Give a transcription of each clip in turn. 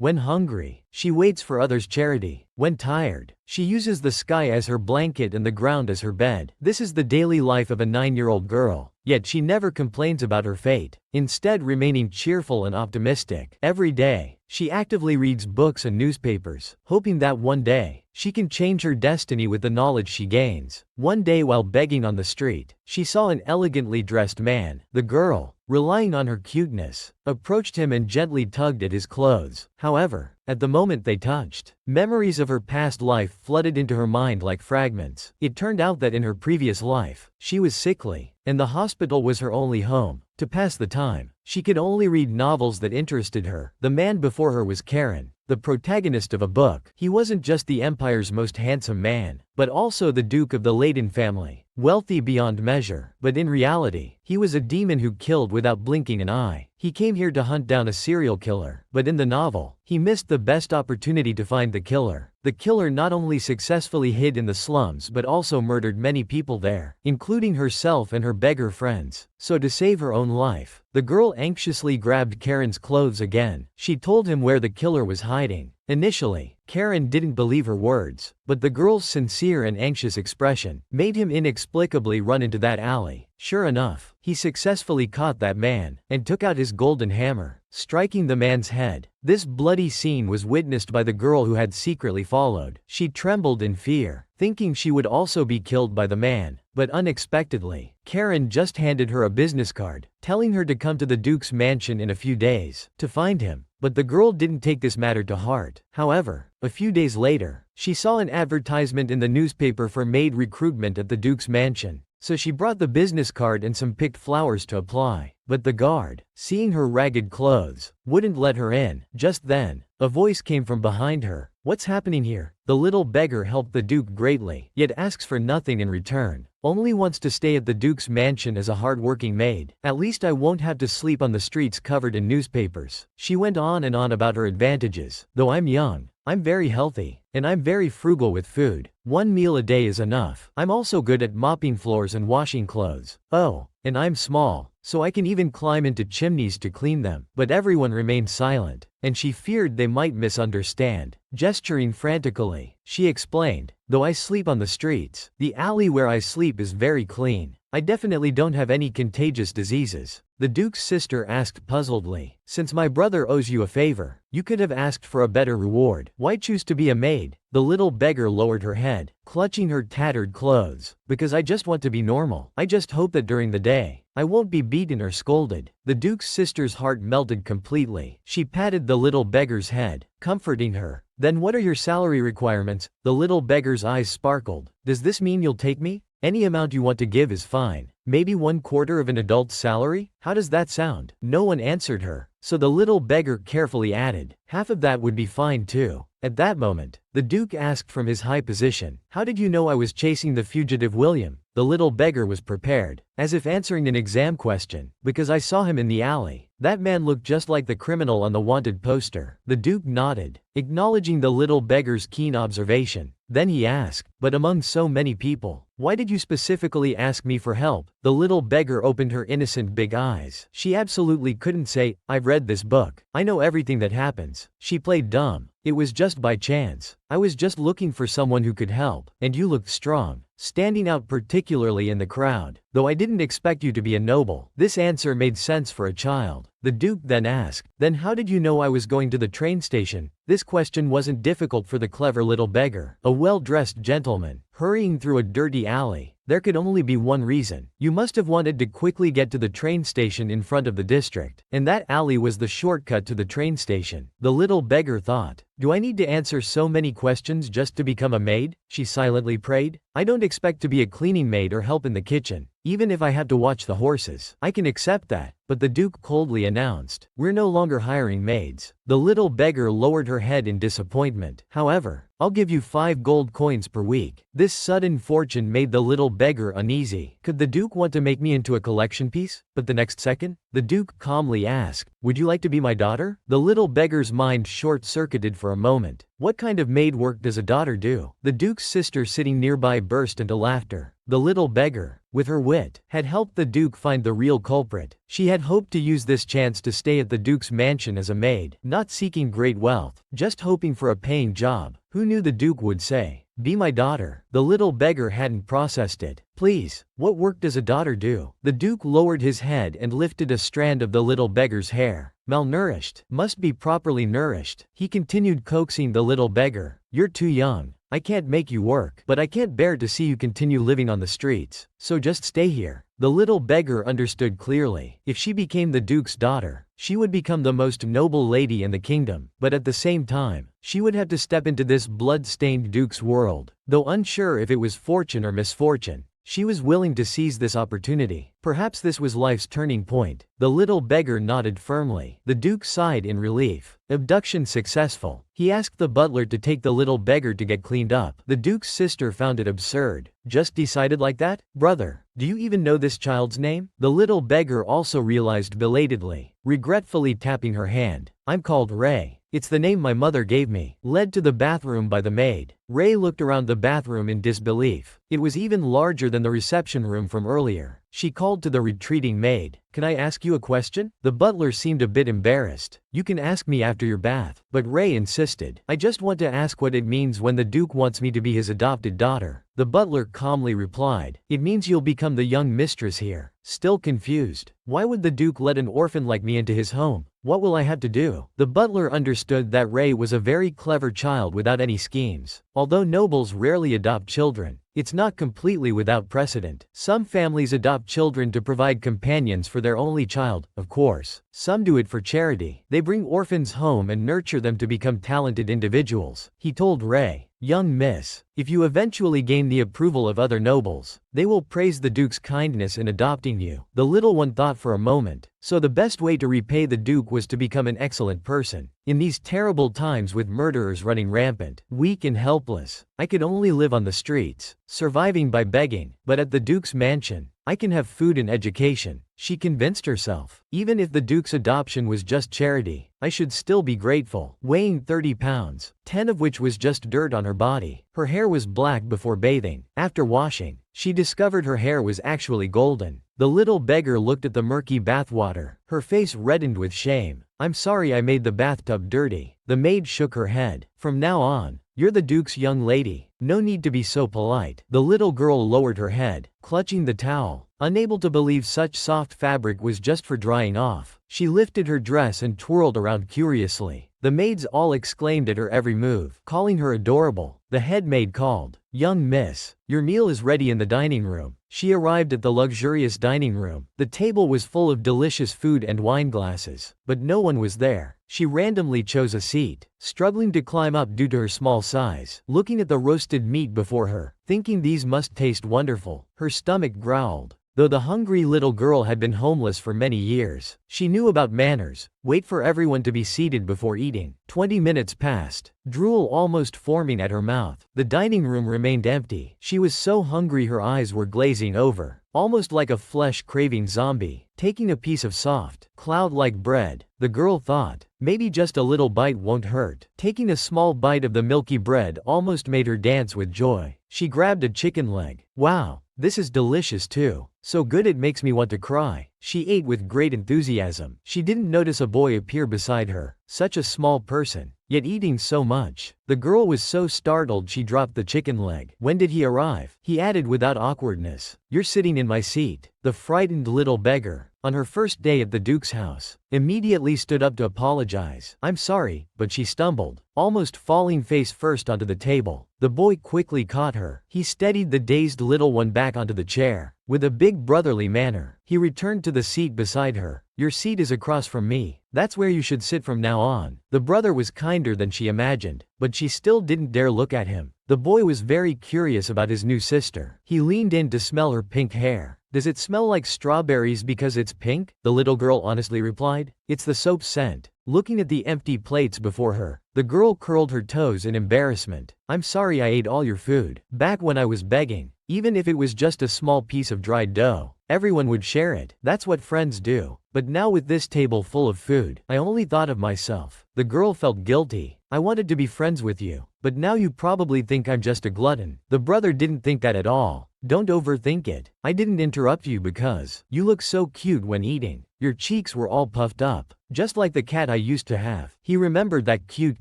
When hungry, she waits for others' charity. When tired, she uses the sky as her blanket and the ground as her bed. This is the daily life of a 9-year-old girl, yet she never complains about her fate, instead remaining cheerful and optimistic. Every day, she actively reads books and newspapers, hoping that one day, she can change her destiny with the knowledge she gains. One day while begging on the street, she saw an elegantly dressed man. The girl, relying on her cuteness, approached him and gently tugged at his clothes. However, at the moment they touched, memories of her past life flooded into her mind like fragments. It turned out that in her previous life, she was sickly, and the hospital was her only home. To pass the time, she could only read novels that interested her. The man before her was Karen, the protagonist of a book. He wasn't just the empire's most handsome man, but also the Duke of the Leyden family, wealthy beyond measure. But in reality, he was a demon who killed without blinking an eye. He came here to hunt down a serial killer, but in the novel, he missed the best opportunity to find the killer. The killer not only successfully hid in the slums but also murdered many people there, including herself and her beggar friends. So to save her own life, the girl anxiously grabbed Karen's clothes again. She told him where the killer was hiding. Initially, Karen didn't believe her words, but the girl's sincere and anxious expression made him inexplicably run into that alley. Sure enough, he successfully caught that man and took out his golden hammer, striking the man's head. This bloody scene was witnessed by the girl who had secretly followed. She trembled in fear, thinking she would also be killed by the man, but unexpectedly, Karen just handed her a business card, telling her to come to the Duke's mansion in a few days to find him. But the girl didn't take this matter to heart. However, a few days later, she saw an advertisement in the newspaper for maid recruitment at the Duke's mansion. So she brought the business card and some picked flowers to apply. But the guard, seeing her ragged clothes, wouldn't let her in. Just then, a voice came from behind her. What's happening here? The little beggar helped the Duke greatly, yet asks for nothing in return. Only wants to stay at the Duke's mansion as a hard-working maid. At least I won't have to sleep on the streets covered in newspapers. She went on and on about her advantages. Though I'm young, I'm very healthy, and I'm very frugal with food. 1 meal a day is enough. I'm also good at mopping floors and washing clothes. Oh, and I'm small, so I can even climb into chimneys to clean them. But everyone remained silent, and she feared they might misunderstand. Gesturing frantically, she explained, though I sleep on the streets, the alley where I sleep is very clean. I definitely don't have any contagious diseases. The Duke's sister asked puzzledly, since my brother owes you a favor, you could have asked for a better reward. Why choose to be a maid? The little beggar lowered her head, clutching her tattered clothes. Because I just want to be normal. I just hope that during the day, I won't be beaten or scolded. The Duke's sister's heart melted completely. She patted the little beggar's head, comforting her. Then what are your salary requirements? The little beggar's eyes sparkled. Does this mean you'll take me? Any amount you want to give is fine. Maybe 1/4 of an adult's salary? How does that sound? No one answered her, so the little beggar carefully added, half of that would be fine too. At that moment, the Duke asked from his high position, how did you know I was chasing the fugitive William? The little beggar was prepared, as if answering an exam question, because I saw him in the alley. That man looked just like the criminal on the wanted poster. The Duke nodded, acknowledging the little beggar's keen observation. Then he asked, but among so many people, why did you specifically ask me for help? The little beggar opened her innocent big eyes. She absolutely couldn't say, I've read this book. I know everything that happens. She played dumb. It was just by chance. I was just looking for someone who could help, and you looked strong, standing out particularly in the crowd, though I didn't expect you to be a noble. This answer made sense for a child. The Duke then asked, then how did you know I was going to the train station? This question wasn't difficult for the clever little beggar, a well-dressed gentleman, hurrying through a dirty alley. There could only be one reason. You must have wanted to quickly get to the train station in front of the district, and that alley was the shortcut to the train station. The little beggar thought, do I need to answer so many questions just to become a maid? She silently prayed. I don't expect to be a cleaning maid or help in the kitchen. Even if I have to watch the horses, I can accept that. But the Duke coldly announced, we're no longer hiring maids. The little beggar lowered her head in disappointment. However, I'll give you 5 gold coins per week. This sudden fortune made the little beggar uneasy. Could the Duke want to make me into a collection piece? But the next second, the Duke calmly asked, would you like to be my daughter? The little beggar's mind short-circuited for a moment. What kind of maid work does a daughter do? The Duke's sister sitting nearby burst into laughter. The little beggar, with her wit, had helped the Duke find the real culprit. She had had hoped to use this chance to stay at the Duke's mansion as a maid, not seeking great wealth, just hoping for a paying job. Who knew the Duke would say, "Be my daughter"? The little beggar hadn't processed it. "Please, what work does a daughter do?" The Duke lowered his head and lifted a strand of the little beggar's hair. "Malnourished. Must be properly nourished." He continued coaxing the little beggar. "You're too young. I can't make you work, but I can't bear to see you continue living on the streets. So just stay here." The little beggar understood clearly. If she became the Duke's daughter, she would become the most noble lady in the kingdom, but at the same time, she would have to step into this blood-stained Duke's world. Though unsure if it was fortune or misfortune, she was willing to seize this opportunity. Perhaps this was life's turning point. The little beggar nodded firmly. The Duke sighed in relief. Abduction successful. He asked the butler to take the little beggar to get cleaned up. The Duke's sister found it absurd. "Just decided like that? Brother, do you even know this child's name?" The little beggar also realized belatedly, regretfully tapping her hand. "I'm called Ray. It's the name my mother gave me." Led to the bathroom by the maid, Ray looked around the bathroom in disbelief. It was even larger than the reception room from earlier. She called to the retreating maid, "Can I ask you a question?" The butler seemed a bit embarrassed. "You can ask me after your bath." But Ray insisted, "I just want to ask what it means when the Duke wants me to be his adopted daughter." The butler calmly replied, "It means you'll become the young mistress here." Still confused, "Why would the Duke let an orphan like me into his home? What will I have to do?" The butler understood that Ray was a very clever child without any schemes. Although nobles rarely adopt children, it's not completely without precedent. Some families adopt children to provide companions for their only child, of course. Some do it for charity. They bring orphans home and nurture them to become talented individuals. He told Ray, "Young miss, if you eventually gain the approval of other nobles, they will praise the Duke's kindness in adopting you." The little one thought for a moment. So the best way to repay the Duke was to become an excellent person. In these terrible times with murderers running rampant, weak and helpless, I could only live on the streets, surviving by begging. But at the Duke's mansion, I can have food and education. She convinced herself. Even if the Duke's adoption was just charity, I should still be grateful. Weighing 30 pounds, 10 of which was just dirt on her body. Her hair was black before bathing. After washing, she discovered her hair was actually golden. The little beggar looked at the murky bathwater. Her face reddened with shame. "I'm sorry I made the bathtub dirty." The maid shook her head. "From now on, you're the Duke's young lady. No need to be so polite." The little girl lowered her head, clutching the towel, unable to believe such soft fabric was just for drying off. She lifted her dress and twirled around curiously. The maids all exclaimed at her every move, calling her adorable. The head maid called, "Young miss, your meal is ready in the dining room." She arrived at the luxurious dining room. The table was full of delicious food and wine glasses, but no one was there. She randomly chose a seat, struggling to climb up due to her small size. Looking at the roasted meat before her, thinking these must taste wonderful, her stomach growled. Though the hungry little girl had been homeless for many years, she knew about manners. Wait for everyone to be seated before eating. 20 minutes passed, drool almost forming at her mouth. The dining room remained empty. She was so hungry her eyes were glazing over, almost like a flesh-craving zombie. Taking a piece of soft, cloud-like bread, the girl thought, maybe just a little bite won't hurt. Taking a small bite of the milky bread almost made her dance with joy. She grabbed a chicken leg. "Wow, this is delicious too. So good it makes me want to cry." She ate with great enthusiasm. She didn't notice a boy appear beside her, such a small person, yet eating so much. The girl was so startled she dropped the chicken leg. "When did he arrive?" he added without awkwardness. "You're sitting in my seat." The frightened little beggar, on her first day at the Duke's house, immediately stood up to apologize. "I'm sorry," but she stumbled, almost falling face first onto the table. The boy quickly caught her. He steadied the dazed little one back onto the chair. With a big brotherly manner, he returned to the seat beside her. "Your seat is across from me. That's where you should sit from now on." The brother was kinder than she imagined, but she still didn't dare look at him. The boy was very curious about his new sister. He leaned in to smell her pink hair. "Does it smell like strawberries because it's pink?" the little girl honestly replied. "It's the soap scent." Looking at the empty plates before her, the girl curled her toes in embarrassment. "I'm sorry I ate all your food. Back when I was begging, even if it was just a small piece of dried dough, everyone would share it. That's what friends do. But now with this table full of food, I only thought of myself." The girl felt guilty. "I wanted to be friends with you, but now you probably think I'm just a glutton." The brother didn't think that at all. Don't overthink it. I didn't interrupt you because you look so cute when eating. Your cheeks were all puffed up, just like the cat I used to have. He remembered that cute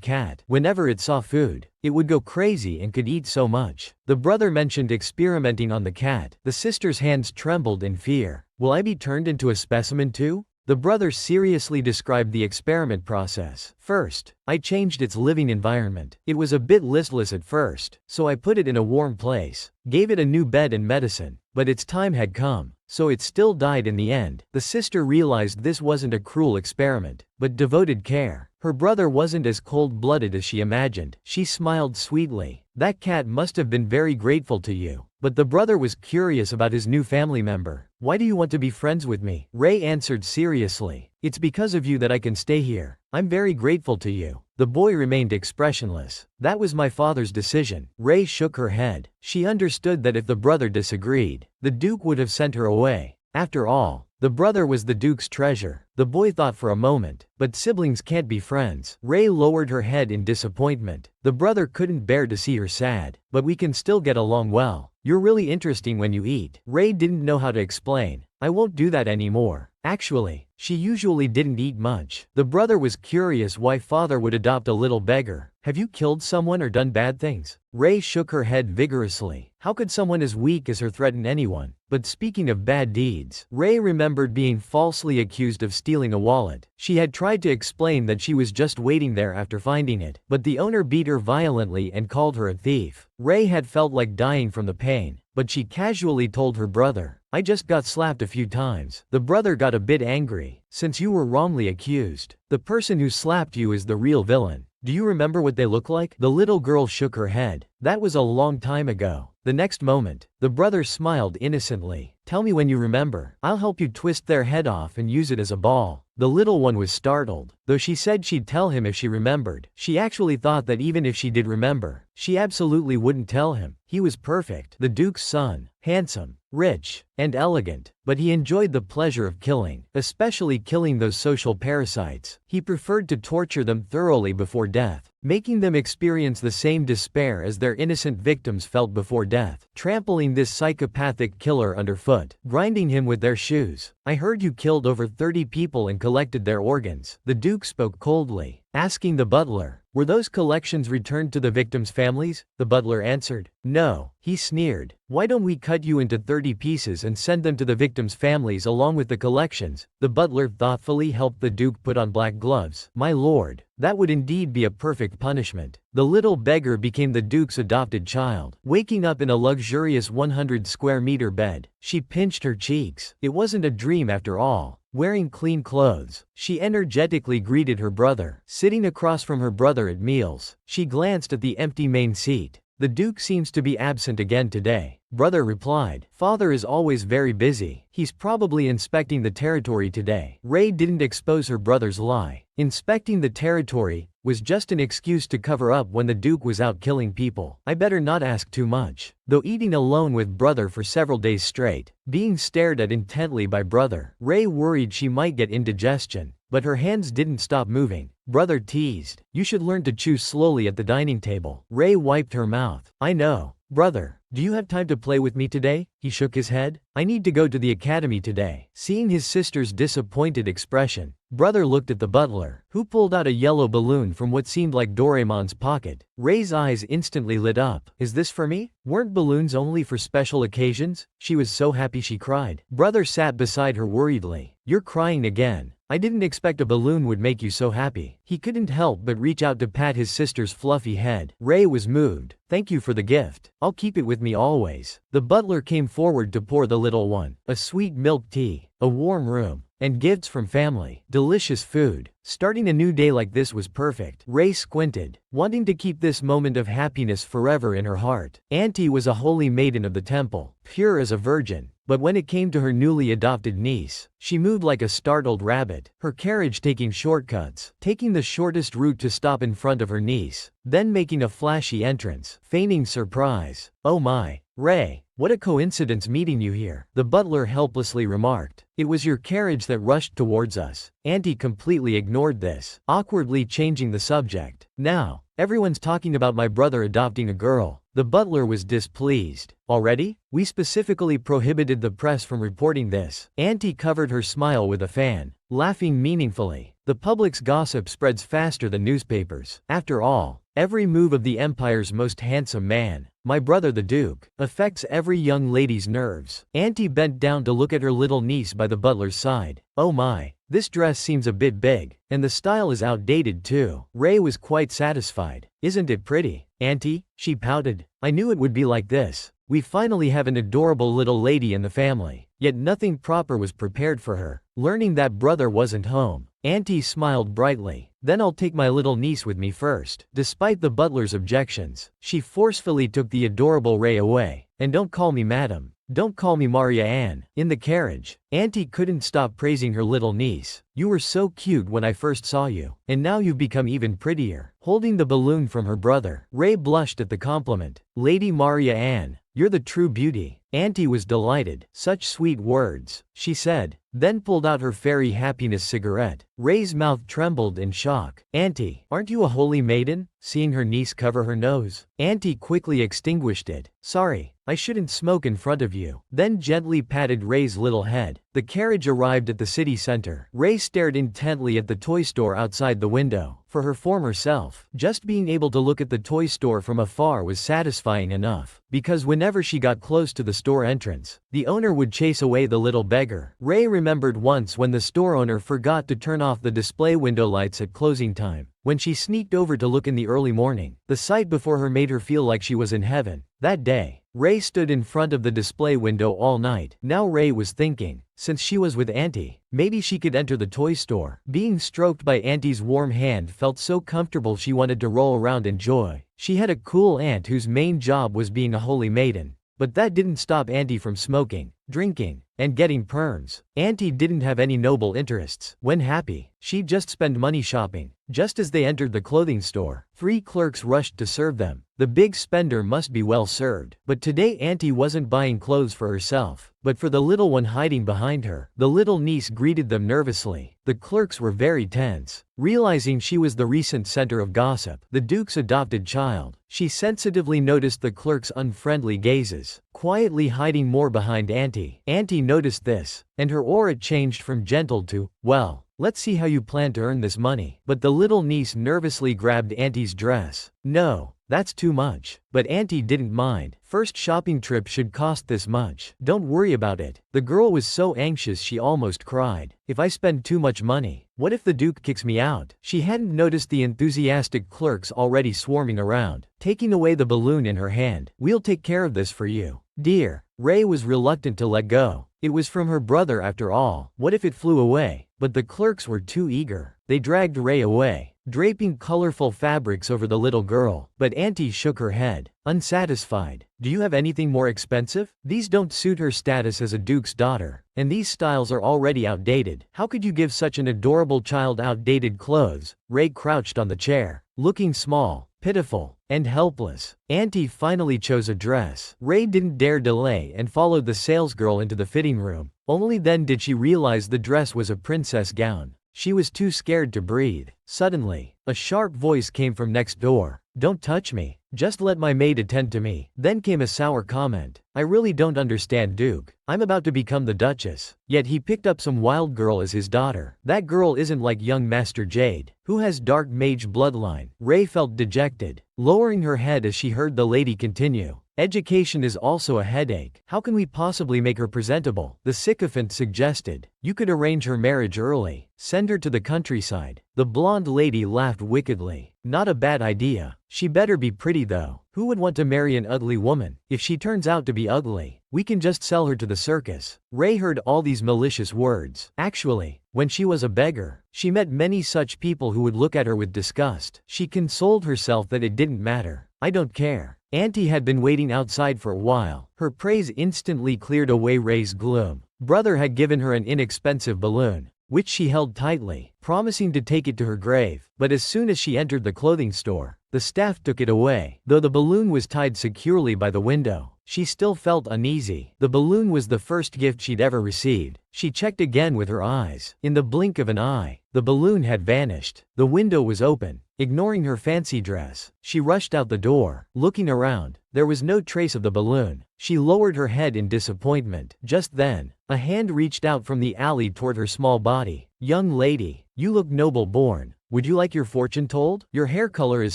cat. Whenever it saw food, it would go crazy and could eat so much. The brother mentioned experimenting on the cat. The sister's hands trembled in fear. Will I be turned into a specimen too? The brother seriously described the experiment process. First, I changed its living environment. It was a bit listless at first, so I put it in a warm place, gave it a new bed and medicine, but its time had come, so it still died in the end. The sister realized this wasn't a cruel experiment, but devoted care. Her brother wasn't as cold-blooded as she imagined. She smiled sweetly. That cat must have been very grateful to you. But the brother was curious about his new family member. Why do you want to be friends with me? Ray answered seriously. It's because of you that I can stay here. I'm very grateful to you. The boy remained expressionless. That was my father's decision. Ray shook her head. She understood that if the brother disagreed, the Duke would have sent her away. After all, the brother was the Duke's treasure. The boy thought for a moment, but siblings can't be friends. Ray lowered her head in disappointment. The brother couldn't bear to see her sad. But we can still get along well. You're really interesting when you eat. Ray didn't know how to explain. I won't do that anymore. Actually, she usually didn't eat much. The brother was curious why father would adopt a little beggar. Have you killed someone or done bad things? Ray shook her head vigorously. How could someone as weak as her threaten anyone? But speaking of bad deeds, Ray remembered being falsely accused of stealing a wallet. She had tried to explain that she was just waiting there after finding it, but the owner beat her violently and called her a thief. Ray had felt like dying from the pain, but she casually told her brother, I just got slapped a few times. The brother got a bit angry. Since you were wrongly accused, the person who slapped you is the real villain. Do you remember what they look like? The little girl shook her head. That was a long time ago. The next moment, the brother smiled innocently. Tell me when you remember. I'll help you twist their head off and use it as a ball. The little one was startled. Though she said she'd tell him if she remembered, she actually thought that even if she did remember, she absolutely wouldn't tell him. He was perfect. The Duke's son. Handsome, rich, and elegant. But he enjoyed the pleasure of killing, especially killing those social parasites. He preferred to torture them thoroughly before death, making them experience the same despair as their innocent victims felt before death, trampling this psychopathic killer underfoot, grinding him with their shoes. I heard you killed over 30 people and collected their organs. The Duke spoke coldly, asking the butler, were those collections returned to the victims' families? The butler answered, no. He sneered. Why don't we cut you into 30 pieces and send them to the victims' families along with the collections? The butler thoughtfully helped the Duke put on black gloves. My lord, that would indeed be a perfect punishment. The little beggar became the Duke's adopted child. Waking up in a luxurious 100-square-meter bed, she pinched her cheeks. It wasn't a dream after all. Wearing clean clothes, she energetically greeted her brother. Sitting across from her brother at meals, she glanced at the empty main seat. The Duke seems to be absent again today. Brother replied. Father is always very busy. He's probably inspecting the territory today. Ray didn't expose her brother's lie. Inspecting the territory was just an excuse to cover up when the Duke was out killing people. I better not ask too much. Though eating alone with brother for several days straight, being stared at intently by brother, Ray worried she might get indigestion. But her hands didn't stop moving. Brother teased. You should learn to chew slowly at the dining table. Ray wiped her mouth. I know. Brother, do you have time to play with me today? He shook his head. I need to go to the academy today. Seeing his sister's disappointed expression, brother looked at the butler, who pulled out a yellow balloon from what seemed like Doraemon's pocket. Ray's eyes instantly lit up. Is this for me? Weren't balloons only for special occasions? She was so happy she cried. Brother sat beside her worriedly. You're crying again. I didn't expect a balloon would make you so happy. He couldn't help but reach out to pat his sister's fluffy head. Ray was moved. Thank you for the gift. I'll keep it with me always. The butler came forward to pour the little one a sweet milk tea, a warm room, and gifts from family. Delicious food. Starting a new day like this was perfect. Ray squinted, wanting to keep this moment of happiness forever in her heart. Auntie was a holy maiden of the temple, pure as a virgin. But when it came to her newly adopted niece, she moved like a startled rabbit, her carriage taking shortcuts, taking the shortest route to stop in front of her niece, then making a flashy entrance, feigning surprise. Oh my, Ray, what a coincidence meeting you here, the butler helplessly remarked. It was your carriage that rushed towards us. Auntie completely ignored this, awkwardly changing the subject. Now, everyone's talking about my brother adopting a girl. The butler was displeased. Already? We specifically prohibited the press from reporting this. Auntie covered her smile with a fan, laughing meaningfully. The public's gossip spreads faster than newspapers. After all, every move of the empire's most handsome man, my brother the Duke, affects every young lady's nerves. Auntie bent down to look at her little niece by the butler's side. Oh my, this dress seems a bit big, and the style is outdated too. Ray was quite satisfied. Isn't it pretty, Auntie? She pouted. I knew it would be like this. We finally have an adorable little lady in the family. Yet nothing proper was prepared for her. Learning that brother wasn't home, Auntie smiled brightly. Then I'll take my little niece with me first. Despite the butler's objections, she forcefully took the adorable Ray away. And don't call me madam. Don't call me Maria Ann. In the carriage, Auntie couldn't stop praising her little niece. You were so cute when I first saw you, and now you've become even prettier. Holding the balloon from her brother, Ray blushed at the compliment. Lady Maria Ann, you're the true beauty. Auntie was delighted. Such sweet words, she said, then pulled out her fairy happiness cigarette. Ray's mouth trembled in shock. Auntie, aren't you a holy maiden? Seeing her niece cover her nose, Auntie quickly extinguished it. Sorry, I shouldn't smoke in front of you. Then gently patted Ray's little head. The carriage arrived at the city center. Ray stared intently at the toy store outside the window. For her former self, just being able to look at the toy store from afar was satisfying enough. Because whenever she got close to the store entrance, the owner would chase away the little beggar. Ray remembered once when the store owner forgot to turn off the display window lights at closing time. When she sneaked over to look in the early morning, the sight before her made her feel like she was in heaven. That day, Ray stood in front of the display window all night. Now Ray was thinking, since she was with Auntie, maybe she could enter the toy store. Being stroked by Auntie's warm hand felt so comfortable she wanted to roll around in joy. She had a cool aunt whose main job was being a holy maiden. But that didn't stop Auntie from smoking, drinking, and getting perms. Auntie didn't have any noble interests. When happy, she'd just spend money shopping. Just as they entered the clothing store, 3 clerks rushed to serve them. The big spender must be well served. But today Auntie wasn't buying clothes for herself, but for the little one hiding behind her. The little niece greeted them nervously. The clerks were very tense. Realizing she was the recent center of gossip, the Duke's adopted child, she sensitively noticed the clerks' unfriendly gazes, quietly hiding more behind Auntie. Auntie noticed this, and her aura changed from gentle to, well, let's see how you plan to earn this money. But the little niece nervously grabbed Auntie's dress. No, that's too much. But Auntie didn't mind. First shopping trip should cost this much. Don't worry about it. The girl was so anxious she almost cried. If I spend too much money, what if the Duke kicks me out? She hadn't noticed the enthusiastic clerks already swarming around, taking away the balloon in her hand. We'll take care of this for you, dear. Ray was reluctant to let go. It was from her brother after all. What if it flew away? But the clerks were too eager. They dragged Ray away, draping colorful fabrics over the little girl. But Auntie shook her head, unsatisfied. Do you have anything more expensive? These don't suit her status as a duke's daughter, and these styles are already outdated. How could you give such an adorable child outdated clothes? Ray crouched on the chair, looking small, pitiful, and helpless. Auntie finally chose a dress. Ray didn't dare delay and followed the salesgirl into the fitting room. Only then did she realize the dress was a princess gown. She was too scared to breathe. Suddenly, a sharp voice came from next door. Don't touch me. Just let my maid attend to me. Then came a sour comment. I really don't understand Duke. I'm about to become the Duchess. Yet he picked up some wild girl as his daughter. That girl isn't like young Master Jade, who has dark mage bloodline. Ray felt dejected, lowering her head as she heard the lady continue. Education is also a headache. How can we possibly make her presentable? The sycophant suggested. You could arrange her marriage early. Send her to the countryside. The blonde lady laughed wickedly. Not a bad idea. She better be pretty though. Who would want to marry an ugly woman? If she turns out to be ugly, we can just sell her to the circus. Ray heard all these malicious words. Actually, when she was a beggar, she met many such people who would look at her with disgust. She consoled herself that it didn't matter. I don't care. Auntie had been waiting outside for a while. Her praise instantly cleared away Ray's gloom. Brother had given her an inexpensive balloon, which she held tightly, promising to take it to her grave. But as soon as she entered the clothing store, the staff took it away. Though the balloon was tied securely by the window, she still felt uneasy. The balloon was the first gift she'd ever received. She checked again with her eyes. In the blink of an eye, the balloon had vanished. The window was open, ignoring her fancy dress. She rushed out the door. Looking around, there was no trace of the balloon. She lowered her head in disappointment. Just then, a hand reached out from the alley toward her small body. "Young lady, you look noble-born. Would you like your fortune told? Your hair color is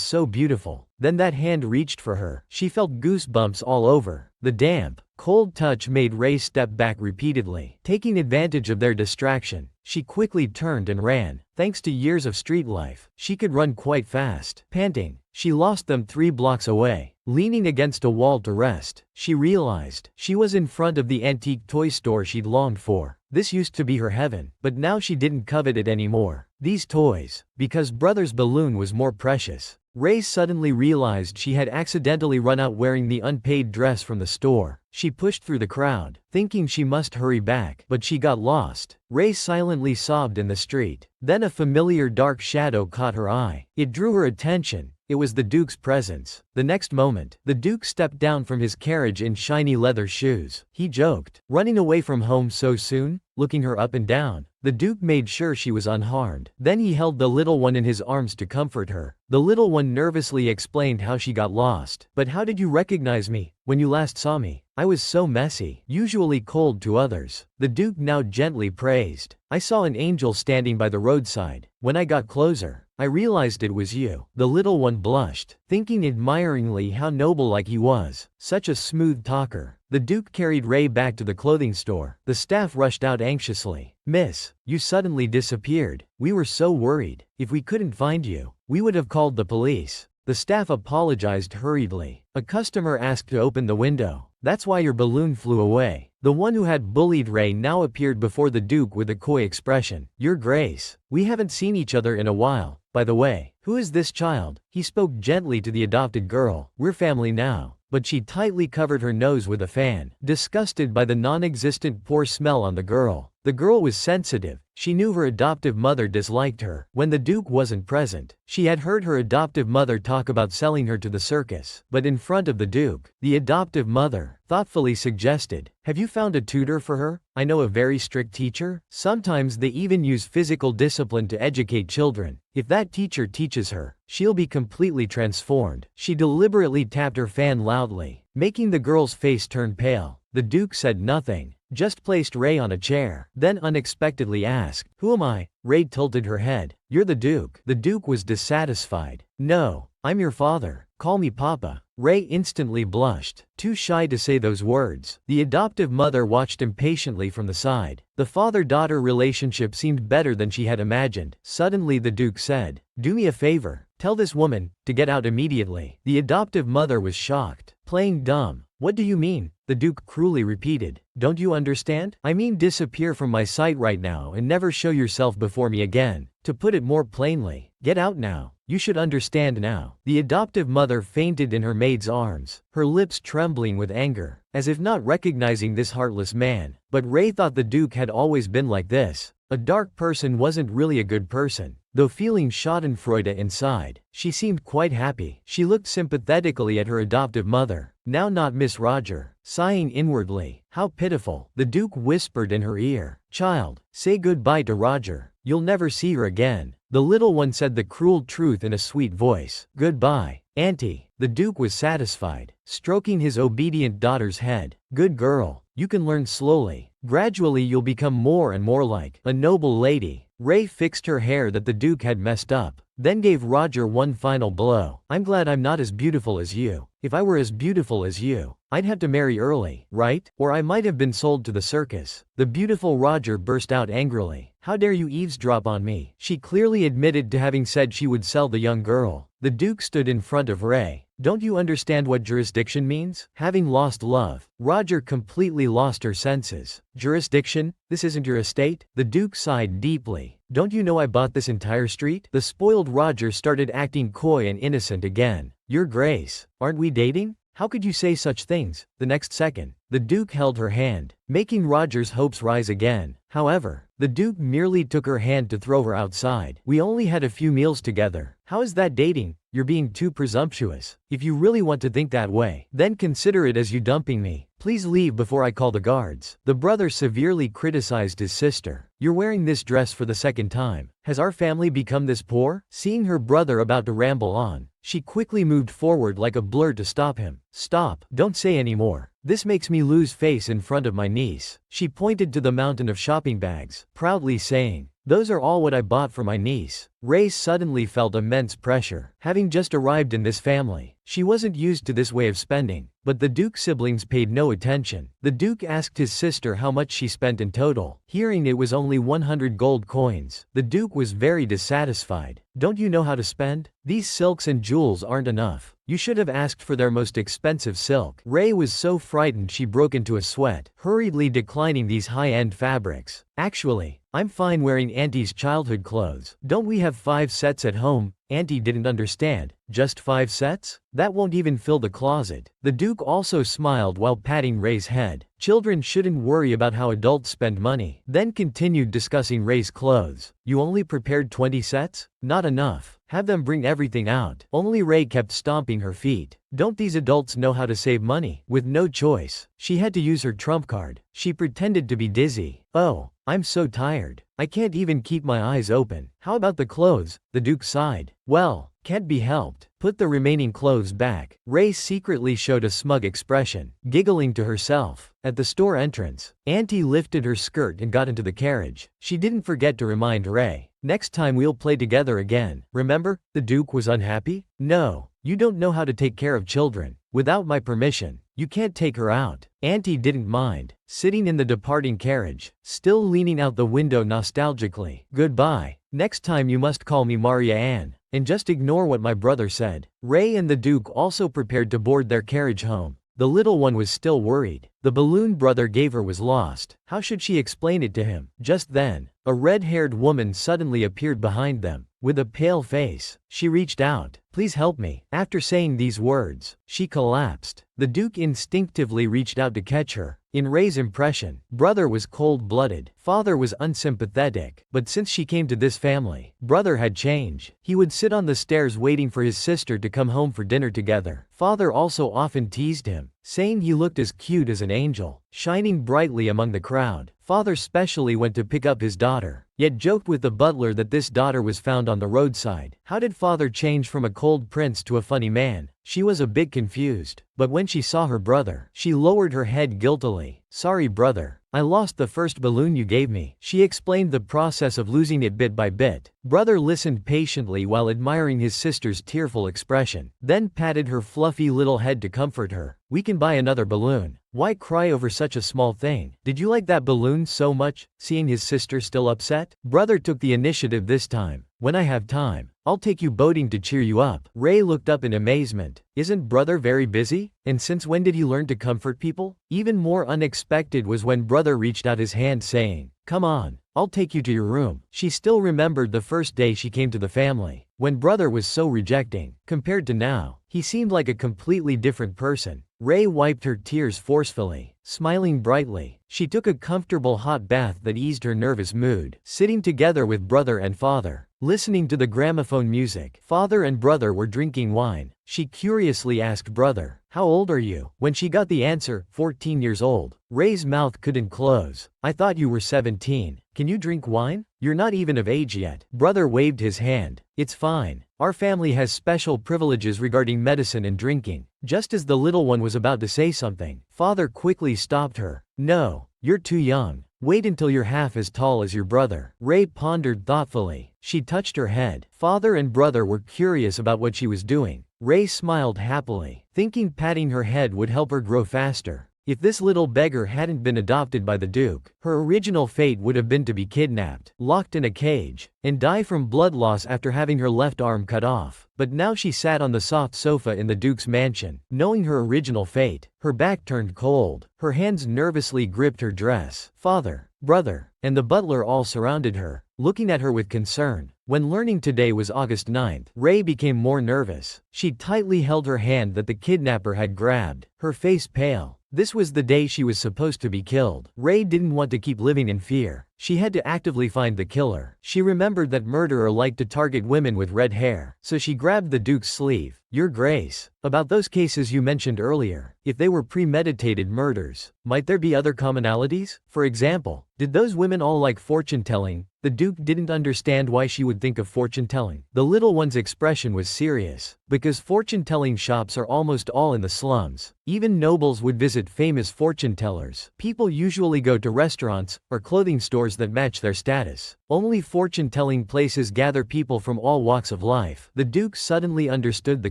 so beautiful." Then that hand reached for her. She felt goosebumps all over. The damp, cold touch made Ray step back repeatedly. Taking advantage of their distraction, she quickly turned and ran. Thanks to years of street life, she could run quite fast. Panting, she lost them 3 blocks away. Leaning against a wall to rest, she realized she was in front of the antique toy store she'd longed for. This used to be her heaven, but now she didn't covet it anymore. These toys, because Brother's balloon was more precious. Ray suddenly realized she had accidentally run out wearing the unpaid dress from the store. She pushed through the crowd, thinking she must hurry back, but she got lost. Ray silently sobbed in the street. Then a familiar dark shadow caught her eye. It drew her attention. It was the Duke's presence. The next moment, the Duke stepped down from his carriage in shiny leather shoes. He joked, "Running away from home so soon?" Looking her up and down, the Duke made sure she was unharmed. Then he held the little one in his arms to comfort her. The little one nervously explained how she got lost. "But how did you recognize me when you last saw me? I was so messy, usually cold to others." The Duke now gently praised. "I saw an angel standing by the roadside. When I got closer, I realized it was you." The little one blushed, thinking admiringly how noble-like he was. Such a smooth talker. The Duke carried Ray back to the clothing store. The staff rushed out anxiously. "Miss, you suddenly disappeared. We were so worried. If we couldn't find you, we would have called the police." The staff apologized hurriedly. A customer asked to open the window. "That's why your balloon flew away." The one who had bullied Ray now appeared before the Duke with a coy expression. "Your Grace, we haven't seen each other in a while. By the way, who is this child?" He spoke gently to the adopted girl. "We're family now." But she tightly covered her nose with a fan, disgusted by the non-existent poor smell on the girl. The girl was sensitive. She knew her adoptive mother disliked her. When the Duke wasn't present, she had heard her adoptive mother talk about selling her to the circus. But in front of the Duke, the adoptive mother thoughtfully suggested, "Have you found a tutor for her? I know a very strict teacher." Sometimes they even use physical discipline to educate children. If that teacher teaches her, she'll be completely transformed. She deliberately tapped her fan loudly, making the girl's face turn pale. The Duke said nothing, just placed Ray on a chair, then unexpectedly asked, "Who am I?" Ray tilted her head. "You're the Duke." The Duke was dissatisfied. "No, I'm your father. Call me Papa." Ray instantly blushed, too shy to say those words. The adoptive mother watched impatiently from the side. The father-daughter relationship seemed better than she had imagined. Suddenly the Duke said, "Do me a favor. Tell this woman to get out immediately." The adoptive mother was shocked, playing dumb. "What do you mean?" The Duke cruelly repeated. "Don't you understand? I mean disappear from my sight right now and never show yourself before me again. To put it more plainly, get out now. You should understand now." The adoptive mother fainted in her maid's arms, her lips trembling with anger, as if not recognizing this heartless man. But Ray thought the Duke had always been like this. A dark person wasn't really a good person. Though feeling schadenfreude inside, she seemed quite happy. She looked sympathetically at her adoptive mother. "Now not Miss Roger." Sighing inwardly, "How pitiful." The Duke whispered in her ear, "Child, say goodbye to Roger. You'll never see her again." The little one said the cruel truth in a sweet voice. "Goodbye, Auntie." The Duke was satisfied, stroking his obedient daughter's head. "Good girl. You can learn slowly. Gradually you'll become more and more like a noble lady." Ray fixed her hair that the Duke had messed up, then gave Roger one final blow. "I'm glad I'm not as beautiful as you. If I were as beautiful as you, I'd have to marry early, right? Or I might have been sold to the circus." The beautiful Roger burst out angrily. "How dare you eavesdrop on me?" She clearly admitted to having said she would sell the young girl. The Duke stood in front of Ray. "Don't you understand what jurisdiction means?" Having lost love, Roger completely lost her senses. "Jurisdiction? This isn't your estate?" The Duke sighed deeply. "Don't you know I bought this entire street?" The spoiled Roger started acting coy and innocent again. "Your Grace, aren't we dating?" How could you say such things? The next second, the Duke held her hand, making Roger's hopes rise again. However, the Duke merely took her hand to throw her outside. We only had a few meals together. How is that dating? You're being too presumptuous. If you really want to think that way, then consider it as you dumping me. Please leave before I call the guards. The brother severely criticized his sister. You're wearing this dress for the second time. Has our family become this poor? Seeing her brother about to ramble on, she quickly moved forward like a blur to stop him. Stop, don't say any more. This makes me lose face in front of my niece. She pointed to the mountain of shopping bags, proudly saying, those are all what I bought for my niece. Ray suddenly felt immense pressure. Having just arrived in this family, she wasn't used to this way of spending, but the Duke's siblings paid no attention. The Duke asked his sister how much she spent in total. Hearing it was only 100 gold coins, the Duke was very dissatisfied. Don't you know how to spend? These silks and jewels aren't enough. You should have asked for their most expensive silk. Ray was so frightened she broke into a sweat, hurriedly declining these high-end fabrics. Actually, I'm fine wearing Auntie's childhood clothes. Don't we have 5 sets at home? Auntie didn't understand. Just 5 sets? That won't even fill the closet. The Duke also smiled while patting Ray's head. Children shouldn't worry about how adults spend money. Then continued discussing Ray's clothes. You only prepared 20 sets? Not enough. Have them bring everything out. Only Ray kept stomping her feet. Don't these adults know how to save money? With no choice, she had to use her trump card. She pretended to be dizzy. Oh, I'm so tired. I can't even keep my eyes open. How about the clothes? The Duke sighed. Well, can't be helped. Put the remaining clothes back. Ray secretly showed a smug expression, giggling to herself. At the store entrance, Auntie lifted her skirt and got into the carriage. She didn't forget to remind Ray, next time we'll play together again. Remember? The Duke was unhappy. No, you don't know how to take care of children. Without my permission, you can't take her out. Auntie didn't mind, sitting in the departing carriage, still leaning out the window nostalgically. Goodbye. Next time you must call me Maria Ann, and just ignore what my brother said. Ray and the Duke also prepared to board their carriage home. The little one was still worried. The balloon brother gave her was lost. How should she explain it to him? Just then, a red-haired woman suddenly appeared behind them. With a pale face, she reached out. Please help me. After saying these words, she collapsed. The Duke instinctively reached out to catch her. In Ray's impression, brother was cold-blooded, father was unsympathetic, but since she came to this family, brother had changed. He would sit on the stairs waiting for his sister to come home for dinner together. Father also often teased him, saying he looked as cute as an angel, shining brightly among the crowd. Father specially went to pick up his daughter, yet joked with the butler that this daughter was found on the roadside. How did father change from a cold prince to a funny man? She was a bit confused, but when she saw her brother, she lowered her head guiltily. Sorry brother, I lost the first balloon you gave me. She explained the process of losing it bit by bit. Brother listened patiently while admiring his sister's tearful expression, then patted her fluffy little head to comfort her. We can buy another balloon. Why cry over such a small thing? Did you like that balloon so much? Seeing his sister still upset, brother took the initiative this time. When I have time, I'll take you boating to cheer you up. Ray looked up in amazement. Isn't brother very busy? And since when did he learn to comfort people? Even more unexpected was when brother reached out his hand saying, come on, I'll take you to your room. She still remembered the first day she came to the family, when brother was so rejecting. Compared to now, he seemed like a completely different person. Ray wiped her tears forcefully, smiling brightly. She took a comfortable hot bath that eased her nervous mood, sitting together with brother and father, listening to the gramophone music. Father and brother were drinking wine. She curiously asked brother, how old are you? When she got the answer, 14 years old, Ray's mouth couldn't close. I thought you were 17. Can you drink wine? You're not even of age yet. Brother waved his hand. It's fine. Our family has special privileges regarding medicine and drinking. Just as the little one was about to say something, father quickly stopped her. No, you're too young. Wait until you're half as tall as your brother. Ray pondered thoughtfully. She touched her head. Father and brother were curious about what she was doing. Ray smiled happily, thinking patting her head would help her grow faster. If this little beggar hadn't been adopted by the Duke, her original fate would have been to be kidnapped, locked in a cage, and die from blood loss after having her left arm cut off. But now she sat on the soft sofa in the Duke's mansion, knowing her original fate. Her back turned cold, her hands nervously gripped her dress. Father, brother, and the butler all surrounded her, looking at her with concern. When learning today was August 9th, Ray became more nervous. She tightly held her hand that the kidnapper had grabbed, her face pale. This was the day she was supposed to be killed. Ray didn't want to keep living in fear. She had to actively find the killer. She remembered that murderer liked to target women with red hair, so she grabbed the Duke's sleeve. Your Grace, about those cases you mentioned earlier, if they were premeditated murders, might there be other commonalities? For example, did those women all like fortune-telling? The Duke didn't understand why she would think of fortune-telling. The little one's expression was serious, because fortune-telling shops are almost all in the slums. Even nobles would visit famous fortune-tellers. People usually go to restaurants or clothing stores that match their status. Only fortune-telling places gather people from all walks of life. The Duke suddenly understood the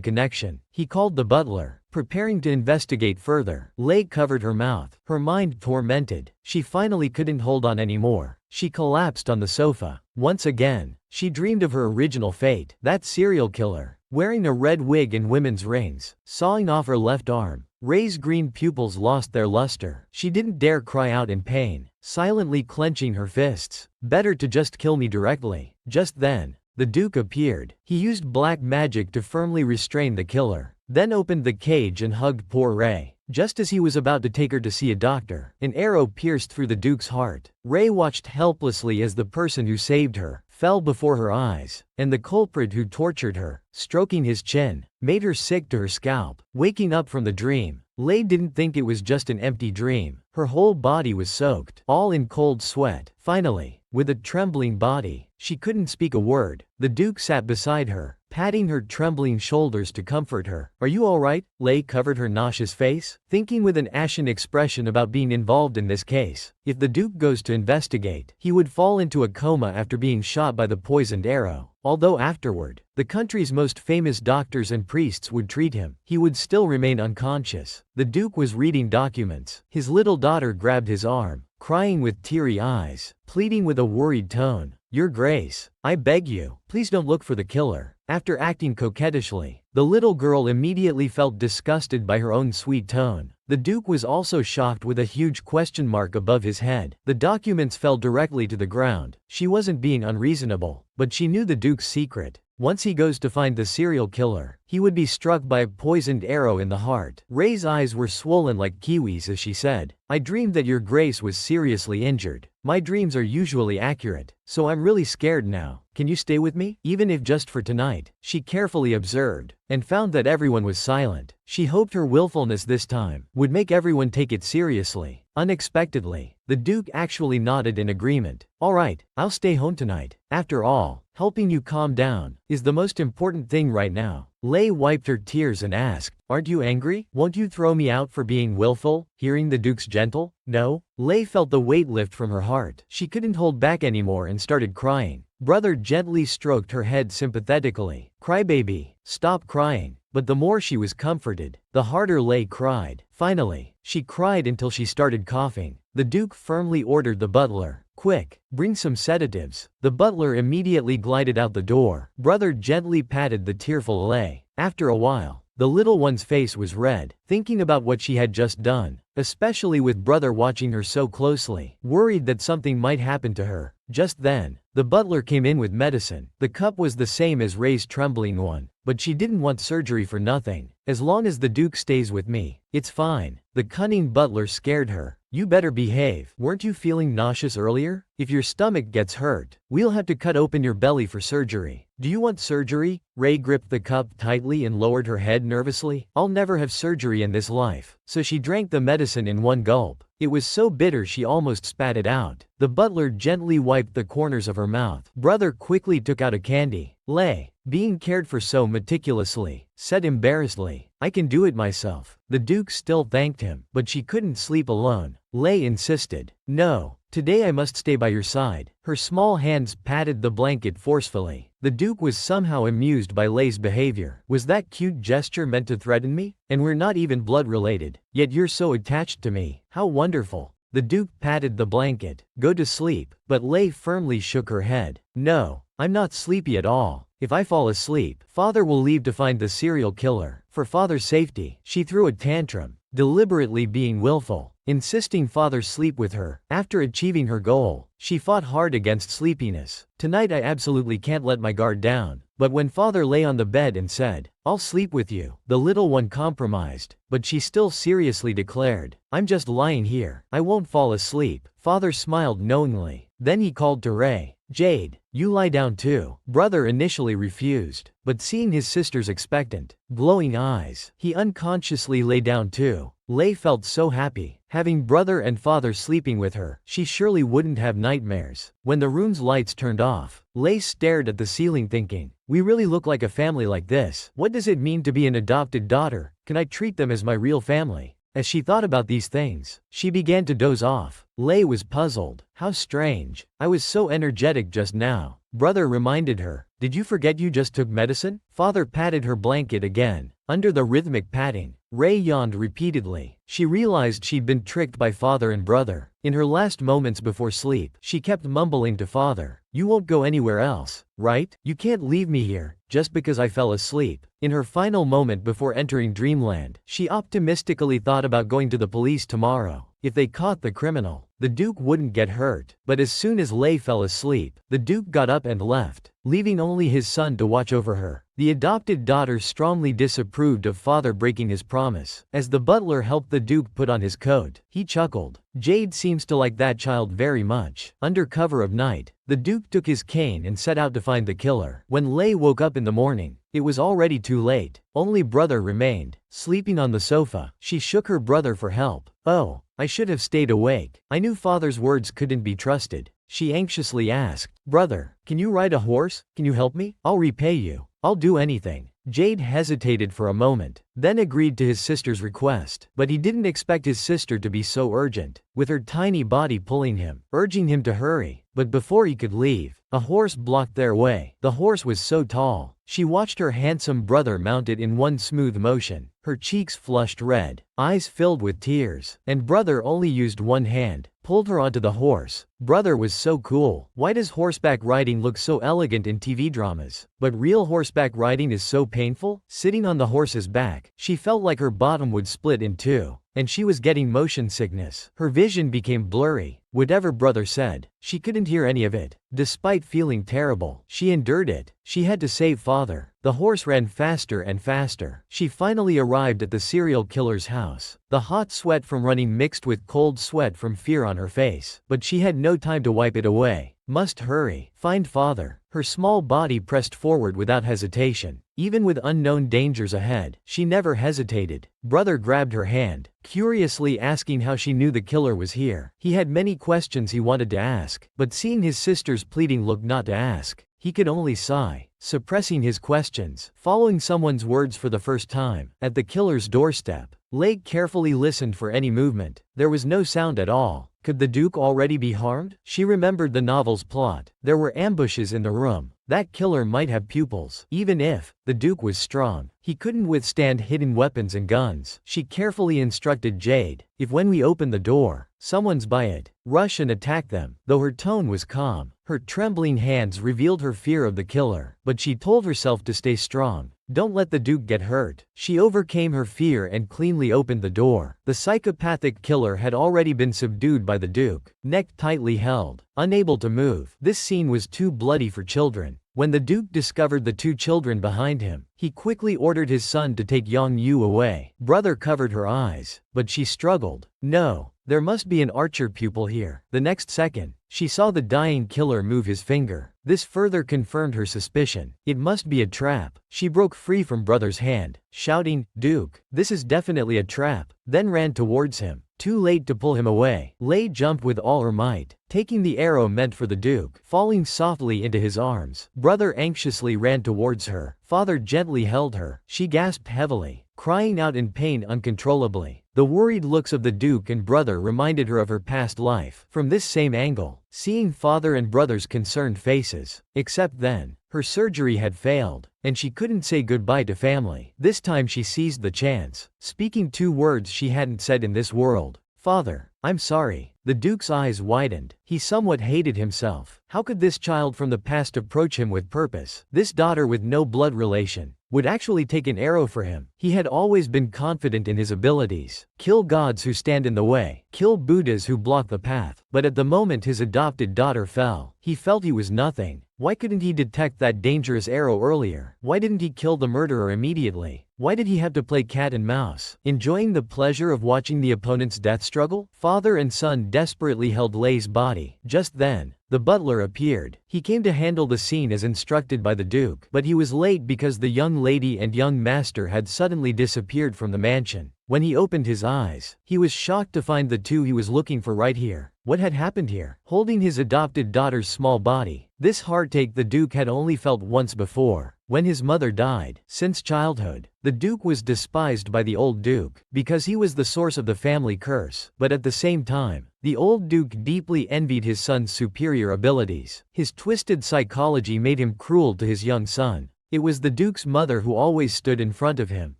connection. He called the butler, preparing to investigate further. Lei covered her mouth, her mind tormented. She finally couldn't hold on anymore. She collapsed on the sofa. Once again, she dreamed of her original fate. That serial killer, wearing a red wig and women's rings, sawing off her left arm. Ray's green pupils lost their luster. She didn't dare cry out in pain, silently clenching her fists. Better to just kill me directly. Just then, the Duke appeared. He used black magic to firmly restrain the killer, then opened the cage and hugged poor Ray. Just as he was about to take her to see a doctor, an arrow pierced through the Duke's heart. Ray watched helplessly as the person who saved her fell before her eyes, and the culprit who tortured her, stroking his chin, made her sick to her scalp. Waking up from the dream, Lei didn't think it was just an empty dream. Her whole body was soaked, all in cold sweat. Finally, with a trembling body, she couldn't speak a word. The Duke sat beside her, patting her trembling shoulders to comfort her. Are you all right? Lei covered her nauseous face, thinking with an ashen expression about being involved in this case. If the Duke goes to investigate, he would fall into a coma after being shot by the poisoned arrow. Although afterward, the country's most famous doctors and priests would treat him, he would still remain unconscious. The Duke was reading documents. His little daughter grabbed his arm, crying with teary eyes, pleading with a worried tone. Your Grace, I beg you, please don't look for the killer. After acting coquettishly, the little girl immediately felt disgusted by her own sweet tone. The Duke was also shocked with a huge question mark above his head. The documents fell directly to the ground. She wasn't being unreasonable, but she knew the Duke's secret. Once he goes to find the serial killer, he would be struck by a poisoned arrow in the heart. Ray's eyes were swollen like kiwis as she said, I dreamed that your Grace was seriously injured. My dreams are usually accurate, so I'm really scared now. Can you stay with me? Even if just for tonight. She carefully observed, and found that everyone was silent. She hoped her willfulness this time would make everyone take it seriously. Unexpectedly, the Duke actually nodded in agreement. All right, I'll stay home tonight. After all, helping you calm down is the most important thing right now. Lei wiped her tears and asked, aren't you angry? Won't you throw me out for being willful? Hearing the Duke's gentle, no? Lei felt the weight lift from her heart. She couldn't hold back anymore and started crying. Brother gently stroked her head sympathetically. Crybaby, stop crying. But the more she was comforted, the harder Lei cried. Finally, she cried until she started coughing. The Duke firmly ordered the butler, quick, bring some sedatives. The butler immediately glided out the door. Brother gently patted the tearful Lei. After a while, the little one's face was red, thinking about what she had just done, especially with brother watching her so closely, worried that something might happen to her. Just then, the butler came in with medicine. The cup was the same as Ray's trembling one, but she didn't want surgery for nothing. As long as the Duke stays with me, it's fine. The cunning butler scared her. You better behave. Weren't you feeling nauseous earlier? If your stomach gets hurt, we'll have to cut open your belly for surgery. Do you want surgery? Ray gripped the cup tightly and lowered her head nervously. I'll never have surgery in this life. So she drank the medicine in one gulp. It was so bitter she almost spat it out. The butler gently wiped the corners of her mouth. Brother quickly took out a candy. Lei, being cared for so meticulously, said embarrassedly, I can do it myself. The Duke still thanked him, but she couldn't sleep alone. Lei insisted, no, today I must stay by your side. Her small hands patted the blanket forcefully. The Duke was somehow amused by Lei's behavior. Was that cute gesture meant to threaten me? And we're not even blood related, yet you're so attached to me. How wonderful. The Duke patted the blanket. Go to sleep. But Lei firmly shook her head. No, I'm not sleepy at all. If I fall asleep, Father will leave to find the serial killer. For Father's safety, she threw a tantrum, deliberately being willful. insisting father sleep with her. After achieving her goal, she fought hard against sleepiness. Tonight I absolutely can't let my guard down. But when father lay on the bed and said, "I'll sleep with you," the little one compromised, but she still seriously declared, "I'm just lying here. I won't fall asleep." Father smiled knowingly. Then he called to Ray, "Jade, you lie down too." Brother initially refused, but seeing his sister's expectant, glowing eyes, he unconsciously lay down too. Lei felt so happy. Having brother and father sleeping with her, she surely wouldn't have nightmares. When the room's lights turned off, Lei stared at the ceiling thinking, "We really look like a family like this. What does it mean to be an adopted daughter? Can I treat them as my real family?" As she thought about these things, she began to doze off. Lei was puzzled. How strange. I was so energetic just now. Brother reminded her, "Did you forget you just took medicine?" Father patted her blanket again. Under the rhythmic patting, Ray yawned repeatedly. She realized she'd been tricked by father and brother. In her last moments before sleep, she kept mumbling to father, "You won't go anywhere else, right? You can't leave me here, just because I fell asleep." In her final moment before entering dreamland, she optimistically thought about going to the police tomorrow. If they caught the criminal, the Duke wouldn't get hurt. But as soon as Lei fell asleep, the Duke got up and left, leaving only his son to watch over her. The adopted daughter strongly disapproved of father breaking his promise. As the butler helped the Duke put on his coat, he chuckled. "Jade seems to like that child very much." Under cover of night, the Duke took his cane and set out to find the killer. When Lei woke up in the morning, it was already too late. Only brother remained, sleeping on the sofa. She shook her brother for help. "Oh, I should have stayed awake. I knew father's words couldn't be trusted." She anxiously asked, "Brother, can you ride a horse? Can you help me? I'll repay you. I'll do anything." Jade hesitated for a moment, then agreed to his sister's request. But he didn't expect his sister to be so urgent, with her tiny body pulling him, urging him to hurry. But before he could leave, a horse blocked their way. The horse was so tall, she watched her handsome brother mount it in one smooth motion. Her cheeks flushed red, eyes filled with tears, and brother only used one hand, pulled her onto the horse. Brother was so cool. Why does horseback riding look so elegant in TV dramas? But real horseback riding is so painful? Sitting on the horse's back, she felt like her bottom would split in two, and she was getting motion sickness. Her vision became blurry. Whatever brother said, she couldn't hear any of it. Despite feeling terrible, she endured it. She had to save father. The horse ran faster and faster. She finally arrived at the serial killer's house. The hot sweat from running mixed with cold sweat from fear on her face. But she had no time to wipe it away. Must hurry. Find father. Her small body pressed forward without hesitation. Even with unknown dangers ahead, she never hesitated. Brother grabbed her hand, curiously asking how she knew the killer was here. He had many questions he wanted to ask, but seeing his sister's pleading look not to ask, he could only sigh, suppressing his questions. Following someone's words for the first time, at the killer's doorstep, Lei carefully listened for any movement. There was no sound at all. Could the Duke already be harmed? She remembered the novel's plot. There were ambushes in the room. That killer might have pupils. Even if the Duke was strong, he couldn't withstand hidden weapons and guns. She carefully instructed Jade, "If when we open the door, someone's by it, rush and attack them." Though her tone was calm, her trembling hands revealed her fear of the killer. But she told herself to stay strong. Don't let the Duke get hurt. She overcame her fear and cleanly opened the door. The psychopathic killer had already been subdued by the Duke, neck tightly held, unable to move. This scene was too bloody for children. When the Duke discovered the two children behind him, he quickly ordered his son to take Yang Yu away. Brother covered her eyes, but she struggled. No, there must be an archer pupil here. The next second, she saw the dying killer move his finger. This further confirmed her suspicion. It must be a trap. She broke free from brother's hand, shouting, "Duke, this is definitely a trap," then ran towards him. Too late to pull him away. Lei jumped with all her might, taking the arrow meant for the Duke, falling softly into his arms. Brother anxiously ran towards her. Father gently held her. She gasped heavily, crying out in pain uncontrollably. The worried looks of the Duke and brother reminded her of her past life. From this same angle, seeing father and brother's concerned faces. Except then, her surgery had failed, and she couldn't say goodbye to family. This time she seized the chance, speaking two words she hadn't said in this world. "Father, I'm sorry." The Duke's eyes widened. He somewhat hated himself. How could this child from the past approach him with purpose? This daughter with no blood relation would actually take an arrow for him. He He had always been confident in his abilities. Kill gods who stand in the way, kill Buddhas who block the path. But at the moment his adopted daughter fell, he felt he was nothing. Why couldn't he detect that dangerous arrow earlier? Why didn't he kill the murderer immediately? Why did he have to play cat and mouse, enjoying the pleasure of watching the opponent's death struggle? Father and son desperately held Lei's body. Just then, the butler appeared. He came to handle the scene as instructed by the Duke, but he was late because the young lady and young master had suddenly disappeared from the mansion. When he opened his eyes, he was shocked to find the two he was looking for right here. What had happened here? Holding his adopted daughter's small body. This heartache the Duke had only felt once before, when his mother died. Since childhood, the Duke was despised by the old Duke, because he was the source of the family curse. But at the same time, the old Duke deeply envied his son's superior abilities. His twisted psychology made him cruel to his young son. It was the Duke's mother who always stood in front of him.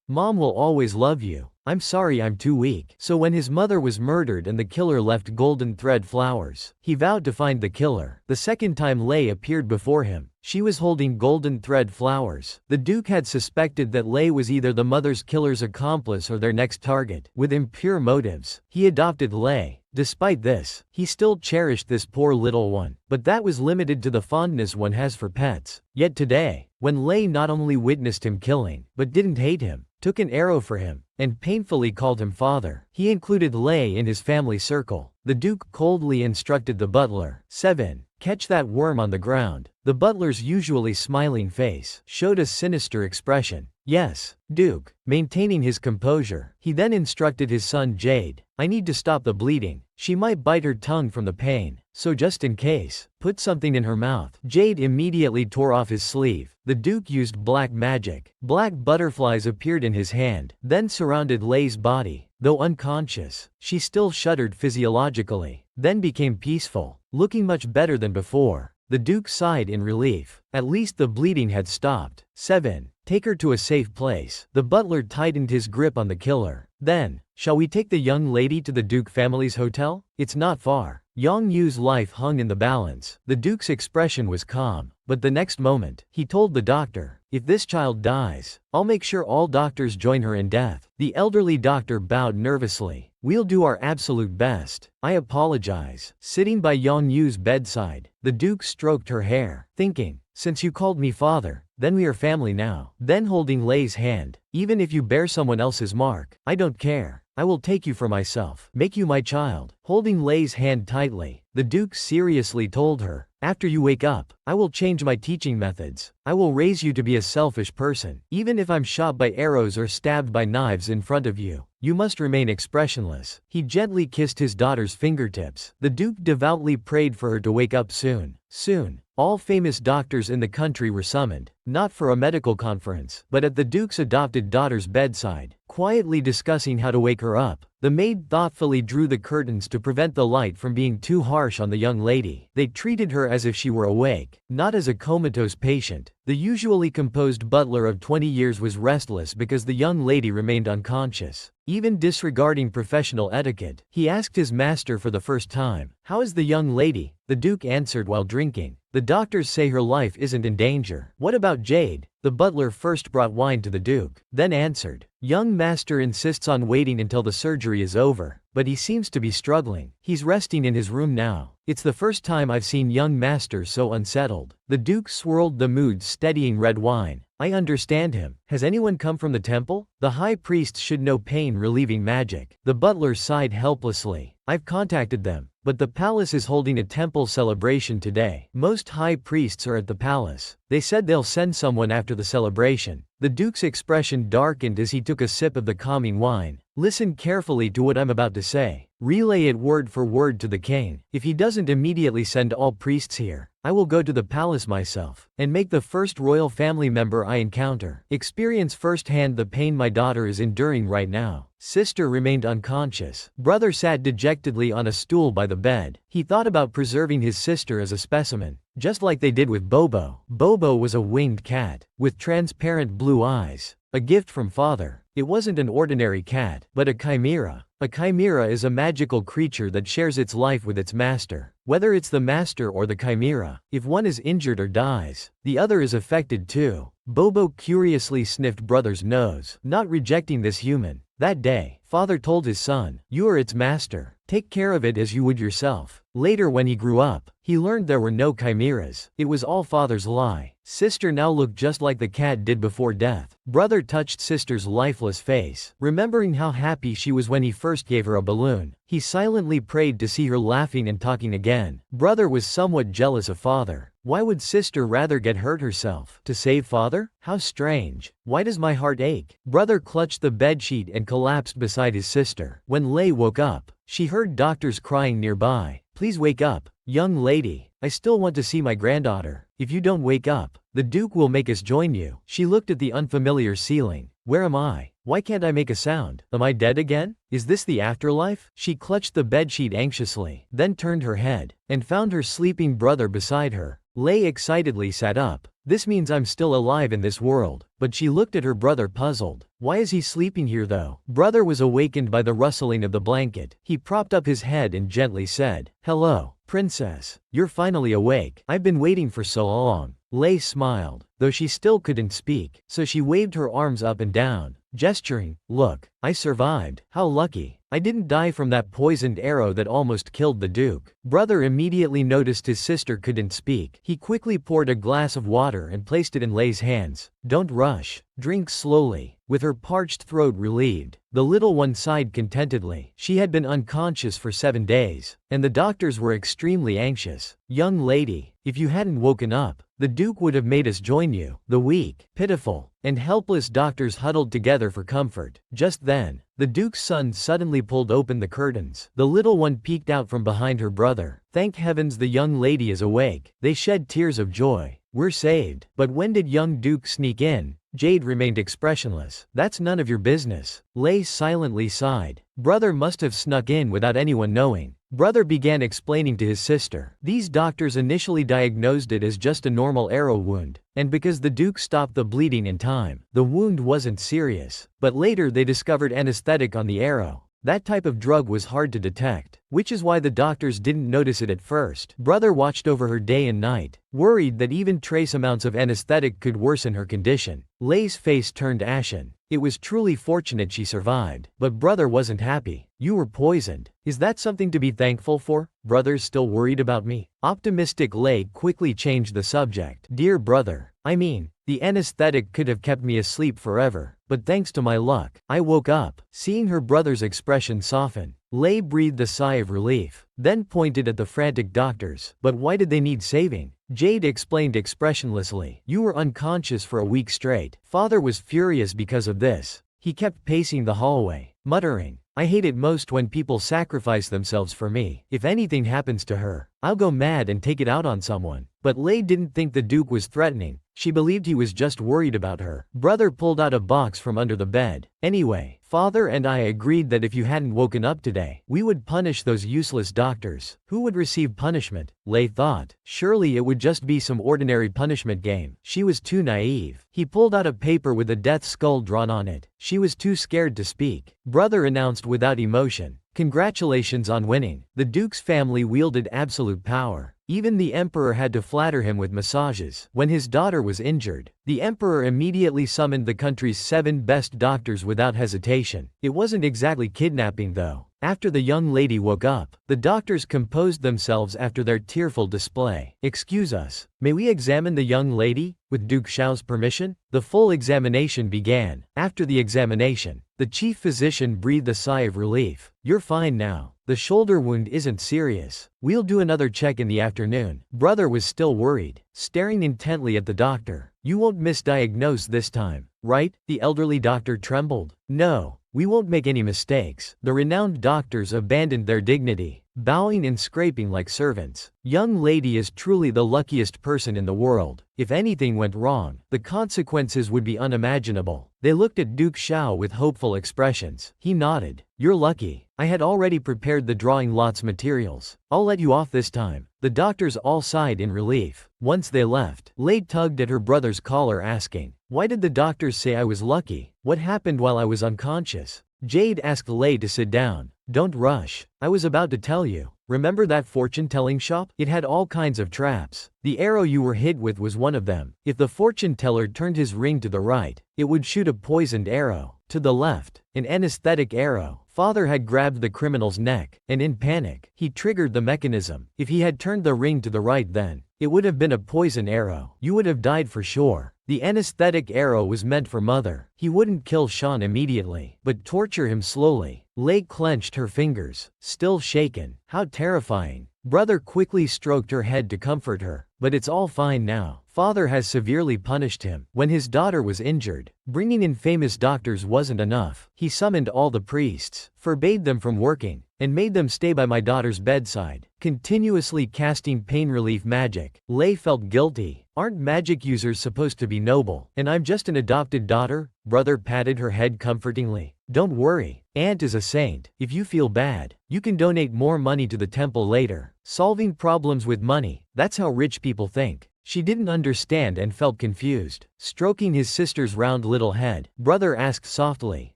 Mom will always love you. I'm sorry I'm too weak. So when his mother was murdered and the killer left golden thread flowers, he vowed to find the killer. The second time Lei appeared before him, she was holding golden thread flowers. The Duke had suspected that Lei was either the mother's killer's accomplice or their next target. With impure motives, he adopted Lei. Despite this, he still cherished this poor little one, but that was limited to the fondness one has for pets. Yet today, when Lei not only witnessed him killing, but didn't hate him, took an arrow for him, and painfully called him father, he included Lei in his family circle. The Duke coldly instructed the butler. 7. Catch that worm on the ground. The butler's usually smiling face showed a sinister expression. Yes, Duke. Maintaining his composure, he then instructed his son Jade. I need to stop the bleeding. She might bite her tongue from the pain, so just in case, put something in her mouth. Jade immediately tore off his sleeve. The Duke used black magic. Black butterflies appeared in his hand, then surrounded Lei's body. Though unconscious, she still shuddered physiologically, then became peaceful, looking much better than before. The Duke sighed in relief. At least the bleeding had stopped. 7. Take her to a safe place. The butler tightened his grip on the killer. Then, shall we take the young lady to the Duke family's hotel? It's not far. Yong Yu's life hung in the balance. The Duke's expression was calm, but the next moment, he told the doctor, if this child dies, I'll make sure all doctors join her in death. The elderly doctor bowed nervously. We'll do our absolute best. I apologize. Sitting by Yong Yu's bedside, the Duke stroked her hair, thinking, since you called me father, then we are family now. Then holding Lei's hand, even if you bear someone else's mark, I don't care. I will take you for myself, make you my child. Holding Lei's hand tightly, the Duke seriously told her, after you wake up, I will change my teaching methods. I will raise you to be a selfish person. Even if I'm shot by arrows or stabbed by knives in front of you, you must remain expressionless. He gently kissed his daughter's fingertips. The Duke devoutly prayed for her to wake up soon. Soon, all famous doctors in the country were summoned, not for a medical conference, but at the Duke's adopted daughter's bedside, quietly discussing how to wake her up. The maid thoughtfully drew the curtains to prevent the light from being too harsh on the young lady. They treated her as if she were awake, not as a comatose patient. The usually composed butler of 20 years was restless because the young lady remained unconscious. Even disregarding professional etiquette, he asked his master for the first time, "How is the young lady?" The Duke answered while drinking, "The doctors say her life isn't in danger." "What about Jade?" The butler first brought wine to the Duke, then answered, "Young master insists on waiting until the surgery is over, but he seems to be struggling. He's resting in his room now. It's the first time I've seen young master so unsettled." The Duke swirled the mood steadying red wine. "I understand him. Has anyone come from the temple? The high priest should know pain-relieving magic." The butler sighed helplessly. "I've contacted them, but the palace is holding a temple celebration today. Most high priests are at the palace. They said they'll send someone after the celebration." The Duke's expression darkened as he took a sip of the calming wine. "Listen carefully to what I'm about to say. Relay it word for word to the king. If he doesn't immediately send all priests here, I will go to the palace myself, and make the first royal family member I encounter experience firsthand the pain my daughter is enduring right now." Sister remained unconscious. Brother sat dejectedly on a stool by the bed. He thought about preserving his sister as a specimen, just like they did with Bobo. Bobo was a winged cat, with transparent blue eyes. A gift from father. It wasn't an ordinary cat, but a chimera. A chimera is a magical creature that shares its life with its master. Whether it's the master or the chimera, if one is injured or dies, the other is affected too. Bobo curiously sniffed brother's nose, not rejecting this human. That day, father told his son, "You are its master. Take care of it as you would yourself." Later when he grew up, he learned there were no chimeras. It was all father's lie. Sister now looked just like the cat did before death. Brother touched sister's lifeless face, remembering how happy she was when he first gave her a balloon. He silently prayed to see her laughing and talking again. Brother was somewhat jealous of father. Why would sister rather get hurt herself? To save father? How strange. Why does my heart ache? Brother clutched the bedsheet and collapsed beside his sister. When Lei woke up, she heard doctors crying nearby. "Please wake up, young lady. I still want to see my granddaughter. If you don't wake up, the Duke will make us join you." She looked at the unfamiliar ceiling. Where am I? Why can't I make a sound? Am I dead again? Is this the afterlife? She clutched the bedsheet anxiously, then turned her head, and found her sleeping brother beside her. Lei excitedly sat up. This means I'm still alive in this world. But she looked at her brother puzzled. Why is he sleeping here though? Brother was awakened by the rustling of the blanket. He propped up his head and gently said, "Hello, princess. You're finally awake. I've been waiting for so long." Lei smiled, though she still couldn't speak, so she waved her arms up and down, gesturing, "Look, I survived. How lucky. I didn't die from that poisoned arrow that almost killed the Duke." Brother immediately noticed his sister couldn't speak. He quickly poured a glass of water and placed it in Lei's hands. "Don't rush. Drink slowly." With her parched throat relieved, the little one sighed contentedly. She had been unconscious for 7 days, and the doctors were extremely anxious. "Young lady, if you hadn't woken up, the Duke would have made us join you." The weak, pitiful, and helpless doctors huddled together for comfort. Just then, the Duke's son suddenly pulled open the curtains. The little one peeked out from behind her brother. "Thank heavens the young lady is awake." They shed tears of joy. "We're saved." But when did young Duke sneak in? Jade remained expressionless. "That's none of your business." Lei silently sighed. Brother must have snuck in without anyone knowing. Brother began explaining to his sister. These doctors initially diagnosed it as just a normal arrow wound, and because the Duke stopped the bleeding in time, the wound wasn't serious. But later they discovered anesthetic on the arrow. That type of drug was hard to detect, which is why the doctors didn't notice it at first. Brother watched over her day and night, worried that even trace amounts of anesthetic could worsen her condition. Lei's face turned ashen. It was truly fortunate she survived, but brother wasn't happy. "You were poisoned. Is that something to be thankful for? Brother's still worried about me?" Optimistic Lei quickly changed the subject. "Dear brother, I mean, the anesthetic could have kept me asleep forever, but thanks to my luck, I woke up." Seeing her brother's expression soften, Lei breathed a sigh of relief, then pointed at the frantic doctors. "But why did they need saving?" Jade explained expressionlessly. "You were unconscious for a week straight." Father was furious because of this. He kept pacing the hallway, muttering, "I hate it most when people sacrifice themselves for me. If anything happens to her, I'll go mad and take it out on someone." But Lei didn't think the Duke was threatening. She believed he was just worried about her. Brother pulled out a box from under the bed. "Anyway, father and I agreed that if you hadn't woken up today, we would punish those useless doctors." Who would receive punishment? Lei thought. Surely it would just be some ordinary punishment game. She was too naive. He pulled out a paper with a death skull drawn on it. She was too scared to speak. Brother announced without emotion, "Congratulations on winning." The Duke's family wielded absolute power. Even the emperor had to flatter him with massages. When his daughter was injured, the emperor immediately summoned the country's 7 best doctors without hesitation. It wasn't exactly kidnapping though. After the young lady woke up, the doctors composed themselves after their tearful display. "Excuse us, may we examine the young lady? With Duke Xiao's permission?" The full examination began. After the examination, the chief physician breathed a sigh of relief. "You're fine now. The shoulder wound isn't serious. We'll do another check in the afternoon." Brother was still worried, staring intently at the doctor. "You won't misdiagnose this time, right?" The elderly doctor trembled. "No. We won't make any mistakes." The renowned doctors abandoned their dignity, bowing and scraping like servants. Young lady is truly the luckiest person in the world. If anything went wrong, the consequences would be unimaginable. They looked at Duke Xiao with hopeful expressions. He nodded. "You're lucky. I had already prepared the drawing lots materials. I'll let you off this time." The doctors all sighed in relief. Once they left, Lei tugged at her brother's collar asking, "Why did the doctors say I was lucky? What happened while I was unconscious?" Jade asked Lei to sit down. "Don't rush. I was about to tell you." remember that fortune-telling shop? It had all kinds of traps. The arrow you were hit with was one of them. If the fortune teller turned his ring to the right, it would shoot a poisoned arrow. To the left, an anesthetic arrow. Father had grabbed the criminal's neck, and in panic, he triggered the mechanism. If he had turned the ring to the right then, it would have been a poison arrow. You would have died for sure. The anesthetic arrow was meant for Mother. He wouldn't kill Sean immediately, but torture him slowly. Lei clenched her fingers, still shaken. How terrifying. Brother quickly stroked her head to comfort her. But it's all fine now. Father has severely punished him. When his daughter was injured, bringing in famous doctors wasn't enough. He summoned all the priests, forbade them from working, and made them stay by my daughter's bedside, continuously casting pain relief magic. Lei felt guilty. Aren't magic users supposed to be noble? And I'm just an adopted daughter? Brother patted her head comfortingly. Don't worry. Aunt is a saint. If you feel bad, you can donate more money to the temple later. Solving problems with money, that's how rich people think. She didn't understand and felt confused. Stroking his sister's round little head, Brother asked softly,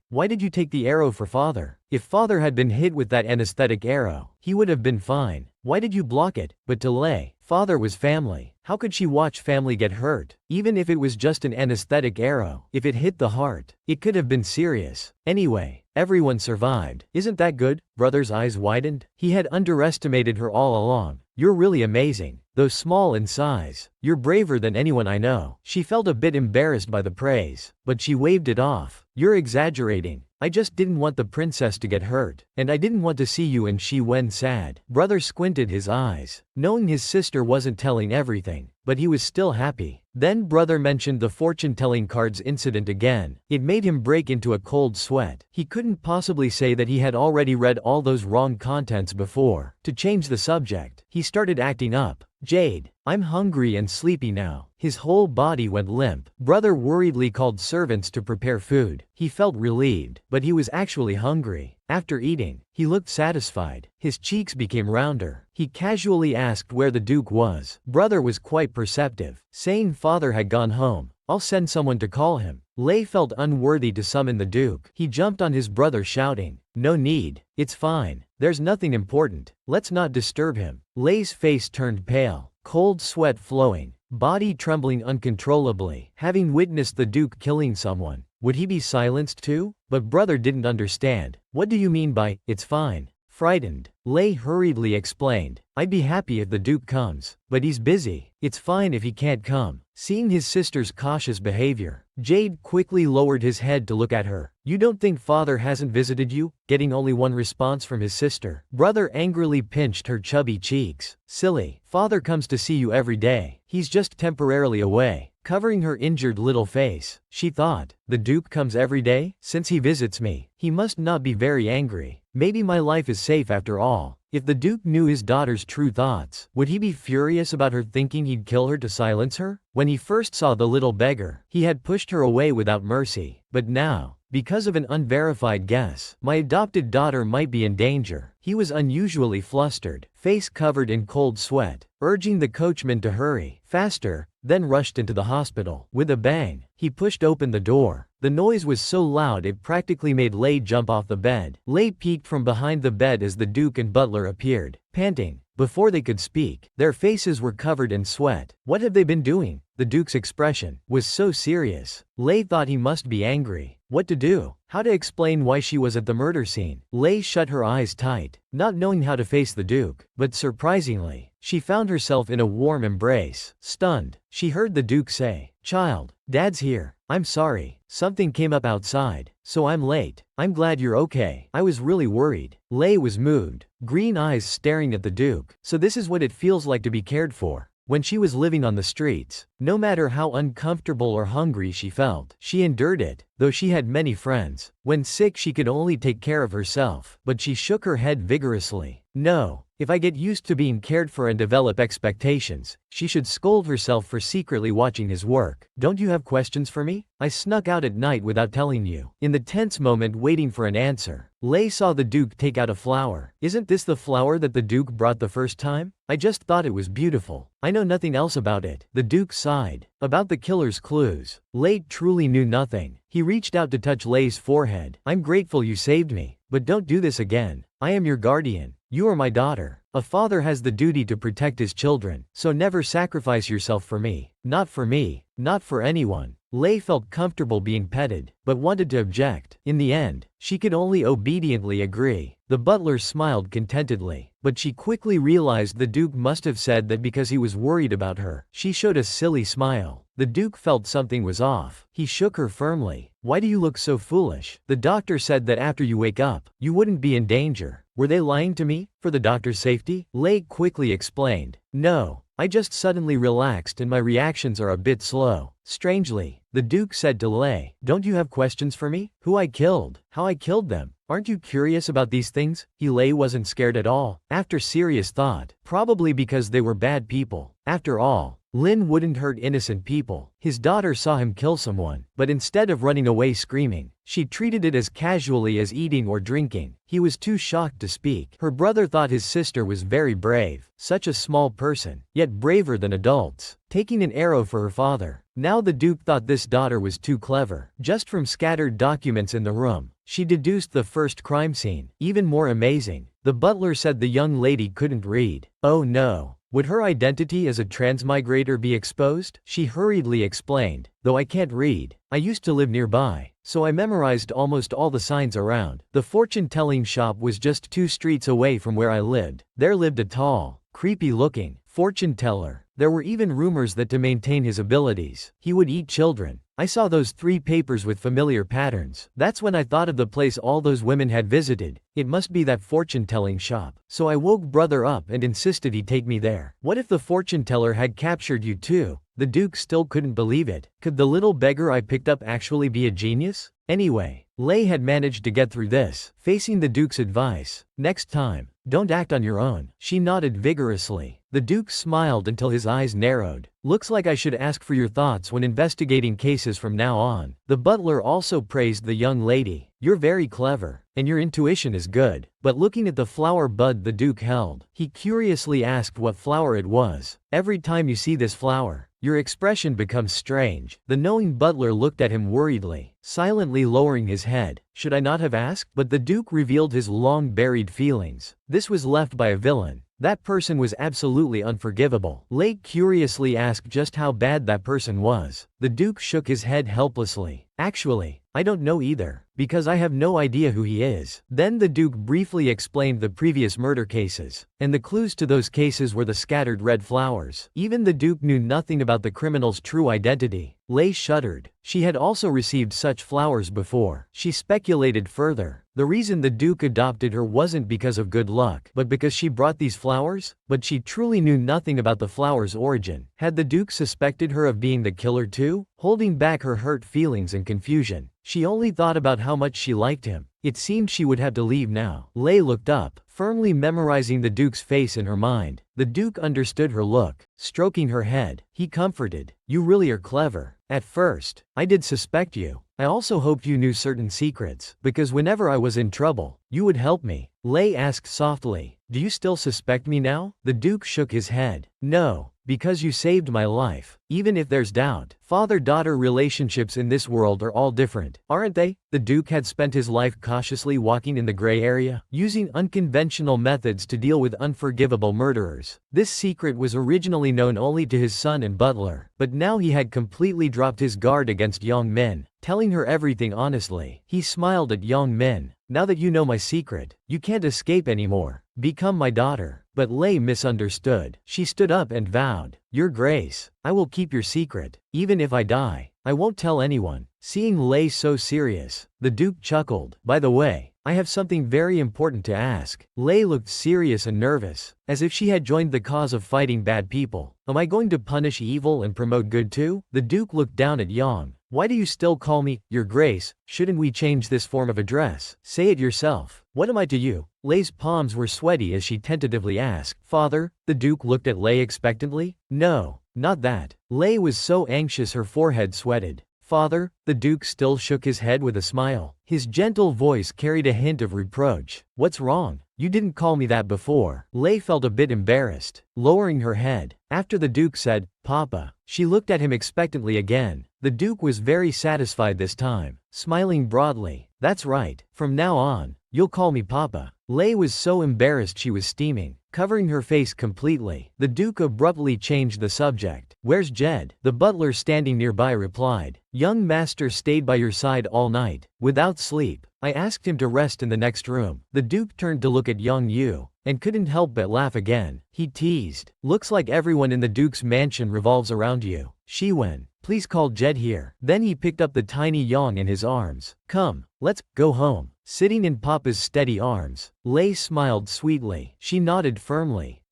"Why did you take the arrow for Father? If Father had been hit with that anesthetic arrow, he would have been fine. Why did you block it?" But to Lei, Father was family. How could she watch family get hurt? Even if it was just an anesthetic arrow, if it hit the heart, it could have been serious. Anyway, everyone survived. Isn't that good? Brother's eyes widened. He had underestimated her all along. You're really amazing. Though small in size, you're braver than anyone I know. She felt a bit embarrassed by the praise, but she waved it off. You're exaggerating. I just didn't want the princess to get hurt, and I didn't want to see you and she went sad. Brother squinted his eyes, knowing his sister wasn't telling everything, but he was still happy. Then Brother mentioned the fortune-telling cards incident again. It made him break into a cold sweat. He couldn't possibly say that he had already read all those wrong contents before. To change the subject, he started acting up. Jade, I'm hungry and sleepy now. His whole body went limp. Brother worriedly called servants to prepare food. He felt relieved, but he was actually hungry. After eating, he looked satisfied. His cheeks became rounder. He casually asked where the Duke was. Brother was quite perceptive, saying Father had gone home. I'll send someone to call him. Lei felt unworthy to summon the Duke. He jumped on his brother shouting, "No need. It's fine. There's nothing important. Let's not disturb him." Lei's face turned pale, cold sweat flowing, body trembling uncontrollably. Having witnessed the Duke killing someone, would he be silenced too? But Brother didn't understand. What do you mean by, "it's fine"? Frightened, Lei hurriedly explained, "I'd be happy if the Duke comes, but he's busy. It's fine if he can't come." Seeing his sister's cautious behavior, Jade quickly lowered his head to look at her. "You don't think Father hasn't visited you?" Getting only one response from his sister. Brother angrily pinched her chubby cheeks. "Silly. Father comes to see you every day. He's just temporarily away." Covering her injured little face, she thought, "The Duke comes every day? Since he visits me, he must not be very angry. Maybe my life is safe after all." If the Duke knew his daughter's true thoughts, would he be furious about her thinking he'd kill her to silence her? When he first saw the little beggar, he had pushed her away without mercy. But now, because of an unverified guess, my adopted daughter might be in danger. He was unusually flustered, face covered in cold sweat, urging the coachman to hurry faster, then rushed into the hospital. With a bang, he pushed open the door. The noise was so loud it practically made Lei jump off the bed. Lei peeked from behind the bed as the Duke and butler appeared, panting. Before they could speak, their faces were covered in sweat. What have they been doing? The Duke's expression was so serious. Lei thought he must be angry. What to do? How to explain why she was at the murder scene? Lei shut her eyes tight, not knowing how to face the Duke. But surprisingly, she found herself in a warm embrace. Stunned, she heard the Duke say, "Child, Dad's here. I'm sorry. Something came up outside, so I'm late. I'm glad you're okay. I was really worried." Lei was moved, green eyes staring at the Duke. So this is what it feels like to be cared for. When she was living on the streets, no matter how uncomfortable or hungry she felt, she endured it, though she had many friends. When sick she could only take care of herself, but she shook her head vigorously. No, if I get used to being cared for and develop expectations, she should scold herself for secretly watching his work. Don't you have questions for me? I snuck out at night without telling you. In the tense moment waiting for an answer, Lei saw the Duke take out a flower. Isn't this the flower that the Duke brought the first time? I just thought it was beautiful. I know nothing else about it. The Duke sighed. About the killer's clues, Lei truly knew nothing. He reached out to touch Lei's forehead. I'm grateful you saved me, but don't do this again. I am your guardian. You are my daughter. A father has the duty to protect his children, so never sacrifice yourself for me. Not for me, not for anyone. Lei felt comfortable being petted, but wanted to object. In the end, she could only obediently agree. The butler smiled contentedly, but she quickly realized the Duke must have said that because he was worried about her. She showed a silly smile. The Duke felt something was off. He shook her firmly. Why do you look so foolish? The doctor said that after you wake up, you wouldn't be in danger. Were they lying to me? For the doctor's safety? Lei quickly explained. No. I just suddenly relaxed and my reactions are a bit slow. Strangely, the Duke said to Lei, don't you have questions for me? Who I killed? How I killed them? Aren't you curious about these things? Lei wasn't scared at all. After serious thought, probably because they were bad people. After all, Lin wouldn't hurt innocent people. His daughter saw him kill someone, but instead of running away screaming, she treated it as casually as eating or drinking. He was too shocked to speak. Her brother thought his sister was very brave, such a small person, yet braver than adults, taking an arrow for her father. Now the Duke thought this daughter was too clever. Just from scattered documents in the room, she deduced the first crime scene. Even more amazing, the butler said the young lady couldn't read. Oh no. Would her identity as a transmigrator be exposed? She hurriedly explained, though I can't read, I used to live nearby, so I memorized almost all the signs around. The fortune-telling shop was just 2 streets away from where I lived. There lived a tall, creepy-looking fortune teller. There were even rumors that to maintain his abilities, he would eat children. I saw those 3 papers with familiar patterns. That's when I thought of the place all those women had visited. It must be that fortune-telling shop. So I woke brother up and insisted he take me there. What if the fortune teller had captured you too? The Duke still couldn't believe it. Could the little beggar I picked up actually be a genius? Anyway, Lei had managed to get through this, facing the Duke's advice. Next time, don't act on your own. She nodded vigorously. The Duke smiled until his eyes narrowed. Looks like I should ask for your thoughts when investigating cases from now on. The butler also praised the young lady. You're very clever, and your intuition is good. But looking at the flower bud the Duke held, he curiously asked what flower it was. Every time you see this flower, your expression becomes strange. The knowing butler looked at him worriedly, silently lowering his head. Should I not have asked? But the Duke revealed his long-buried feelings. This was left by a villain. That person was absolutely unforgivable. Lei curiously asked just how bad that person was. The Duke shook his head helplessly. Actually, I don't know either, because I have no idea who he is. Then the Duke briefly explained the previous murder cases, and the clues to those cases were the scattered red flowers. Even the Duke knew nothing about the criminal's true identity. Lei shuddered. She had also received such flowers before. She speculated further. The reason the Duke adopted her wasn't because of good luck, but because she brought these flowers? But she truly knew nothing about the flowers' origin. Had the Duke suspected her of being the killer too? Holding back her hurt feelings and confusion, she only thought about how much she liked him. It seemed she would have to leave now. Lei looked up, firmly memorizing the Duke's face in her mind. The Duke understood her look, stroking her head. He comforted. You really are clever. At first, I did suspect you. I also hoped you knew certain secrets, because whenever I was in trouble, you would help me. Lei asked softly, do you still suspect me now? The Duke shook his head. No, because you saved my life. Even if there's doubt, father-daughter relationships in this world are all different, aren't they? The Duke had spent his life cautiously walking in the gray area, using unconventional methods to deal with unforgivable murderers. This secret was originally known only to his son and butler, but now he had completely dropped his guard against Young Min, telling her everything honestly. He smiled at Young Min. Now that you know my secret, you can't escape anymore. Become my daughter. But Lei misunderstood. She stood up and vowed, Your Grace, I will keep your secret. Even if I die, I won't tell anyone. Seeing Lei so serious, the Duke chuckled. By the way, I have something very important to ask. Lei looked serious and nervous, as if she had joined the cause of fighting bad people. Am I going to punish evil and promote good too? The Duke looked down at Yang. Why do you still call me, Your Grace? Shouldn't we change this form of address? Say it yourself. What am I to you? Lei's palms were sweaty as she tentatively asked. Father? The Duke looked at Lei expectantly. No, not that. Lei was so anxious her forehead sweated. Father? The Duke still shook his head with a smile. His gentle voice carried a hint of reproach. What's wrong? You didn't call me that before. Lei felt a bit embarrassed, lowering her head. After the Duke said, Papa, she looked at him expectantly again. The Duke was very satisfied this time, smiling broadly. That's right. From now on, you'll call me Papa. Lei was so embarrassed she was steaming. covering her face completely. The Duke abruptly changed the subject. "Where's Jed?" The butler standing nearby replied. "Young master stayed by your side all night, without sleep. I asked him to rest in the next room." The Duke turned to look at Young Yu, and couldn't help but laugh again. He teased. "Looks like everyone in the Duke's mansion revolves around you. Shiwen, please call Jed here." Then he picked up the tiny Yang in his arms. "Come, let's go home." Sitting in Papa's steady arms, Lei smiled sweetly. She nodded firmly.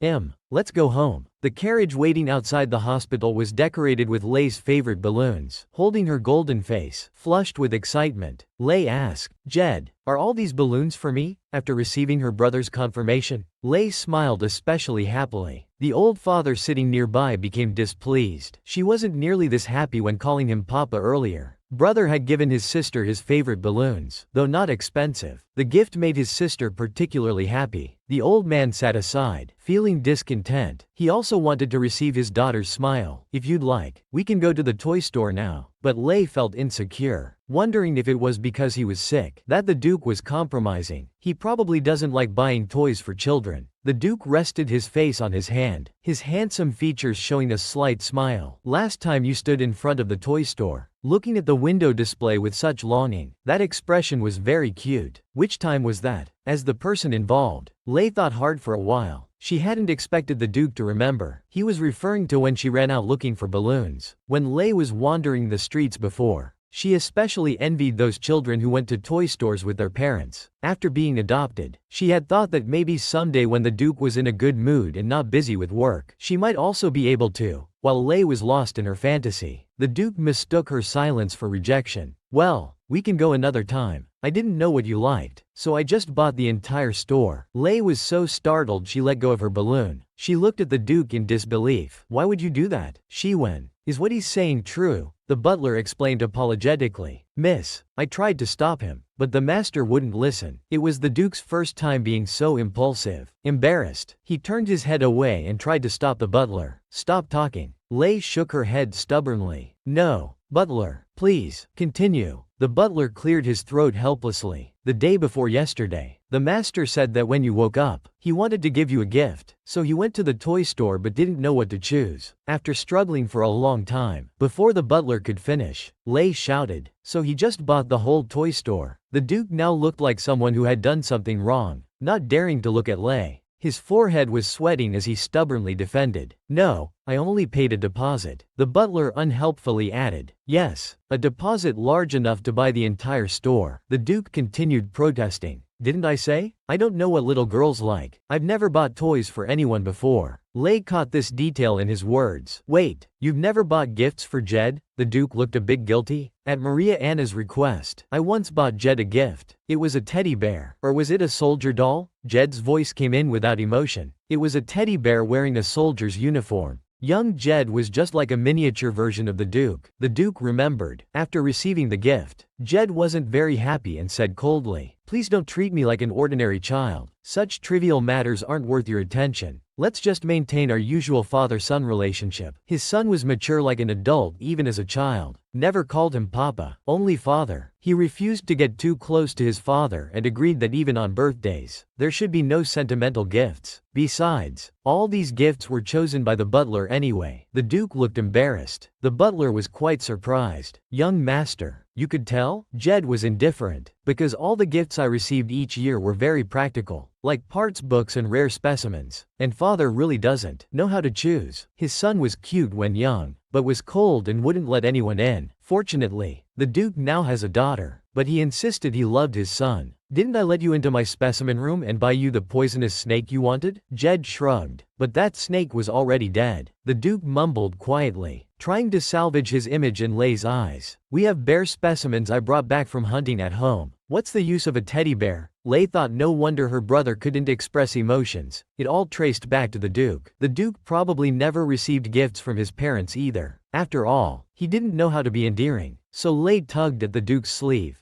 Let's go home." The carriage waiting outside the hospital was decorated with Lei's favorite balloons. Holding her golden face, flushed with excitement, Lei asked, "Jed, are all these balloons for me?" After receiving her brother's confirmation, Lei smiled especially happily. The old father sitting nearby became displeased. She wasn't nearly this happy when calling him Papa earlier. Brother had given his sister his favorite balloons, though not expensive. The gift made his sister particularly happy. The old man sat aside, feeling discontent. He also wanted to receive his daughter's smile. "If you'd like, we can go to the toy store now." But Lei felt insecure, wondering if it was because he was sick that the Duke was compromising. He probably doesn't like buying toys for children. The Duke rested his face on his hand, his handsome features showing a slight smile. "Last time you stood in front of the toy store, looking at the window display with such longing, that expression was very cute. Which time was that?" As the person involved, Lei thought hard for a while. She hadn't expected the Duke to remember. He was referring to when she ran out looking for balloons. When Lei was wandering the streets before, she especially envied those children who went to toy stores with their parents. After being adopted, she had thought that maybe someday when the Duke was in a good mood and not busy with work, she might also be able to. While Lei was lost in her fantasy, the Duke mistook her silence for rejection. "Well, we can go another time. I didn't know what you liked, so I just bought the entire store." Lei was so startled she let go of her balloon. She looked at the Duke in disbelief. "Why would you do that?" "Shiwen, is what he's saying true?" The butler explained apologetically. "Miss, I tried to stop him, but the master wouldn't listen." It was the Duke's first time being so impulsive. Embarrassed, he turned his head away and tried to stop the butler. "Stop talking." Lei shook her head stubbornly. "No, butler, please, continue." The butler cleared his throat helplessly. "The day before yesterday, the master said that when you woke up, he wanted to give you a gift, so he went to the toy store but didn't know what to choose." After struggling for a long time, before the butler could finish, Lei shouted, "So he just bought the whole toy store." The Duke now looked like someone who had done something wrong, not daring to look at Lei. His forehead was sweating as he stubbornly defended. "No, I only paid a deposit." The butler unhelpfully added, "Yes, a deposit large enough to buy the entire store." The Duke continued protesting. "Didn't I say? I don't know what little girls like. I've never bought toys for anyone before." Lei caught this detail in his words. "Wait, you've never bought gifts for Jed?" The Duke looked a bit guilty. "At Maria Anna's request, I once bought Jed a gift. It was a teddy bear. Or was it a soldier doll?" Jed's voice came in without emotion. "It was a teddy bear wearing a soldier's uniform." Young Jed was just like a miniature version of the Duke. The Duke remembered. After receiving the gift, Jed wasn't very happy and said coldly, "Please don't treat me like an ordinary child. Such trivial matters aren't worth your attention. Let's just maintain our usual father-son relationship." His son was mature like an adult even as a child. Never called him Papa, only father. He refused to get too close to his father and agreed that even on birthdays, there should be no sentimental gifts. Besides, all these gifts were chosen by the butler anyway. The Duke looked embarrassed. The butler was quite surprised. "Young master, you could tell?" Jed was indifferent. "Because all the gifts I received each year were very practical, like parts books and rare specimens. And father really doesn't know how to choose." His son was cute when young, but was cold and wouldn't let anyone in. Fortunately, the Duke now has a daughter, but he insisted he loved his son. "Didn't I let you into my specimen room and buy you the poisonous snake you wanted?" Jed shrugged. "But that snake was already dead." The Duke mumbled quietly, trying to salvage his image in Lei's eyes. "We have bear specimens I brought back from hunting at home. What's the use of a teddy bear?" Lei thought no wonder her brother couldn't express emotions. It all traced back to the Duke. The Duke probably never received gifts from his parents either. After all, he didn't know how to be endearing. So Lei tugged at the Duke's sleeve.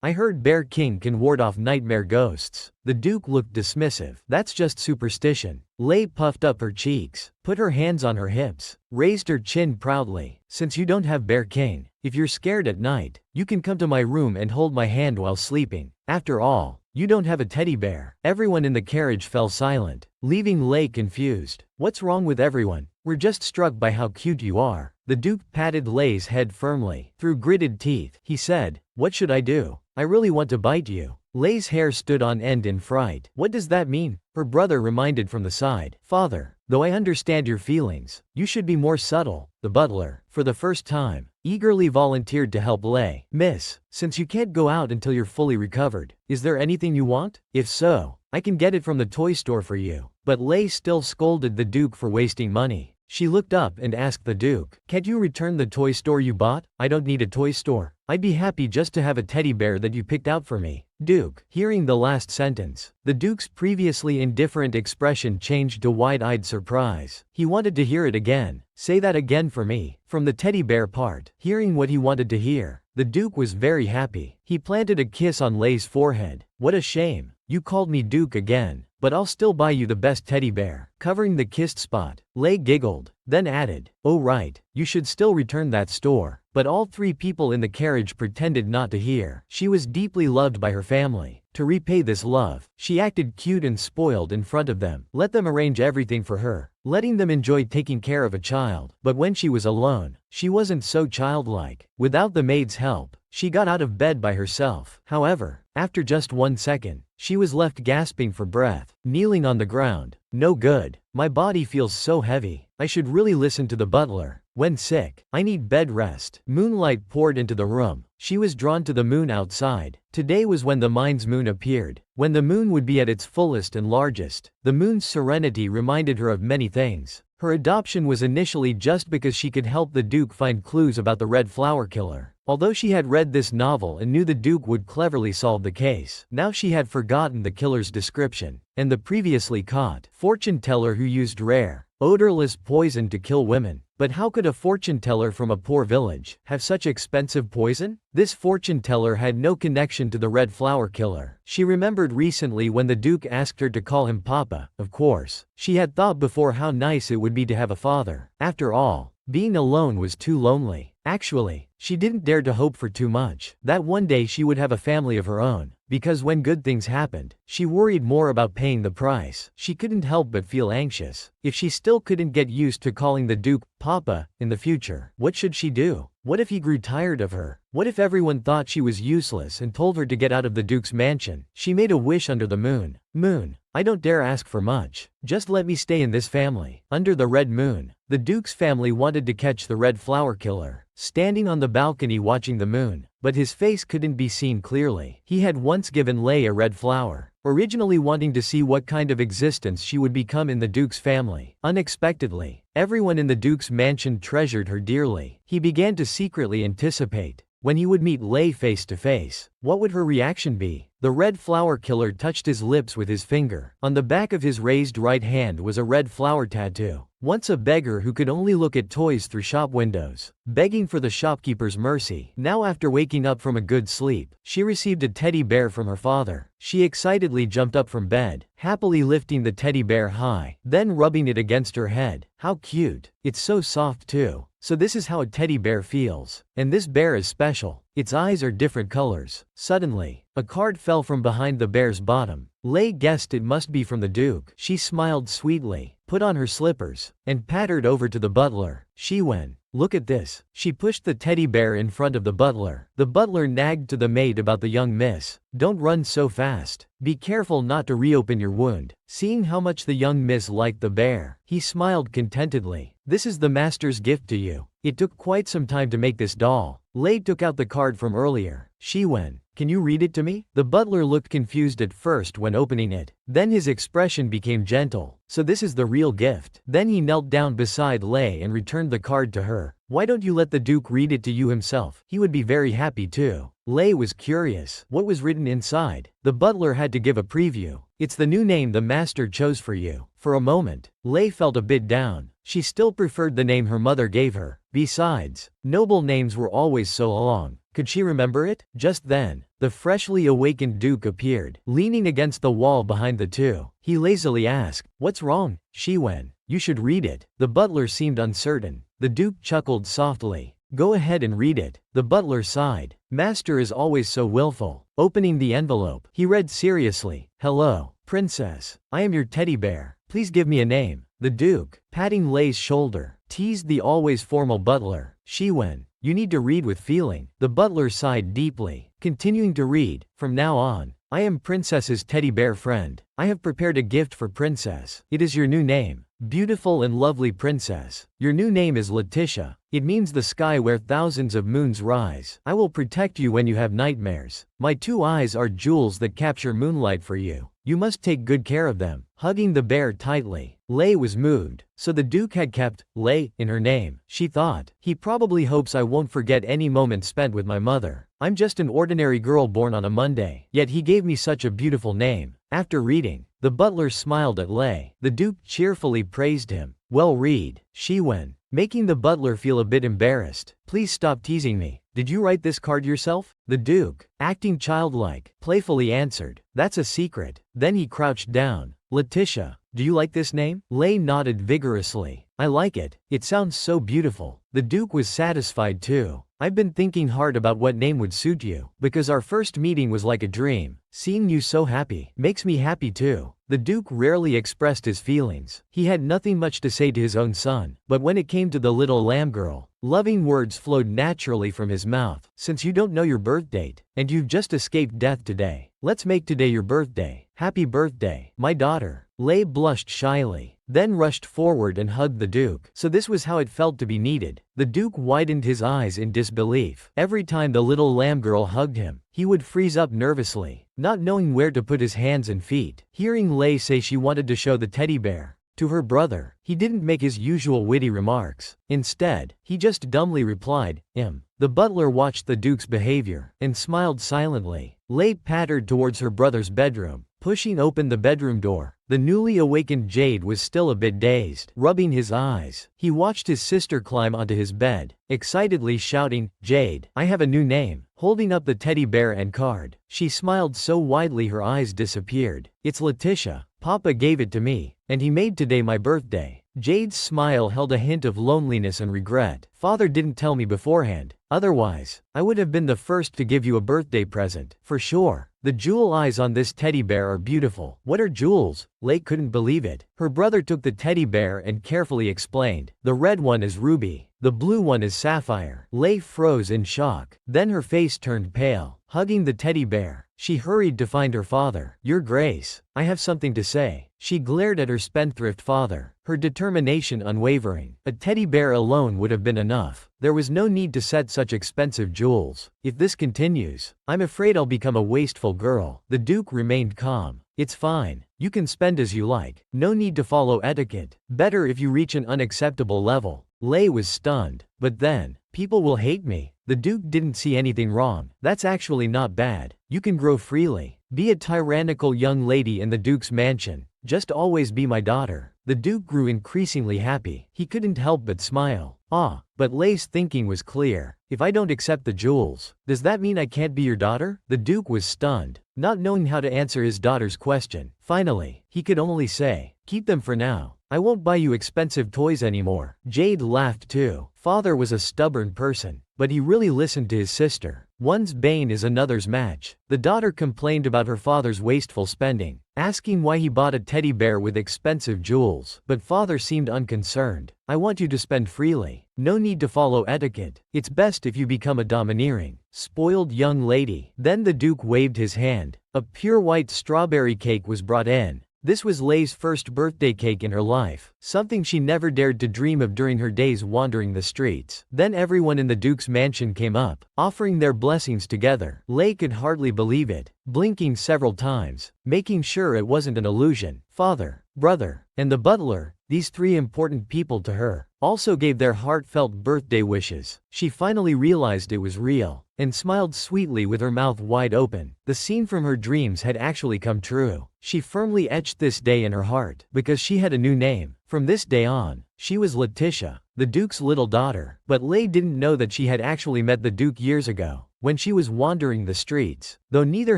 I heard Bear King can ward off nightmare ghosts." The Duke looked dismissive. "That's just superstition." Lei puffed up her cheeks, put her hands on her hips, raised her chin proudly. "Since you don't have Bear King, if you're scared at night, you can come to my room and hold my hand while sleeping. After all, You don't have a teddy bear. Everyone in the carriage fell silent, leaving Lei confused. What's wrong with everyone? We're just struck by how cute you are. The Duke patted Lei's head firmly. Through gritted teeth, he said, what should I do? I really want to bite you. Lei's hair stood on end in fright. What does that mean? Her brother reminded from the side. Father, though I understand your feelings, you should be more subtle. The butler, for the first time, eagerly volunteered to help Lei. Miss, since you can't go out until you're fully recovered, is there anything you want? If so, I can get it from the toy store for you. But Lei still scolded the Duke for wasting money. She looked up and asked the Duke, can't you return the toy store you bought? I don't need a toy store. I'd be happy just to have a teddy bear that you picked out for me. Duke, hearing the last sentence, the Duke's previously indifferent expression changed to wide-eyed surprise. He wanted to hear it again. Say that again for me. From the teddy bear part, hearing what he wanted to hear, the Duke was very happy. He planted a kiss on Lei's forehead. What a shame. You called me Duke again, but I'll still buy you the best teddy bear. Covering the kissed spot, Lei giggled, then added, oh right, you should still return that store. But all three people in the carriage pretended not to hear. She was deeply loved by her family. To repay this love, she acted cute and spoiled in front of them. Let them arrange everything for her, letting them enjoy taking care of a child. But when she was alone, she wasn't so childlike. Without the maid's help, she got out of bed by herself. However, after just 1 second, she was left gasping for breath, kneeling on the ground. No good. My body feels so heavy. I should really listen to the butler. When sick, I need bed rest. Moonlight poured into the room. She was drawn to the moon outside. Today was when the mind's moon appeared, when the moon would be at its fullest and largest. The moon's serenity reminded her of many things. Her adoption was initially just because she could help the Duke find clues about the Red Flower Killer. Although she had read this novel and knew the Duke would cleverly solve the case, now she had forgotten the killer's description, and the previously caught fortune teller who used rare, odorless poison to kill women. But how could a fortune teller from a poor village have such expensive poison? This fortune teller had no connection to the Red Flower Killer. She remembered recently when the Duke asked her to call him Papa. Of course, she had thought before how nice it would be to have a father. After all, being alone was too lonely. Actually, she didn't dare to hope for too much. That one day she would have a family of her own. Because when good things happened, she worried more about paying the price. She couldn't help but feel anxious. If she still couldn't get used to calling the Duke Papa in the future, what should she do? What if he grew tired of her? What if everyone thought she was useless and told her to get out of the Duke's mansion? She made a wish under the moon. Moon, I don't dare ask for much. Just let me stay in this family. Under the red moon, the Duke's family wanted to catch the Red Flower Killer, standing on the balcony watching the moon. But his face couldn't be seen clearly. He had once given Lei a red flower, originally wanting to see what kind of existence she would become in the Duke's family. Unexpectedly, everyone in the Duke's mansion treasured her dearly. He began to secretly anticipate when he would meet Lei face to face. What would her reaction be? The Red Flower Killer touched his lips with his finger. On the back of his raised right hand was a red flower tattoo. Once a beggar who could only look at toys through shop windows, begging for the shopkeeper's mercy. Now after waking up from a good sleep, she received a teddy bear from her father. She excitedly jumped up from bed, happily lifting the teddy bear high, then rubbing it against her head. How cute. It's so soft too. So this is how a teddy bear feels. And this bear is special. Its eyes are different colors. Suddenly, a card fell from behind the bear's bottom. Lei guessed it must be from the Duke. She smiled sweetly, put on her slippers, and pattered over to the butler. Shiwen, look at this. She pushed the teddy bear in front of the butler. The butler nagged to the maid about the young miss. Don't run so fast. Be careful not to reopen your wound. Seeing how much the young miss liked the bear, he smiled contentedly. This is the master's gift to you. It took quite some time to make this doll. Lei took out the card from earlier. Shiwen, can you read it to me? The butler looked confused at first when opening it. Then his expression became gentle. So this is the real gift. Then he knelt down beside Lei and returned the card to her. Why don't you let the Duke read it to you himself? He would be very happy too. Lei was curious. What was written inside? The butler had to give a preview. It's the new name the master chose for you. For a moment, Lei felt a bit down. She still preferred the name her mother gave her. Besides, noble names were always so long. Could she remember it? Just then, the freshly awakened Duke appeared, leaning against the wall behind the two. He lazily asked, "What's wrong, Shiwen? You should read it." The butler seemed uncertain. The Duke chuckled softly. Go ahead and read it. The butler sighed. Master is always so willful. Opening the envelope, he read seriously, "Hello, princess. I am your teddy bear. Please give me a name." The Duke, patting Lei's shoulder, teased the always formal butler. "Shiwen, you need to read with feeling." The butler sighed deeply, continuing to read, "From now on, I am Princess's teddy bear friend. I have prepared a gift for Princess. It is your new name. Beautiful and lovely princess. Your new name is Letitia. It means the sky where thousands of moons rise. I will protect you when you have nightmares. My two eyes are jewels that capture moonlight for you. You must take good care of them." Hugging the bear tightly, Lei was moved. So the Duke had kept Lei in her name, she thought. He probably hopes I won't forget any moment spent with my mother. I'm just an ordinary girl born on a Monday. Yet he gave me such a beautiful name. After reading, the butler smiled at Lei. The Duke cheerfully praised him. "Well read, Shiwen," making the butler feel a bit embarrassed. "Please stop teasing me. Did you write this card yourself?" The Duke, acting childlike, playfully answered. "That's a secret." Then he crouched down. "Letitia, do you like this name?" Lei nodded vigorously. "I like it. It sounds so beautiful." The Duke was satisfied too. "I've been thinking hard about what name would suit you, because our first meeting was like a dream. Seeing you so happy makes me happy too." The Duke rarely expressed his feelings. He had nothing much to say to his own son, but when it came to the little lamb girl, loving words flowed naturally from his mouth. "Since you don't know your birth date, and you've just escaped death today, let's make today your birthday. Happy birthday, my daughter." Lei blushed shyly, then rushed forward and hugged the Duke. So this was how it felt to be needed. The Duke widened his eyes in disbelief. Every time the little lamb girl hugged him, he would freeze up nervously, not knowing where to put his hands and feet. Hearing Lei say she wanted to show the teddy bear to her brother, he didn't make his usual witty remarks. Instead, he just dumbly replied, The butler watched the Duke's behavior and smiled silently. Lei pattered towards her brother's bedroom, pushing open the bedroom door. The newly awakened Jade was still a bit dazed, rubbing his eyes. He watched his sister climb onto his bed, excitedly shouting, "Jade, I have a new name." Holding up the teddy bear and card, she smiled so widely her eyes disappeared. "It's Letitia. Papa gave it to me, and he made today my birthday." Jade's smile held a hint of loneliness and regret. "Father didn't tell me beforehand. Otherwise, I would have been the first to give you a birthday present, for sure." The jewel eyes on this teddy bear are beautiful. "What are jewels?" Lei couldn't believe it. Her brother took the teddy bear and carefully explained. "The red one is ruby. The blue one is sapphire." Lei froze in shock. Then her face turned pale. Hugging the teddy bear, she hurried to find her father. "Your Grace, I have something to say." She glared at her spendthrift father, her determination unwavering. A teddy bear alone would have been enough. There was no need to set such expensive jewels. "If this continues, I'm afraid I'll become a wasteful girl." The Duke remained calm. "It's fine. You can spend as you like. No need to follow etiquette. Better if you reach an unacceptable level." Lei was stunned. "But then, people will hate me." The Duke didn't see anything wrong. "That's actually not bad. You can grow freely. Be a tyrannical young lady in the Duke's mansion. Just always be my daughter." The Duke grew increasingly happy. He couldn't help but smile. But Lei's thinking was clear. "If I don't accept the jewels, does that mean I can't be your daughter?" The Duke was stunned, not knowing how to answer his daughter's question. Finally, he could only say, "Keep them for now. I won't buy you expensive toys anymore." Jade laughed too. Father was a stubborn person, but he really listened to his sister. One's bane is another's match. The daughter complained about her father's wasteful spending, asking why he bought a teddy bear with expensive jewels. But father seemed unconcerned. "I want you to spend freely. No need to follow etiquette. It's best if you become a domineering, spoiled young lady." Then the Duke waved his hand. A pure white strawberry cake was brought in. This was Lei's first birthday cake in her life, something she never dared to dream of during her days wandering the streets. Then everyone in the Duke's mansion came up, offering their blessings together. Lei could hardly believe it, blinking several times, making sure it wasn't an illusion. Father, brother, and the butler, these three important people to her, also gave their heartfelt birthday wishes. She finally realized it was real, and smiled sweetly with her mouth wide open. The scene from her dreams had actually come true. She firmly etched this day in her heart, because she had a new name. From this day on, she was Letitia, the Duke's little daughter. But Lei didn't know that she had actually met the Duke years ago. when she was wandering the streets, though neither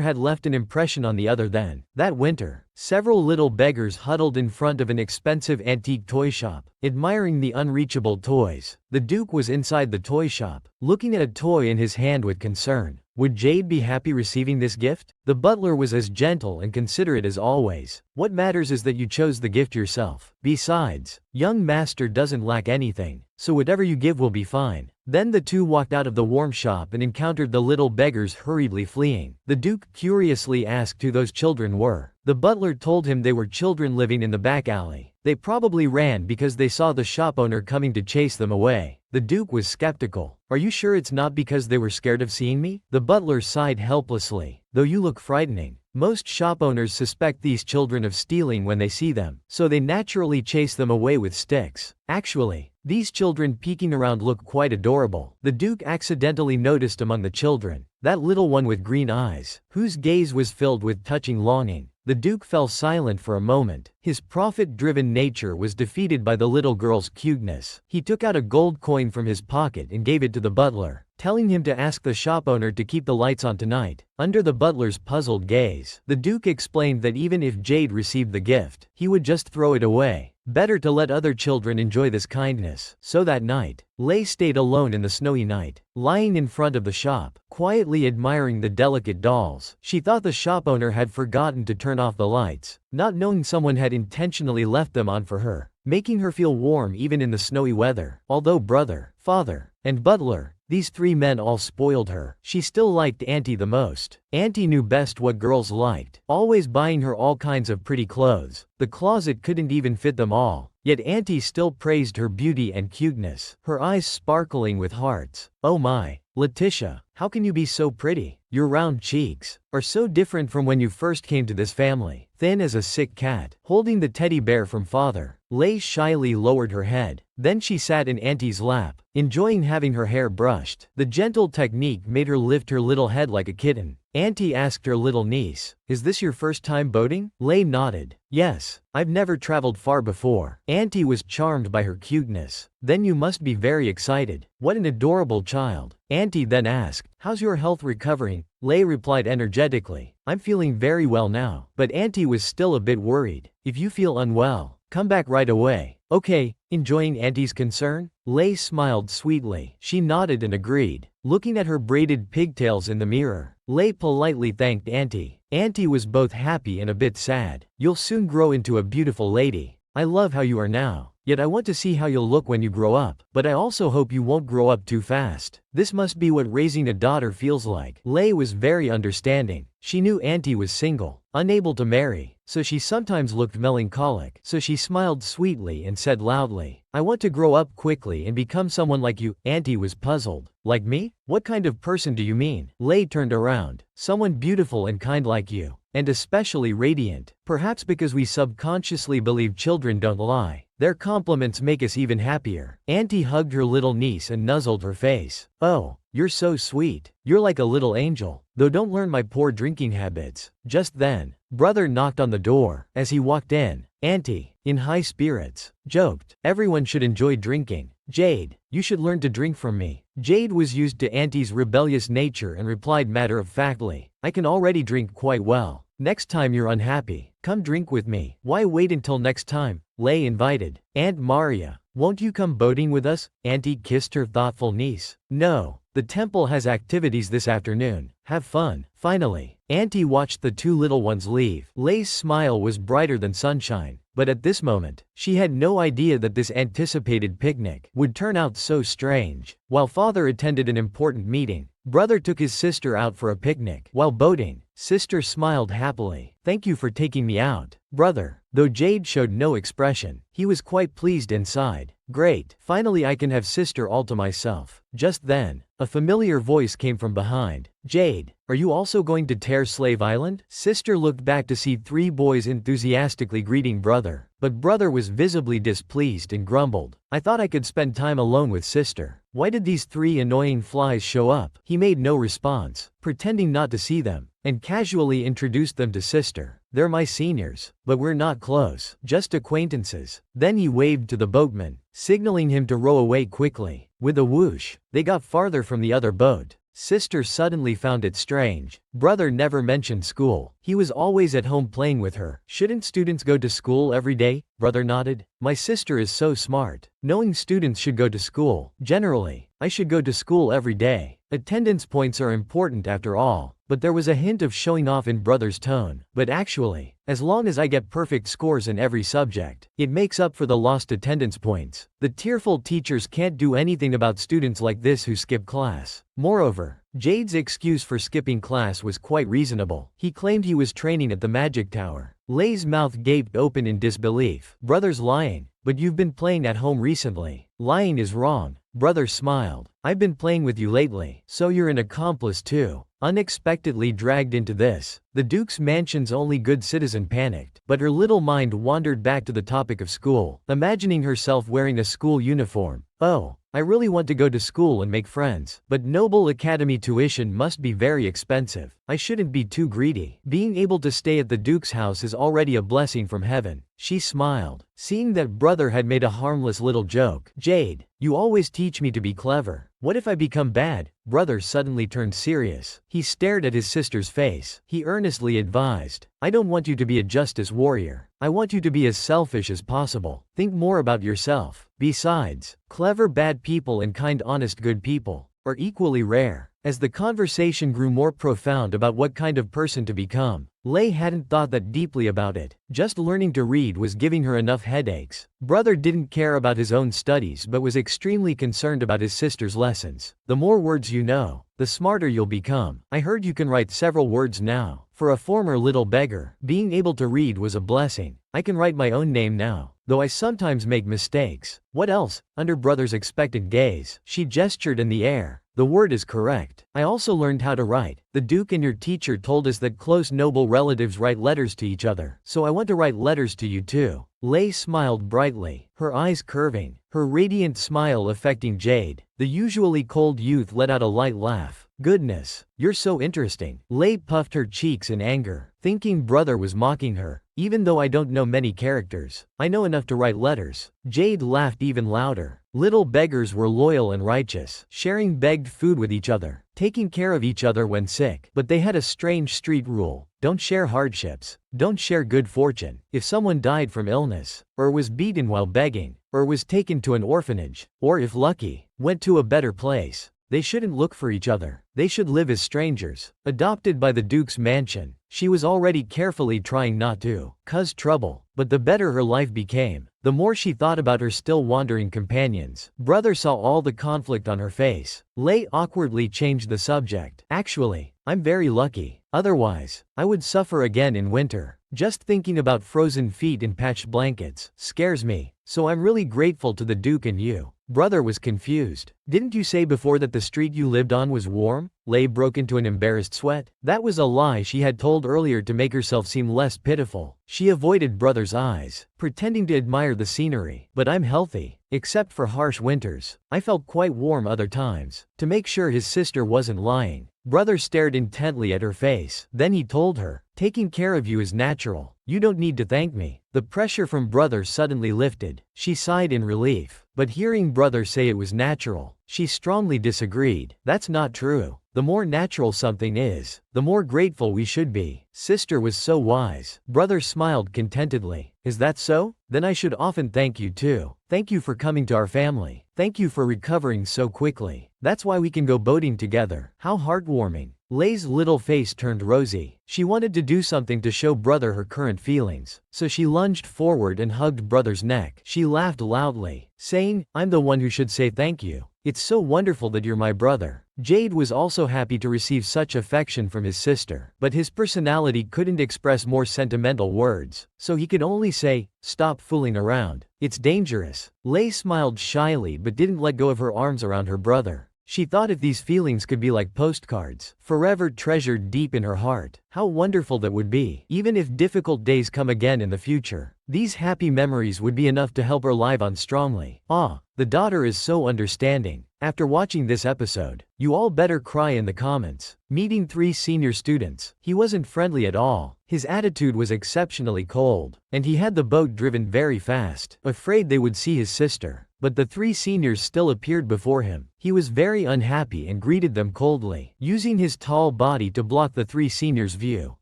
had left an impression on the other then. That winter, several little beggars huddled in front of an expensive antique toy shop, admiring the unreachable toys. The Duke was inside the toy shop, looking at a toy in his hand with concern. Would Jade be happy receiving this gift? The butler was as gentle and considerate as always. What matters is that you chose the gift yourself. Besides, young master doesn't lack anything, so whatever you give will be fine. Then the two walked out of the warm shop and encountered the little beggars hurriedly fleeing. The Duke curiously asked who those children were. The butler told him they were children living in the back alley. They probably ran because they saw the shop owner coming to chase them away. The Duke was skeptical. Are you sure it's not because they were scared of seeing me? The butler sighed helplessly. Though you look frightening. Most shop owners suspect these children of stealing when they see them, so they naturally chase them away with sticks. Actually, these children peeking around look quite adorable. The Duke accidentally noticed among the children that little one with green eyes, whose gaze was filled with touching longing. The Duke fell silent for a moment. His profit-driven nature was defeated by the little girl's cuteness. He took out a gold coin from his pocket and gave it to the butler, telling him to ask the shop owner to keep the lights on tonight. Under the butler's puzzled gaze, the Duke explained that even if Jade received the gift, he would just throw it away. Better to let other children enjoy this kindness. So that night, Lei stayed alone in the snowy night, lying in front of the shop, quietly admiring the delicate dolls. She thought the shop owner had forgotten to turn off the lights, not knowing someone had intentionally left them on for her, making her feel warm even in the snowy weather. Although brother, father, and butler, these three men all spoiled her, she still liked Auntie the most. Auntie knew best what girls liked, always buying her all kinds of pretty clothes. The closet couldn't even fit them all, yet Auntie still praised her beauty and cuteness, her eyes sparkling with hearts. Oh my, Letitia, how can you be so pretty? Your round cheeks are so different from when you first came to this family. Thin as a sick cat, holding the teddy bear from father, Lei shyly lowered her head. Then she sat in Auntie's lap, enjoying having her hair brushed. The gentle technique made her lift her little head like a kitten. Auntie asked her little niece, "Is this your first time boating?" Lei nodded. "Yes, I've never traveled far before." Auntie was charmed by her cuteness. "Then you must be very excited. What an adorable child." Auntie then asked, "How's your health recovering?" Lei replied energetically, "I'm feeling very well now." But Auntie was still a bit worried. "If you feel unwell, come back right away." "Okay." Enjoying Auntie's concern, Lei smiled sweetly. She nodded and agreed. Looking at her braided pigtails in the mirror, Lei politely thanked Auntie. Auntie was both happy and a bit sad. "You'll soon grow into a beautiful lady. I love how you are now. Yet I want to see how you'll look when you grow up. But I also hope you won't grow up too fast. This must be what raising a daughter feels like." Lei was very understanding. She knew Auntie was single, unable to marry, so she sometimes looked melancholic. So she smiled sweetly and said loudly, "I want to grow up quickly and become someone like you." Auntie was puzzled. "Like me? What kind of person do you mean?" Lei turned around. "Someone beautiful and kind like you. And especially radiant. Perhaps because we subconsciously believe children don't lie. Their compliments make us even happier." Auntie hugged her little niece and nuzzled her face. "Oh, you're so sweet. You're like a little angel. Though don't learn my poor drinking habits." Just then, brother knocked on the door. As he walked in, Auntie, in high spirits, joked, "Everyone should enjoy drinking. Jade, you should learn to drink from me." Jade was used to Auntie's rebellious nature and replied matter-of-factly, "I can already drink quite well. Next time you're unhappy, come drink with me." "Why wait until next time?" Lei invited. "Aunt Maria, won't you come boating with us?" Auntie kissed her thoughtful niece. "No, the temple has activities this afternoon. Have fun." Finally, Auntie watched the two little ones leave. Lei's smile was brighter than sunshine. But at this moment, she had no idea that this anticipated picnic would turn out so strange. While father attended an important meeting, brother took his sister out for a picnic. While boating, sister smiled happily. "Thank you for taking me out, brother." Though Jade showed no expression, he was quite pleased inside. "Great, finally I can have sister all to myself." Just then, a familiar voice came from behind. "Jade, are you also going to Tear Slave Island?" Sister looked back to see three boys enthusiastically greeting brother. But brother was visibly displeased and grumbled, "I thought I could spend time alone with sister. Why did these three annoying flies show up?" He made no response, pretending not to see them, and casually introduced them to sister. "They're my seniors, but we're not close, just acquaintances." Then he waved to the boatman, signaling him to row away quickly. With a whoosh, they got farther from the other boat. Sister suddenly found it strange. Brother never mentioned school. He was always at home playing with her. Shouldn't students go to school every day? Brother nodded. My sister is so smart. Knowing students should go to school. Generally, I should go to school every day. Attendance points are important after all. But there was a hint of showing off in brother's tone. But actually, as long as I get perfect scores in every subject, it makes up for the lost attendance points. The tearful teachers can't do anything about students like this who skip class. Moreover, Jade's excuse for skipping class was quite reasonable. He claimed he was training at the magic tower. Lay's mouth gaped open in disbelief. Brother's lying. But you've been playing at home recently. Lying is wrong. Brother smiled. I've been playing with you lately. So you're an accomplice too. Unexpectedly dragged into this, the Duke's mansion's only good citizen panicked, but her little mind wandered back to the topic of school, imagining herself wearing a school uniform. Oh, I really want to go to school and make friends, but Noble Academy tuition must be very expensive. I shouldn't be too greedy. Being able to stay at the Duke's house is already a blessing from heaven. She smiled, seeing that brother had made a harmless little joke. Jade, you always teach me to be clever. What if I become bad? Brother suddenly turned serious. He stared at his sister's face. He earnestly advised, I don't want you to be a justice warrior. I want you to be as selfish as possible. Think more about yourself. Besides, clever bad people and kind honest good people are equally rare. As the conversation grew more profound about what kind of person to become, Lay hadn't thought that deeply about it. Just learning to read was giving her enough headaches. Brother didn't care about his own studies but was extremely concerned about his sister's lessons. The more words you know, the smarter you'll become. I heard you can write several words now. For a former little beggar, being able to read was a blessing. I can write my own name now, though I sometimes make mistakes. What else? Under brother's expectant gaze, she gestured in the air. The word is correct. I also learned how to write. The Duke and your teacher told us that close noble relatives write letters to each other, so I want to write letters to you too. Lay smiled brightly, her eyes curving, her radiant smile affecting Jade. The usually cold youth let out a light laugh. Goodness, you're so interesting. Lay puffed her cheeks in anger, thinking brother was mocking her. Even though I don't know many characters, I know enough to write letters. Jade laughed even louder. Little beggars were loyal and righteous, sharing begged food with each other, taking care of each other when sick. But they had a strange street rule. Don't share hardships. Don't share good fortune. If someone died from illness, or was beaten while begging, or was taken to an orphanage, or if lucky, went to a better place, they shouldn't look for each other. They should live as strangers. Adopted by the Duke's mansion, she was already carefully trying not to cause trouble, but the better her life became, the more she thought about her still wandering companions. Brother saw all the conflict on her face. Lay awkwardly changed the subject. Actually, I'm very lucky. Otherwise, I would suffer again in winter. Just thinking about frozen feet and patched blankets scares me, so I'm really grateful to the Duke and you. Brother was confused. Didn't you say before that the street you lived on was warm? Lay broke into an embarrassed sweat. That was a lie she had told earlier to make herself seem less pitiful. She avoided brother's eyes, pretending to admire the scenery. But I'm healthy, except for harsh winters. I felt quite warm other times. To make sure his sister wasn't lying, brother stared intently at her face. Then he told her, taking care of you is natural. You don't need to thank me. The pressure from brother suddenly lifted. She sighed in relief. But hearing brother say it was natural, she strongly disagreed. That's not true. The more natural something is, the more grateful we should be. Sister was so wise. Brother smiled contentedly. Is that so? Then I should often thank you too. Thank you for coming to our family. Thank you for recovering so quickly. That's why we can go boating together. How heartwarming. Lay's little face turned rosy. She wanted to do something to show brother her current feelings, so she lunged forward and hugged brother's neck. She laughed loudly, saying, I'm the one who should say thank you. It's so wonderful that you're my brother. Jade was also happy to receive such affection from his sister, but his personality couldn't express more sentimental words, so he could only say, stop fooling around. It's dangerous. Lay smiled shyly but didn't let go of her arms around her brother. She thought if these feelings could be like postcards, forever treasured deep in her heart, how wonderful that would be. Even if difficult days come again in the future, these happy memories would be enough to help her live on strongly. The daughter is so understanding. After watching this episode, you all better cry in the comments. Meeting 3 senior students, he wasn't friendly at all. His attitude was exceptionally cold, and he had the boat driven very fast, afraid they would see his sister. But the 3 seniors still appeared before him. He was very unhappy and greeted them coldly, using his tall body to block the three seniors' view.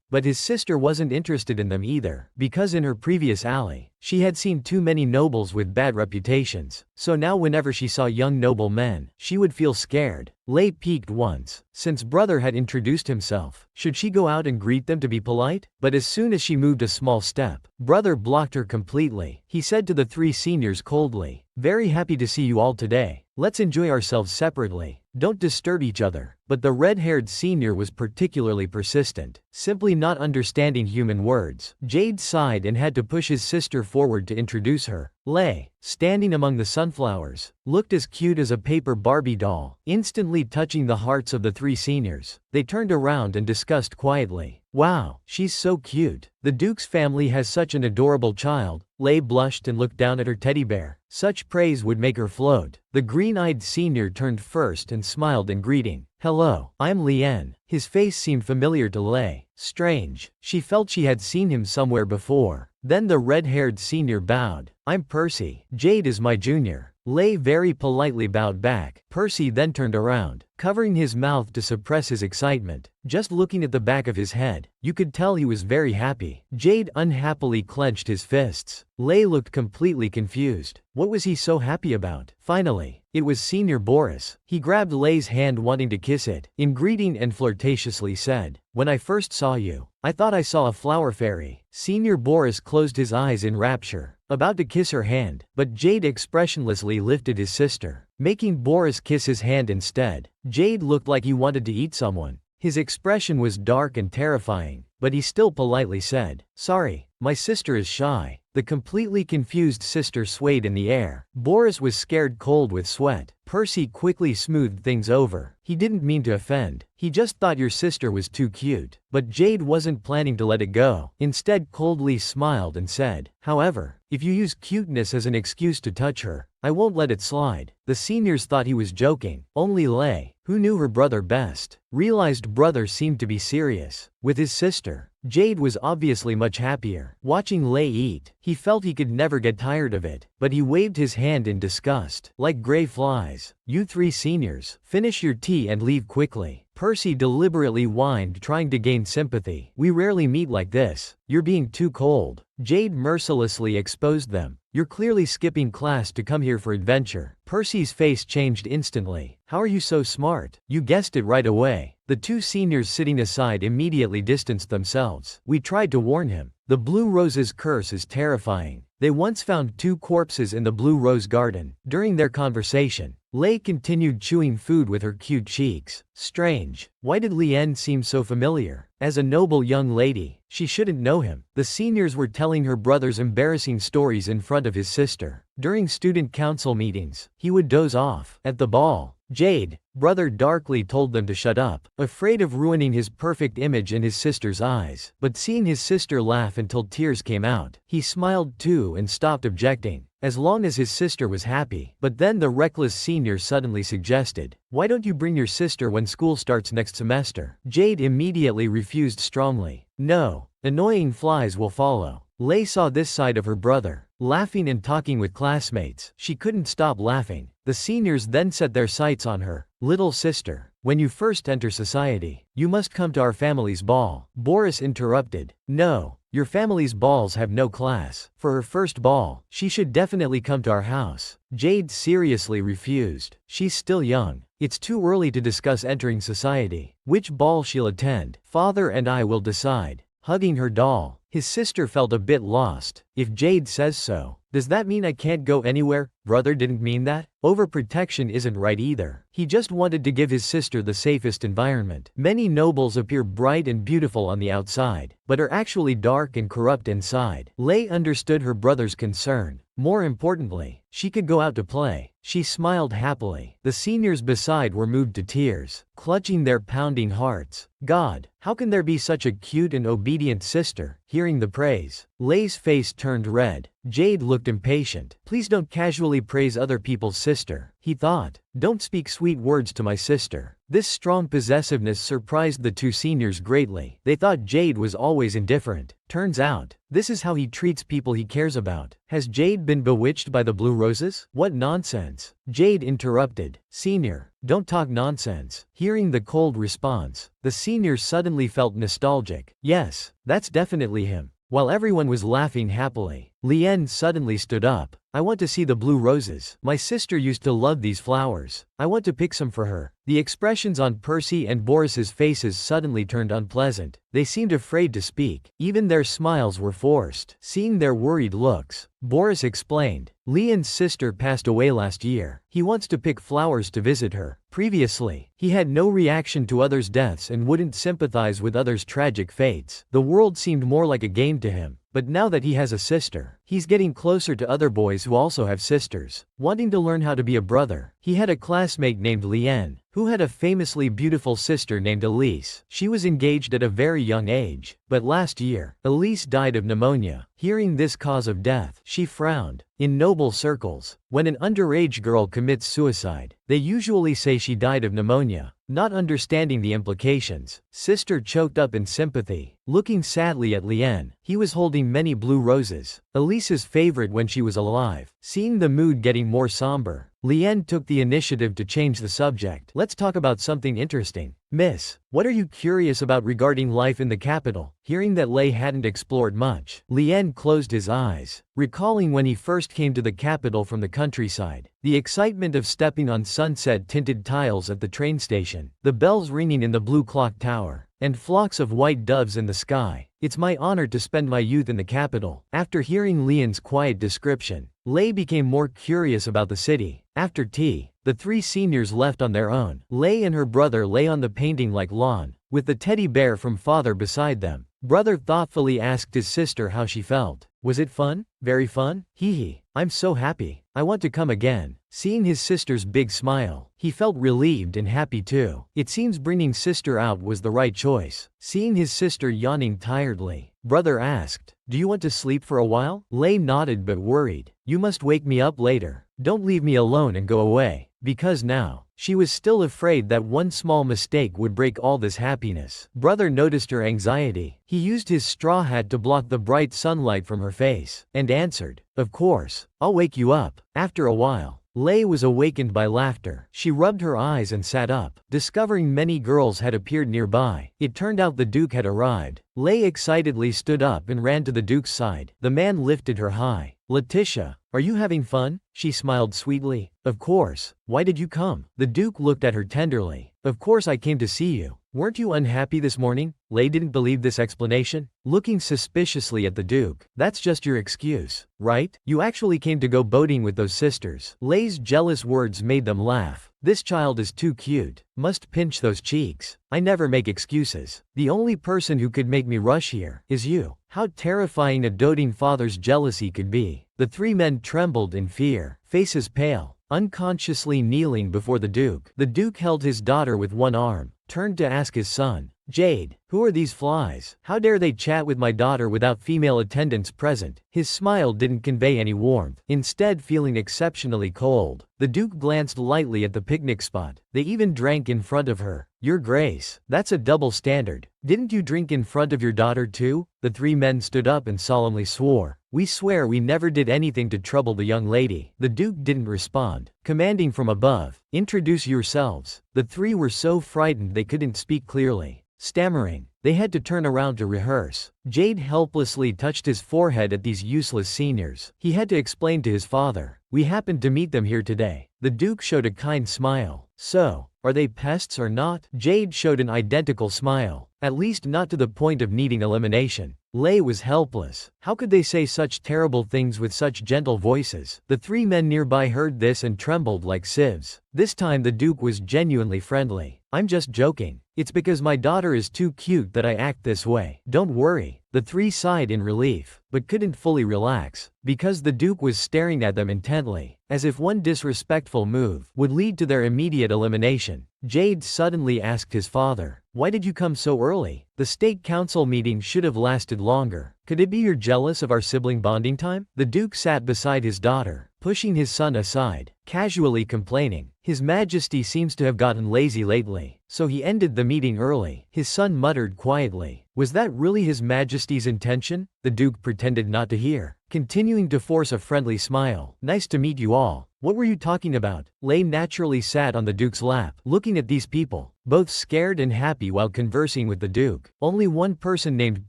But his sister wasn't interested in them either, because in her previous alley, she had seen too many nobles with bad reputations, so now whenever she saw young noble men, she would feel scared. Lei peeked once, since brother had introduced himself. Should she go out and greet them to be polite? But as soon as she moved a small step, brother blocked her completely. He said to the three seniors coldly, "Very happy to see you all today. Let's enjoy ourselves separately. Don't disturb each other." But the red-haired senior was particularly persistent, simply not understanding human words. Jade sighed and had to push his sister forward to introduce her. Lei, standing among the sunflowers, looked as cute as a paper Barbie doll, instantly touching the hearts of the three seniors. They turned around and discussed quietly, "Wow, she's so cute. The Duke's family has such an adorable child." Lei blushed and looked down at her teddy bear. Such praise would make her float. The green-eyed senior turned first and smiled in greeting. "Hello, I'm Lien." His face seemed familiar to Lei. Strange. She felt she had seen him somewhere before. Then the red-haired senior bowed. "I'm Percy. Jade is my junior." Lei very politely bowed back. Percy then turned around, covering his mouth to suppress his excitement. Just looking at the back of his head, you could tell he was very happy. Jade unhappily clenched his fists. Lei looked completely confused. What was he so happy about? Finally, it was Senior Boris. He grabbed Lei's hand wanting to kiss it. In greeting and flirtatiously said, "When I first saw you, I thought I saw a flower fairy." Senior Boris closed his eyes in rapture, about to kiss her hand, but Jade expressionlessly lifted his sister, making Boris kiss his hand instead. Jade looked like he wanted to eat someone. His expression was dark and terrifying, but he still politely said, "Sorry, my sister is shy." The completely confused sister swayed in the air. Boris was scared cold with sweat. Percy quickly smoothed things over. He didn't mean to offend. He just thought your sister was too cute. But Jade wasn't planning to let it go. Instead coldly smiled and said, "However, if you use cuteness as an excuse to touch her, I won't let it slide." The seniors thought he was joking. Only Lei, who knew her brother best, realized brother seemed to be serious. With his sister, Jade was obviously much happier. Watching Lei eat, he felt he could never get tired of it, but he waved his hand in disgust. "Like gray flies. You three seniors, finish your tea and leave quickly." Percy deliberately whined, trying to gain sympathy. "We rarely meet like this. You're being too cold." Jade mercilessly exposed them. "You're clearly skipping class to come here for adventure." Percy's face changed instantly. "How are you so smart? You guessed it right away." The two seniors sitting aside immediately distanced themselves. "We tried to warn him. The Blue Rose's curse is terrifying." They once found two corpses in the Blue Rose garden. During their conversation, Lei continued chewing food with her cute cheeks. Strange. Why did Lien seem so familiar? As a noble young lady, she shouldn't know him. The seniors were telling her brother's embarrassing stories in front of his sister. During student council meetings, he would doze off. At the ball, Jade, brother darkly told them to shut up, afraid of ruining his perfect image in his sister's eyes. But seeing his sister laugh until tears came out, he smiled too and stopped objecting, as long as his sister was happy. But then the reckless senior suddenly suggested, "Why don't you bring your sister when school starts next semester?" Jade immediately refused strongly. "No, annoying flies will follow." Lei saw this side of her brother, laughing and talking with classmates. She couldn't stop laughing. The seniors then set their sights on her. "Little sister, when you first enter society, you must come to our family's ball." Boris interrupted, "No, your family's balls have no class. For her first ball, she should definitely come to our house." Jade seriously refused. She's still young. It's too early to discuss entering society. Which ball she'll attend, father and I will decide. Hugging her doll, his sister felt a bit lost. "If Jade says so, does that mean I can't go anywhere?" Brother didn't mean that. Overprotection isn't right either. He just wanted to give his sister the safest environment. Many nobles appear bright and beautiful on the outside, but are actually dark and corrupt inside. Lei understood her brother's concern. More importantly, she could go out to play. She smiled happily. The seniors beside were moved to tears, clutching their pounding hearts. God, how can there be such a cute and obedient sister? Hearing the praise, Lei's face turned red. Jade looked impatient. "Please don't casually praise other people's sister," he thought. "Don't speak sweet words to my sister." This strong possessiveness surprised the two seniors greatly. They thought Jade was always indifferent. Turns out, this is how he treats people he cares about. Has Jade been bewitched by the blue roses? What nonsense. Jade interrupted. Senior, don't talk nonsense. Hearing the cold response, the senior suddenly felt nostalgic. Yes, that's definitely him. While everyone was laughing happily, Lien suddenly stood up. I want to see the blue roses. My sister used to love these flowers. I want to pick some for her. The expressions on Percy and Boris's faces suddenly turned unpleasant. They seemed afraid to speak. Even their smiles were forced. Seeing their worried looks, Boris explained, Lien's sister passed away last year. He wants to pick flowers to visit her. Previously, he had no reaction to others' deaths and wouldn't sympathize with others' tragic fates. The world seemed more like a game to him. But now that he has a sister, he's getting closer to other boys who also have sisters, wanting to learn how to be a brother. He had a classmate named Lien, who had a famously beautiful sister named Elise. She was engaged at a very young age, but last year, Elise died of pneumonia. Hearing this cause of death, she frowned. In noble circles, when an underage girl commits suicide, they usually say she died of pneumonia. Not understanding the implications, sister choked up in sympathy, looking sadly at Lien. He was holding many blue roses, Elise's favorite when she was alive. Seeing the mood getting more somber, Lien took the initiative to change the subject. Let's talk about something interesting. Miss, what are you curious about regarding life in the capital? Hearing that Lei hadn't explored much, Lien closed his eyes, recalling when he first came to the capital from the countryside. The excitement of stepping on sunset-tinted tiles at the train station, the bells ringing in the blue clock tower, and flocks of white doves in the sky. It's my honor to spend my youth in the capital. After hearing Lien's quiet description, Lei became more curious about the city. After tea, the three seniors left on their own. Lei and her brother lay on the painting-like lawn, with the teddy bear from father beside them. Brother thoughtfully asked his sister how she felt. Was it fun? Very fun? Hee hee. I'm so happy. I want to come again. Seeing his sister's big smile, he felt relieved and happy too. It seems bringing sister out was the right choice. Seeing his sister yawning tiredly, brother asked, do you want to sleep for a while? Lei nodded but worried. You must wake me up later. Don't leave me alone and go away. Because now, she was still afraid that one small mistake would break all this happiness. Brother noticed her anxiety. He used his straw hat to block the bright sunlight from her face, and answered, of course, I'll wake you up. After a while, Lei was awakened by laughter. She rubbed her eyes and sat up, discovering many girls had appeared nearby. It turned out the Duke had arrived. Lei excitedly stood up and ran to the Duke's side. The man lifted her high. Letitia, are you having fun? She smiled sweetly. Of course. Why did you come? The Duke looked at her tenderly. Of course I came to see you. Weren't you unhappy this morning? Lei didn't believe this explanation, looking suspiciously at the Duke. That's just your excuse, right? You actually came to go boating with those sisters. Lei's jealous words made them laugh. This child is too cute. Must pinch those cheeks. I never make excuses. The only person who could make me rush here is you. How terrifying a doting father's jealousy could be. The three men trembled in fear, faces pale, unconsciously kneeling before the Duke. The Duke held his daughter with one arm, turned to ask his son, Jade, who are these flies? How dare they chat with my daughter without female attendants present? His smile didn't convey any warmth, instead feeling exceptionally cold. The Duke glanced lightly at the picnic spot. They even drank in front of her. Your Grace, that's a double standard. Didn't you drink in front of your daughter too? The three men stood up and solemnly swore. We swear we never did anything to trouble the young lady. The Duke didn't respond, commanding from above, introduce yourselves. The three were so frightened they couldn't speak clearly. Stammering, they had to turn around to rehearse. Jade helplessly touched his forehead at these useless seniors. He had to explain to his father. We happened to meet them here today. The Duke showed a kind smile. So, are they pests or not? Jade showed an identical smile, at least not to the point of needing elimination. Lei was helpless. How could they say such terrible things with such gentle voices? The three men nearby heard this and trembled like sieves. This time the Duke was genuinely friendly. I'm just joking. It's because my daughter is too cute that I act this way. Don't worry. The three sighed in relief, but couldn't fully relax, because the Duke was staring at them intently, as if one disrespectful move would lead to their immediate elimination. Jade suddenly asked his father, why did you come so early? The state council meeting should have lasted longer. Could it be you're jealous of our sibling bonding time? The Duke sat beside his daughter, pushing his son aside, casually complaining. His Majesty seems to have gotten lazy lately, so he ended the meeting early. His son muttered quietly. Was that really His Majesty's intention? The Duke pretended not to hear, continuing to force a friendly smile. Nice to meet you all. What were you talking about? Lei naturally sat on the Duke's lap, looking at these people, both scared and happy while conversing with the Duke. Only one person named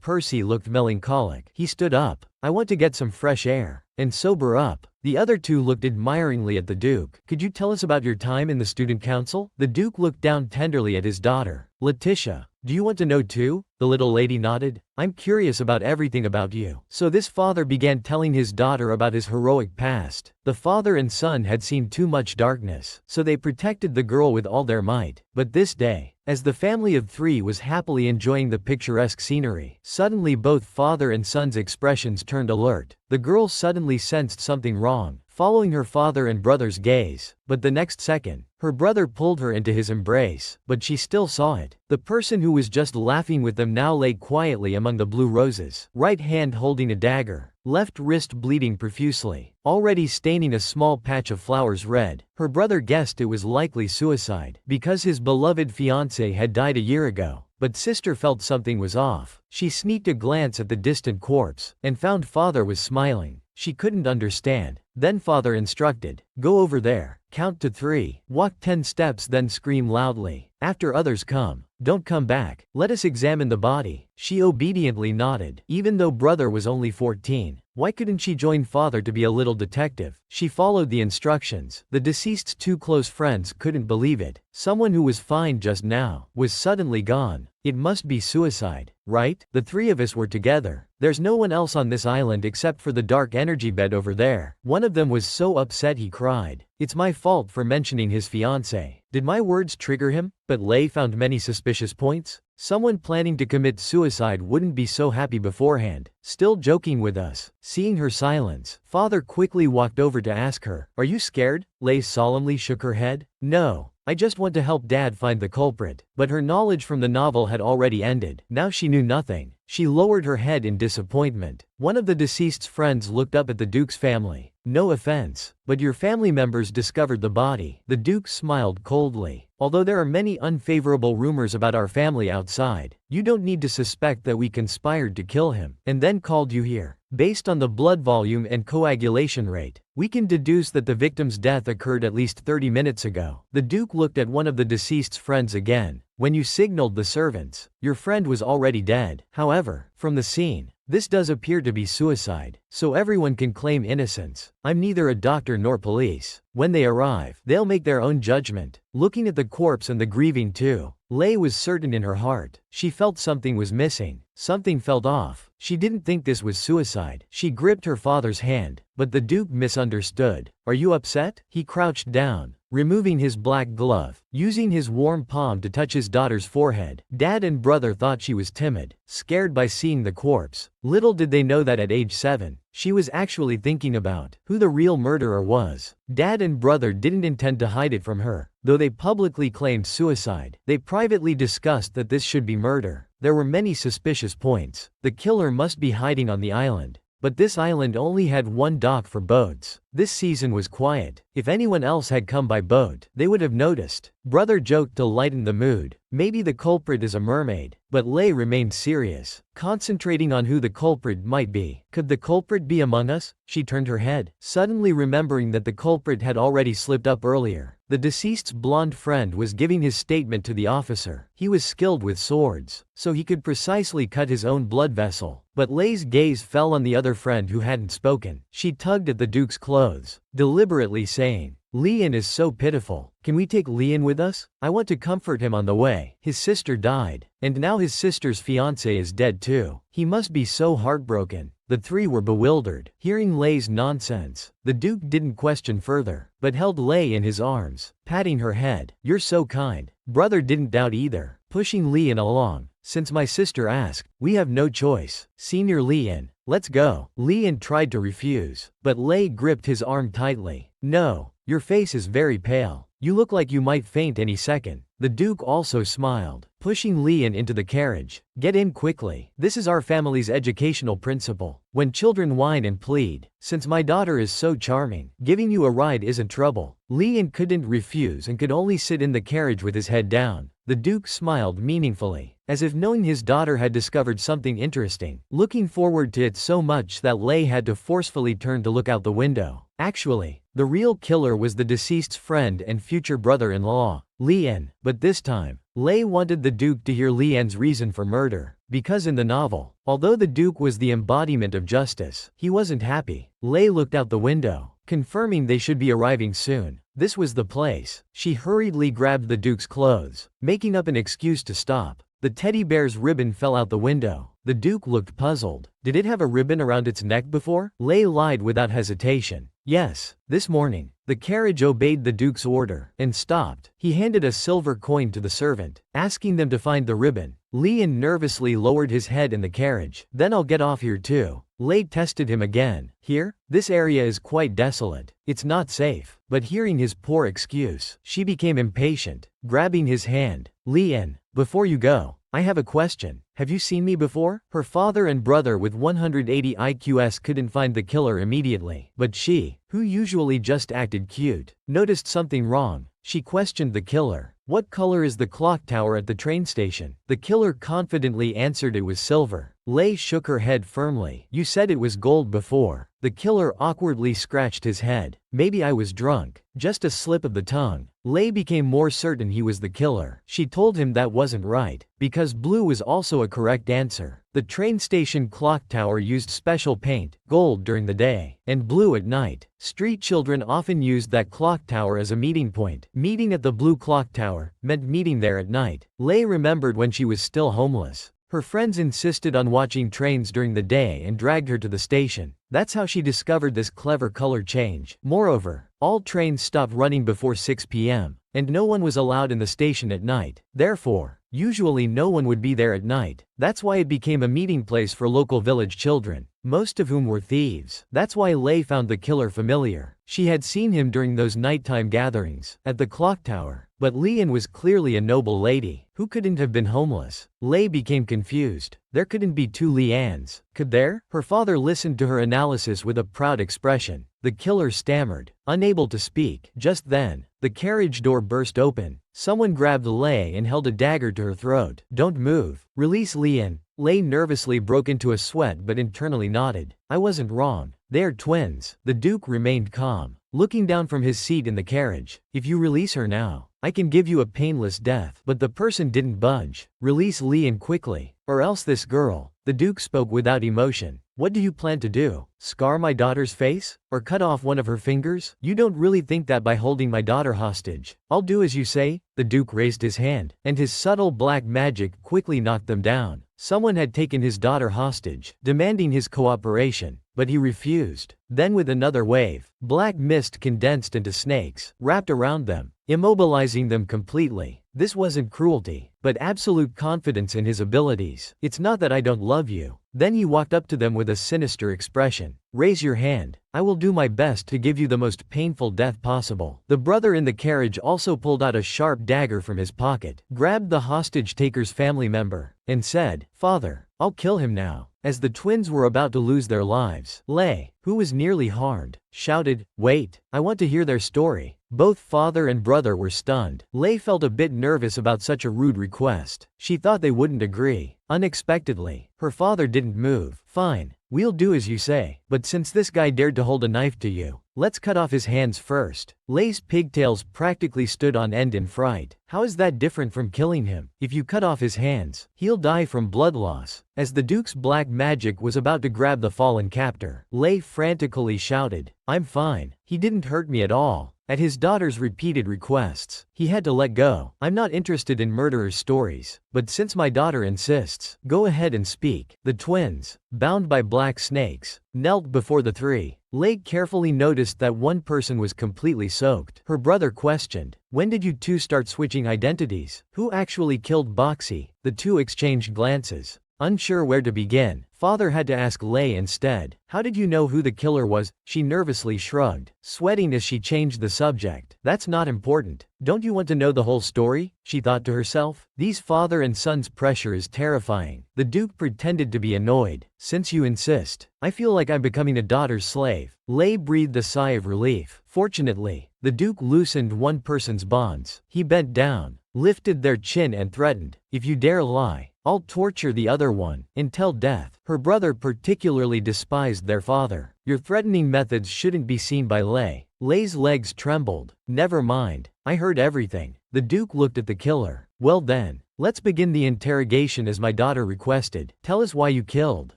Percy looked melancholic. He stood up. I want to get some fresh air and sober up. The other two looked admiringly at the Duke. Could you tell us about your time in the student council? The Duke looked down tenderly at his daughter. Letitia, do you want to know too? The little lady nodded. I'm curious about everything about you. So this father began telling his daughter about his heroic past. The father and son had seen too much darkness, so they protected the girl with all their might. But this day, as the family of three was happily enjoying the picturesque scenery, suddenly both father and son's expressions turned alert. The girl suddenly sensed something wrong, following her father and brother's gaze, but the next second, her brother pulled her into his embrace, but she still saw it. The person who was just laughing with them now lay quietly among the blue roses, right hand holding a dagger, left wrist bleeding profusely, already staining a small patch of flowers red. Her brother guessed it was likely suicide, because his beloved fiancé had died a year ago. But sister felt something was off. She sneaked a glance at the distant corpse, and found father was smiling. She couldn't understand. Then father instructed, go over there, count to 3, walk 10 steps then scream loudly. After others come, don't come back. Let us examine the body. She obediently nodded. Even though brother was only 14, why couldn't she join father to be a little detective? She followed the instructions. The deceased's two close friends couldn't believe it. Someone who was fine just now was suddenly gone. It must be suicide, right? The three of us were together. There's no one else on this island except for the dark energy bed over there. One of them was so upset he cried. It's my fault for mentioning his fiancé. Did my words trigger him? But Lei found many suspicious points. Someone planning to commit suicide wouldn't be so happy beforehand. Still joking with us. Seeing her silence, father quickly walked over to ask her, are you scared? Lei solemnly shook her head. No. I just want to help dad find the culprit. But her knowledge from the novel had already ended. Now she knew nothing. She lowered her head in disappointment. One of the deceased's friends looked up at the Duke's family. No offense, but your family members discovered the body. The Duke smiled coldly. Although there are many unfavorable rumors about our family outside, you don't need to suspect that we conspired to kill him, and then called you here. Based on the blood volume and coagulation rate, we can deduce that the victim's death occurred at least 30 minutes ago. The Duke looked at one of the deceased's friends again. When you signaled the servants, your friend was already dead. However, from the scene, this does appear to be suicide, so everyone can claim innocence. I'm neither a doctor nor police. When they arrive, they'll make their own judgment. Looking at the corpse and the grieving too, Lei was certain in her heart. She felt something was missing. Something felt off. She didn't think this was suicide. She gripped her father's hand, but the Duke misunderstood. Are you upset? He crouched down, removing his black glove, using his warm palm to touch his daughter's forehead. Dad and brother thought she was timid, scared by seeing the corpse. Little did they know that at age 7, she was actually thinking about who the real murderer was. Dad and brother didn't intend to hide it from her. Though they publicly claimed suicide, they privately discussed that this should be murder. There were many suspicious points. The killer must be hiding on the island. But this island only had one dock for boats. This season was quiet. If anyone else had come by boat, they would have noticed. Brother joked to lighten the mood. Maybe the culprit is a mermaid. But Lei remained serious, concentrating on who the culprit might be. Could the culprit be among us? She turned her head, suddenly remembering that the culprit had already slipped up earlier. The deceased's blonde friend was giving his statement to the officer. He was skilled with swords, so he could precisely cut his own blood vessel. But Lei's gaze fell on the other friend who hadn't spoken. She tugged at the Duke's clothes, deliberately saying, Lian is so pitiful. Can we take Lian with us? I want to comfort him on the way. His sister died, and now his sister's fiancé is dead too. He must be so heartbroken. The three were bewildered, hearing Lei's nonsense. The Duke didn't question further, but held Lei in his arms, patting her head. You're so kind. Brother didn't doubt either, pushing Lian along. Since my sister asked, we have no choice. Senior Lian, let's go. Lian tried to refuse, but Lei gripped his arm tightly. No, your face is very pale. You look like you might faint any second. The Duke also smiled, pushing Lian into the carriage. Get in quickly. This is our family's educational principle. When children whine and plead, since my daughter is so charming, giving you a ride isn't trouble. Lian couldn't refuse and could only sit in the carriage with his head down. The Duke smiled meaningfully, as if knowing his daughter had discovered something interesting, looking forward to it so much that Lei had to forcefully turn to look out the window. Actually, the real killer was the deceased's friend and future brother-in-law, Lian, but this time, Lei wanted the Duke to hear Lian's reason for murder, because in the novel, although the Duke was the embodiment of justice, he wasn't happy. Lei looked out the window, confirming they should be arriving soon. This was the place. She hurriedly grabbed the Duke's clothes, making up an excuse to stop. The teddy bear's ribbon fell out the window. The Duke looked puzzled. Did it have a ribbon around its neck before? Lei lied without hesitation. Yes, this morning. The carriage obeyed the Duke's order and stopped. He handed a silver coin to the servant, asking them to find the ribbon. Lian nervously lowered his head in the carriage. Then I'll get off here too. Lei tested him again. Here? This area is quite desolate. It's not safe. But hearing his poor excuse, she became impatient, grabbing his hand. Lian, before you go, I have a question. Have you seen me before? Her father and brother with 180 IQs couldn't find the killer immediately. But she, who usually just acted cute, noticed something wrong. She questioned the killer. What color is the clock tower at the train station? The killer confidently answered it was silver. Lei shook her head firmly. You said it was gold before. The killer awkwardly scratched his head. Maybe I was drunk. Just a slip of the tongue. Lei became more certain he was the killer. She told him that wasn't right, because blue was also a correct answer. The train station clock tower used special paint, gold during the day, and blue at night. Street children often used that clock tower as a meeting point. Meeting at the blue clock tower meant meeting there at night. Lei remembered when she was still homeless. Her friends insisted on watching trains during the day and dragged her to the station. That's how she discovered this clever color change. Moreover, all trains stopped running before 6 p.m., and no one was allowed in the station at night. Therefore, usually no one would be there at night. That's why it became a meeting place for local village children, most of whom were thieves. That's why Lei found the killer familiar. She had seen him during those nighttime gatherings at the clock tower. But Lian was clearly a noble lady, who couldn't have been homeless. Lei became confused. There couldn't be two Lians, could there? Her father listened to her analysis with a proud expression. The killer stammered, unable to speak. Just then, the carriage door burst open. Someone grabbed Lei and held a dagger to her throat. Don't move. Release Lian. Lei nervously broke into a sweat but internally nodded. I wasn't wrong. They're twins. The Duke remained calm, looking down from his seat in the carriage. If you release her now, I can give you a painless death. But the person didn't budge. Release Lian quickly, or else this girl. The Duke spoke without emotion. What do you plan to do? Scar my daughter's face? Or cut off one of her fingers? You don't really think that by holding my daughter hostage. I'll do as you say. The Duke raised his hand, and his subtle black magic quickly knocked them down. Someone had taken his daughter hostage, demanding his cooperation, but he refused. Then with another wave, black mist condensed into snakes, wrapped around them, immobilizing them completely. This wasn't cruelty, but absolute confidence in his abilities. It's not that I don't love you. Then he walked up to them with a sinister expression. Raise your hand. I will do my best to give you the most painful death possible. The brother in the carriage also pulled out a sharp dagger from his pocket, grabbed the hostage-taker's family member, and said, Father, I'll kill him now. As the twins were about to lose their lives, Lei, who was nearly harmed, shouted, Wait, I want to hear their story. Both father and brother were stunned. Lei felt a bit nervous about such a rude request. She thought they wouldn't agree. Unexpectedly, her father didn't move. Fine, we'll do as you say. But since this guy dared to hold a knife to you, let's cut off his hands first. Lei's pigtails practically stood on end in fright. How is that different from killing him? If you cut off his hands, he'll die from blood loss. As the Duke's black magic was about to grab the fallen captor, Lei frantically shouted, I'm fine. He didn't hurt me at all. At his daughter's repeated requests, he had to let go. I'm not interested in murderers' stories, but since my daughter insists, go ahead and speak. The twins, bound by black snakes, knelt before the three. Lei carefully noticed that one person was completely soaked. Her brother questioned, when did you two start switching identities? Who actually killed Boxy? The two exchanged glances. Unsure where to begin, father had to ask Lei instead. How did you know who the killer was? She nervously shrugged, sweating as she changed the subject. That's not important. Don't you want to know the whole story? She thought to herself. These father and son's pressure is terrifying. The Duke pretended to be annoyed. Since you insist, I feel like I'm becoming a daughter's slave. Lei breathed a sigh of relief. Fortunately, the Duke loosened one person's bonds. He bent down, lifted their chin and threatened, if you dare lie, I'll torture the other one, until death. Her brother particularly despised their father. Your threatening methods shouldn't be seen by Lei. Lei's legs trembled. Never mind, I heard everything. The Duke looked at the killer. Well then, let's begin the interrogation as my daughter requested. Tell us why you killed.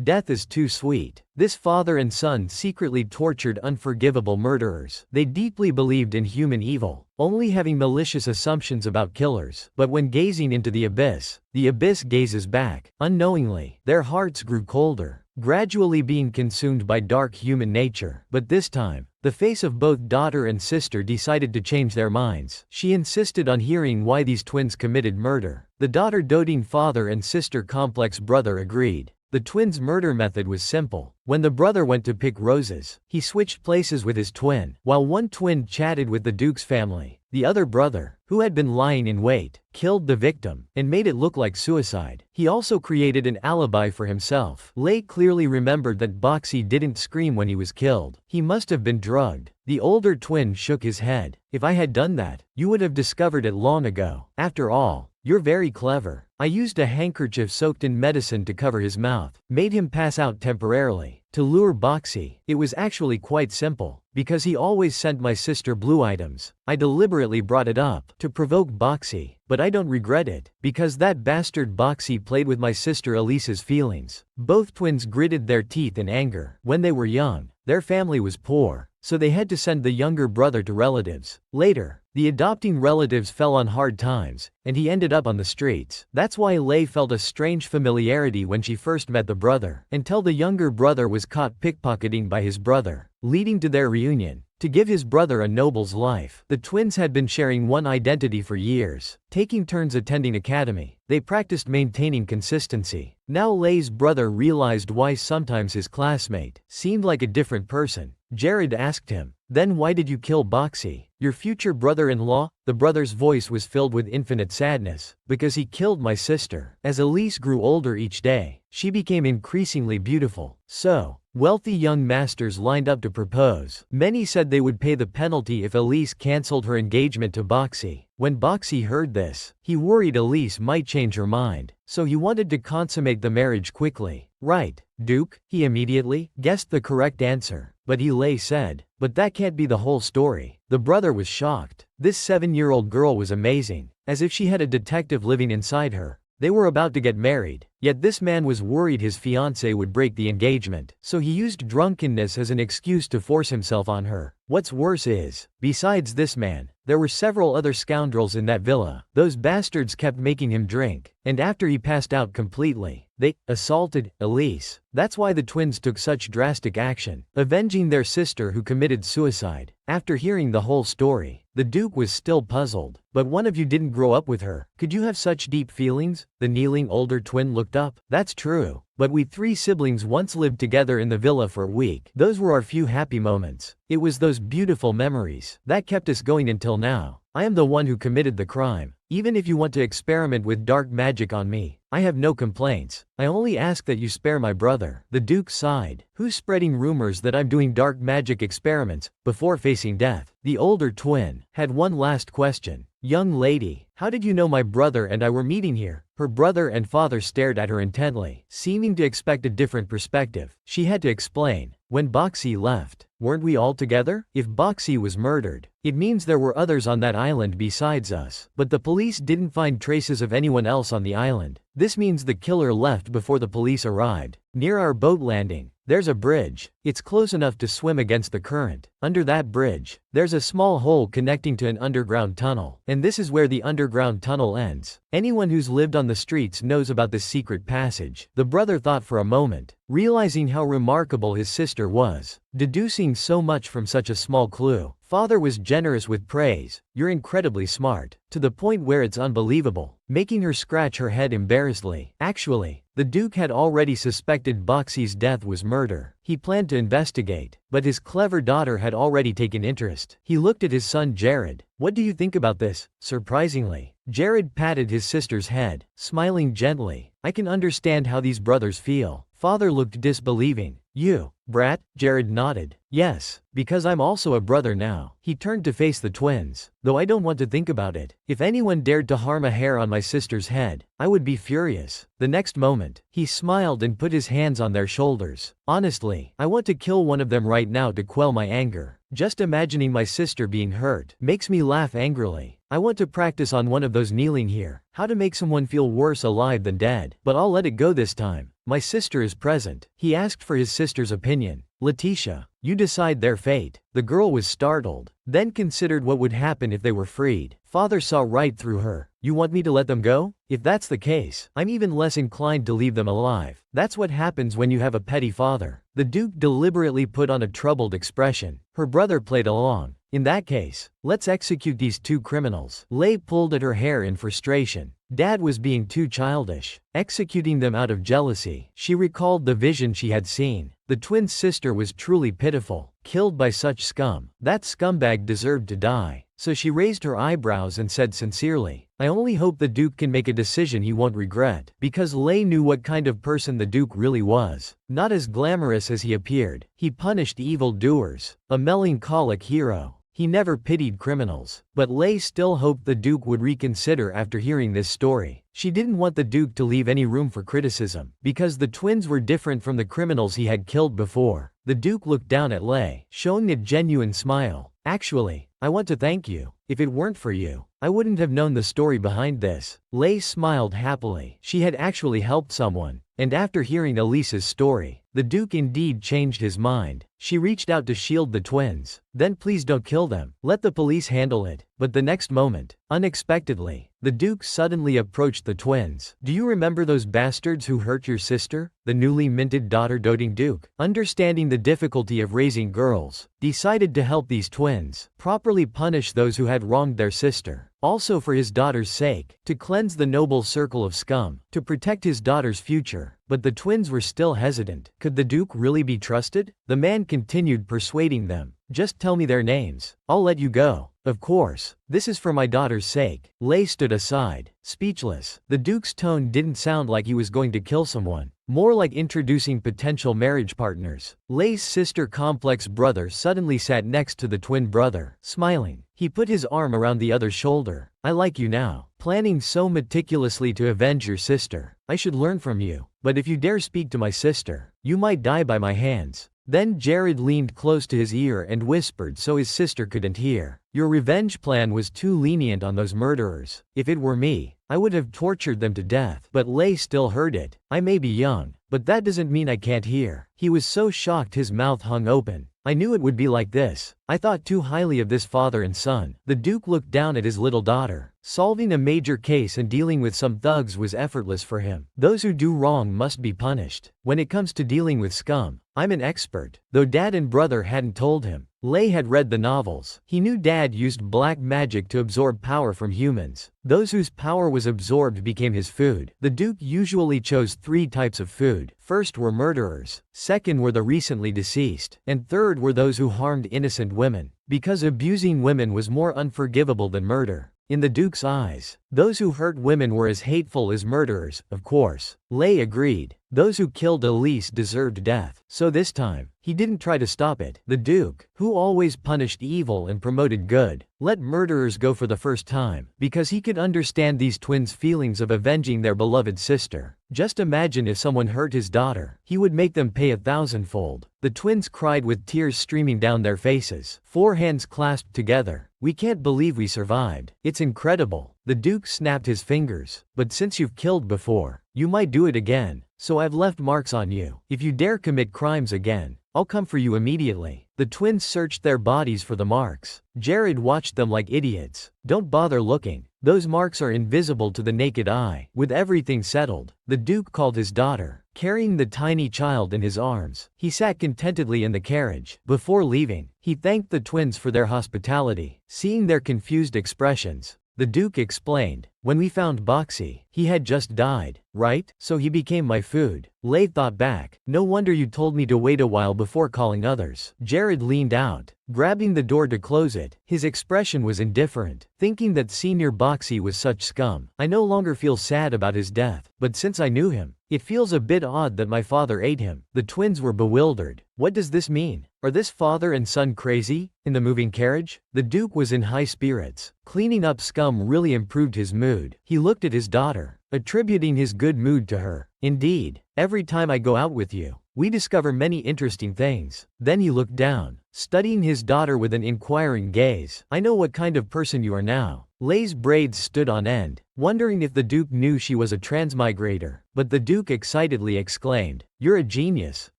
Death is too sweet. This father and son secretly tortured unforgivable murderers. They deeply believed in human evil, only having malicious assumptions about killers. But when gazing into the abyss gazes back. Unknowingly, their hearts grew colder, gradually being consumed by dark human nature. But this time, the face of both daughter and sister decided to change their minds. She insisted on hearing why these twins committed murder. The daughter doting father and sister complex brother agreed. The twins' murder method was simple. When the brother went to pick roses, he switched places with his twin. While one twin chatted with the Duke's family, the other brother, who had been lying in wait, killed the victim and made it look like suicide. He also created an alibi for himself. Lei clearly remembered that Boxy didn't scream when he was killed. He must have been drugged. The older twin shook his head. If I had done that, you would have discovered it long ago. After all, you're very clever. I used a handkerchief soaked in medicine to cover his mouth, made him pass out temporarily. To lure Boxy, it was actually quite simple. Because he always sent my sister blue items, I deliberately brought it up to provoke Boxy, but I don't regret it, because that bastard Boxy played with my sister Elise's feelings. Both twins gritted their teeth in anger. When they were young, their family was poor, so they had to send the younger brother to relatives. Later, the adopting relatives fell on hard times, and he ended up on the streets. That's why Lei felt a strange familiarity when she first met the brother, until the younger brother was caught pickpocketing by his brother, leading to their reunion. To give his brother a noble's life. The twins had been sharing one identity for years, taking turns attending academy. They practiced maintaining consistency. Now Lei's brother realized why sometimes his classmate seemed like a different person. Jared asked him, then why did you kill Boxy, your future brother-in-law? The brother's voice was filled with infinite sadness. Because he killed my sister. As Elise grew older each day, she became increasingly beautiful. So, wealthy young masters lined up to propose. Many said they would pay the penalty if Elise cancelled her engagement to Boxy. When Boxy heard this, he worried Elise might change her mind, so he wanted to consummate the marriage quickly. Right, Duke? He immediately guessed the correct answer. But Lei said, but that can't be the whole story. The brother was shocked. This 7-year-old girl was amazing, as if she had a detective living inside her. They were about to get married, yet this man was worried his fiancée would break the engagement, so he used drunkenness as an excuse to force himself on her. What's worse is, besides this man, there were several other scoundrels in that villa. Those bastards kept making him drink, and after he passed out completely, they assaulted Elise. That's why the twins took such drastic action, avenging their sister who committed suicide. After hearing the whole story, the Duke was still puzzled. But one of you didn't grow up with her. Could you have such deep feelings? The kneeling older twin looked up. That's true. But we 3 siblings once lived together in the villa for a week. Those were our few happy moments. It was those beautiful memories that kept us going until now. I am the one who committed the crime. Even if you want to experiment with dark magic on me, I have no complaints. I only ask that you spare my brother. The Duke sighed. Who's spreading rumors that I'm doing dark magic experiments before facing death? The older twin had one last question. Young lady, how did you know my brother and I were meeting here? Her brother and father stared at her intently, seeming to expect a different perspective. She had to explain. When Boxy left, weren't we all together? If Boxy was murdered, it means there were others on that island besides us. But the police didn't find traces of anyone else on the island. This means the killer left before the police arrived. Near our boat landing, there's a bridge. It's close enough to swim against the current. Under that bridge, there's a small hole connecting to an underground tunnel. And this is where the underground tunnel ends. Anyone who's lived on the streets knows about this secret passage. The brother thought for a moment, realizing how remarkable his sister was, deducing so much from such a small clue. Father was generous with praise. You're incredibly smart. To the point where it's unbelievable, making her scratch her head embarrassedly. Actually, the Duke had already suspected Boxy's death was murder. He planned to investigate, but his clever daughter had already taken interest. He looked at his son Jared. What do you think about this? Surprisingly, Jared patted his sister's head, smiling gently. I can understand how these brothers feel. Father looked disbelieving. You, brat? Jared nodded. Yes, because I'm also a brother now. He turned to face the twins. Though I don't want to think about it. If anyone dared to harm a hair on my sister's head, I would be furious. The next moment, he smiled and put his hands on their shoulders. Honestly, I want to kill one of them right now to quell my anger. Just imagining my sister being hurt makes me laugh angrily. I want to practice on one of those kneeling here. How to make someone feel worse alive than dead. But I'll let it go this time. My sister is present. He asked for his sister's opinion. Letitia, you decide their fate. The girl was startled, then considered what would happen if they were freed. Father saw right through her. You want me to let them go? If that's the case, I'm even less inclined to leave them alive. That's what happens when you have a petty father. The Duke deliberately put on a troubled expression. Her brother played along. In that case, let's execute these two criminals. Lei pulled at her hair in frustration. Dad was being too childish, executing them out of jealousy. She recalled the vision she had seen. The twin sister was truly pitiful, killed by such scum. That scumbag deserved to die. So she raised her eyebrows and said sincerely, I only hope the Duke can make a decision he won't regret. Because Lei knew what kind of person the Duke really was. Not as glamorous as he appeared. He punished evil doers, a melancholic hero. He never pitied criminals. But Lei still hoped the Duke would reconsider after hearing this story. She didn't want the Duke to leave any room for criticism, because the twins were different from the criminals he had killed before. The Duke looked down at Lei, showing a genuine smile. Actually, I want to thank you. If it weren't for you, I wouldn't have known the story behind this. Lei smiled happily. She had actually helped someone. And after hearing Elise's story, the Duke indeed changed his mind. She reached out to shield the twins. Then please don't kill them. Let the police handle it. But the next moment, unexpectedly, the Duke suddenly approached the twins. Do you remember those bastards who hurt your sister? The newly minted daughter-doting Duke, understanding the difficulty of raising girls, decided to help these twins, properly punish those who had wronged their sister. Also for his daughter's sake, to cleanse the noble circle of scum, to protect his daughter's future. But the twins were still hesitant. Could the Duke really be trusted? The man continued persuading them. Just tell me their names. I'll let you go. Of course, this is for my daughter's sake. Lei stood aside, speechless. The Duke's tone didn't sound like he was going to kill someone, more like introducing potential marriage partners. Lei's sister complex brother suddenly sat next to the twin brother, smiling. He put his arm around the other's shoulder. I like you now. Planning so meticulously to avenge your sister. I should learn from you. But if you dare speak to my sister, you might die by my hands. Then Jared leaned close to his ear and whispered so his sister couldn't hear. Your revenge plan was too lenient on those murderers. If it were me, I would have tortured them to death. But Lei still heard it. I may be young, but that doesn't mean I can't hear. He was so shocked his mouth hung open. I knew it would be like this. I thought too highly of this father and son. The Duke looked down at his little daughter. Solving a major case and dealing with some thugs was effortless for him. Those who do wrong must be punished. When it comes to dealing with scum, I'm an expert. Though Dad and brother hadn't told him, Lei had read the novels. He knew Dad used black magic to absorb power from humans. Those whose power was absorbed became his food. The Duke usually chose 3 types of food. First were murderers, second were the recently deceased, and third were those who harmed innocent women. Because abusing women was more unforgivable than murder. In the Duke's eyes, those who hurt women were as hateful as murderers. Of course, Lei agreed. Those who killed Elise deserved death. So this time, he didn't try to stop it. The Duke, who always punished evil and promoted good, let murderers go for the first time, because he could understand these twins' feelings of avenging their beloved sister. Just imagine if someone hurt his daughter. He would make them pay 1,000-fold. The twins cried with tears streaming down their faces. 4 hands clasped together. We can't believe we survived. It's incredible. The Duke snapped his fingers. But since you've killed before, you might do it again. So I've left marks on you. If you dare commit crimes again, I'll come for you immediately. The twins searched their bodies for the marks. Jared watched them like idiots. Don't bother looking. Those marks are invisible to the naked eye. With everything settled, the Duke called his daughter. carrying the tiny child in his arms. He sat contentedly in the carriage. Before leaving, he thanked the twins for their hospitality. Seeing their confused expressions, the Duke explained, "When we found Boxy, he had just died, right? So he became my food." Lei thought back, "No wonder you told me to wait a while before calling others." Jared leaned out, grabbing the door to close it. His expression was indifferent, thinking that Senior Boxy was such scum. "I no longer feel sad about his death, but since I knew him, it feels a bit odd that my father ate him." The twins were bewildered. What does this mean? Are this father and son crazy? In the moving carriage, the Duke was in high spirits. Cleaning up scum really improved his mood. He looked at his daughter, attributing his good mood to her. "Indeed, every time I go out with you, we discover many interesting things." Then he looked down, studying his daughter with an inquiring gaze. "I know what kind of person you are now." Lei's braids stood on end, wondering if the Duke knew she was a transmigrator. But the Duke excitedly exclaimed, "You're a genius,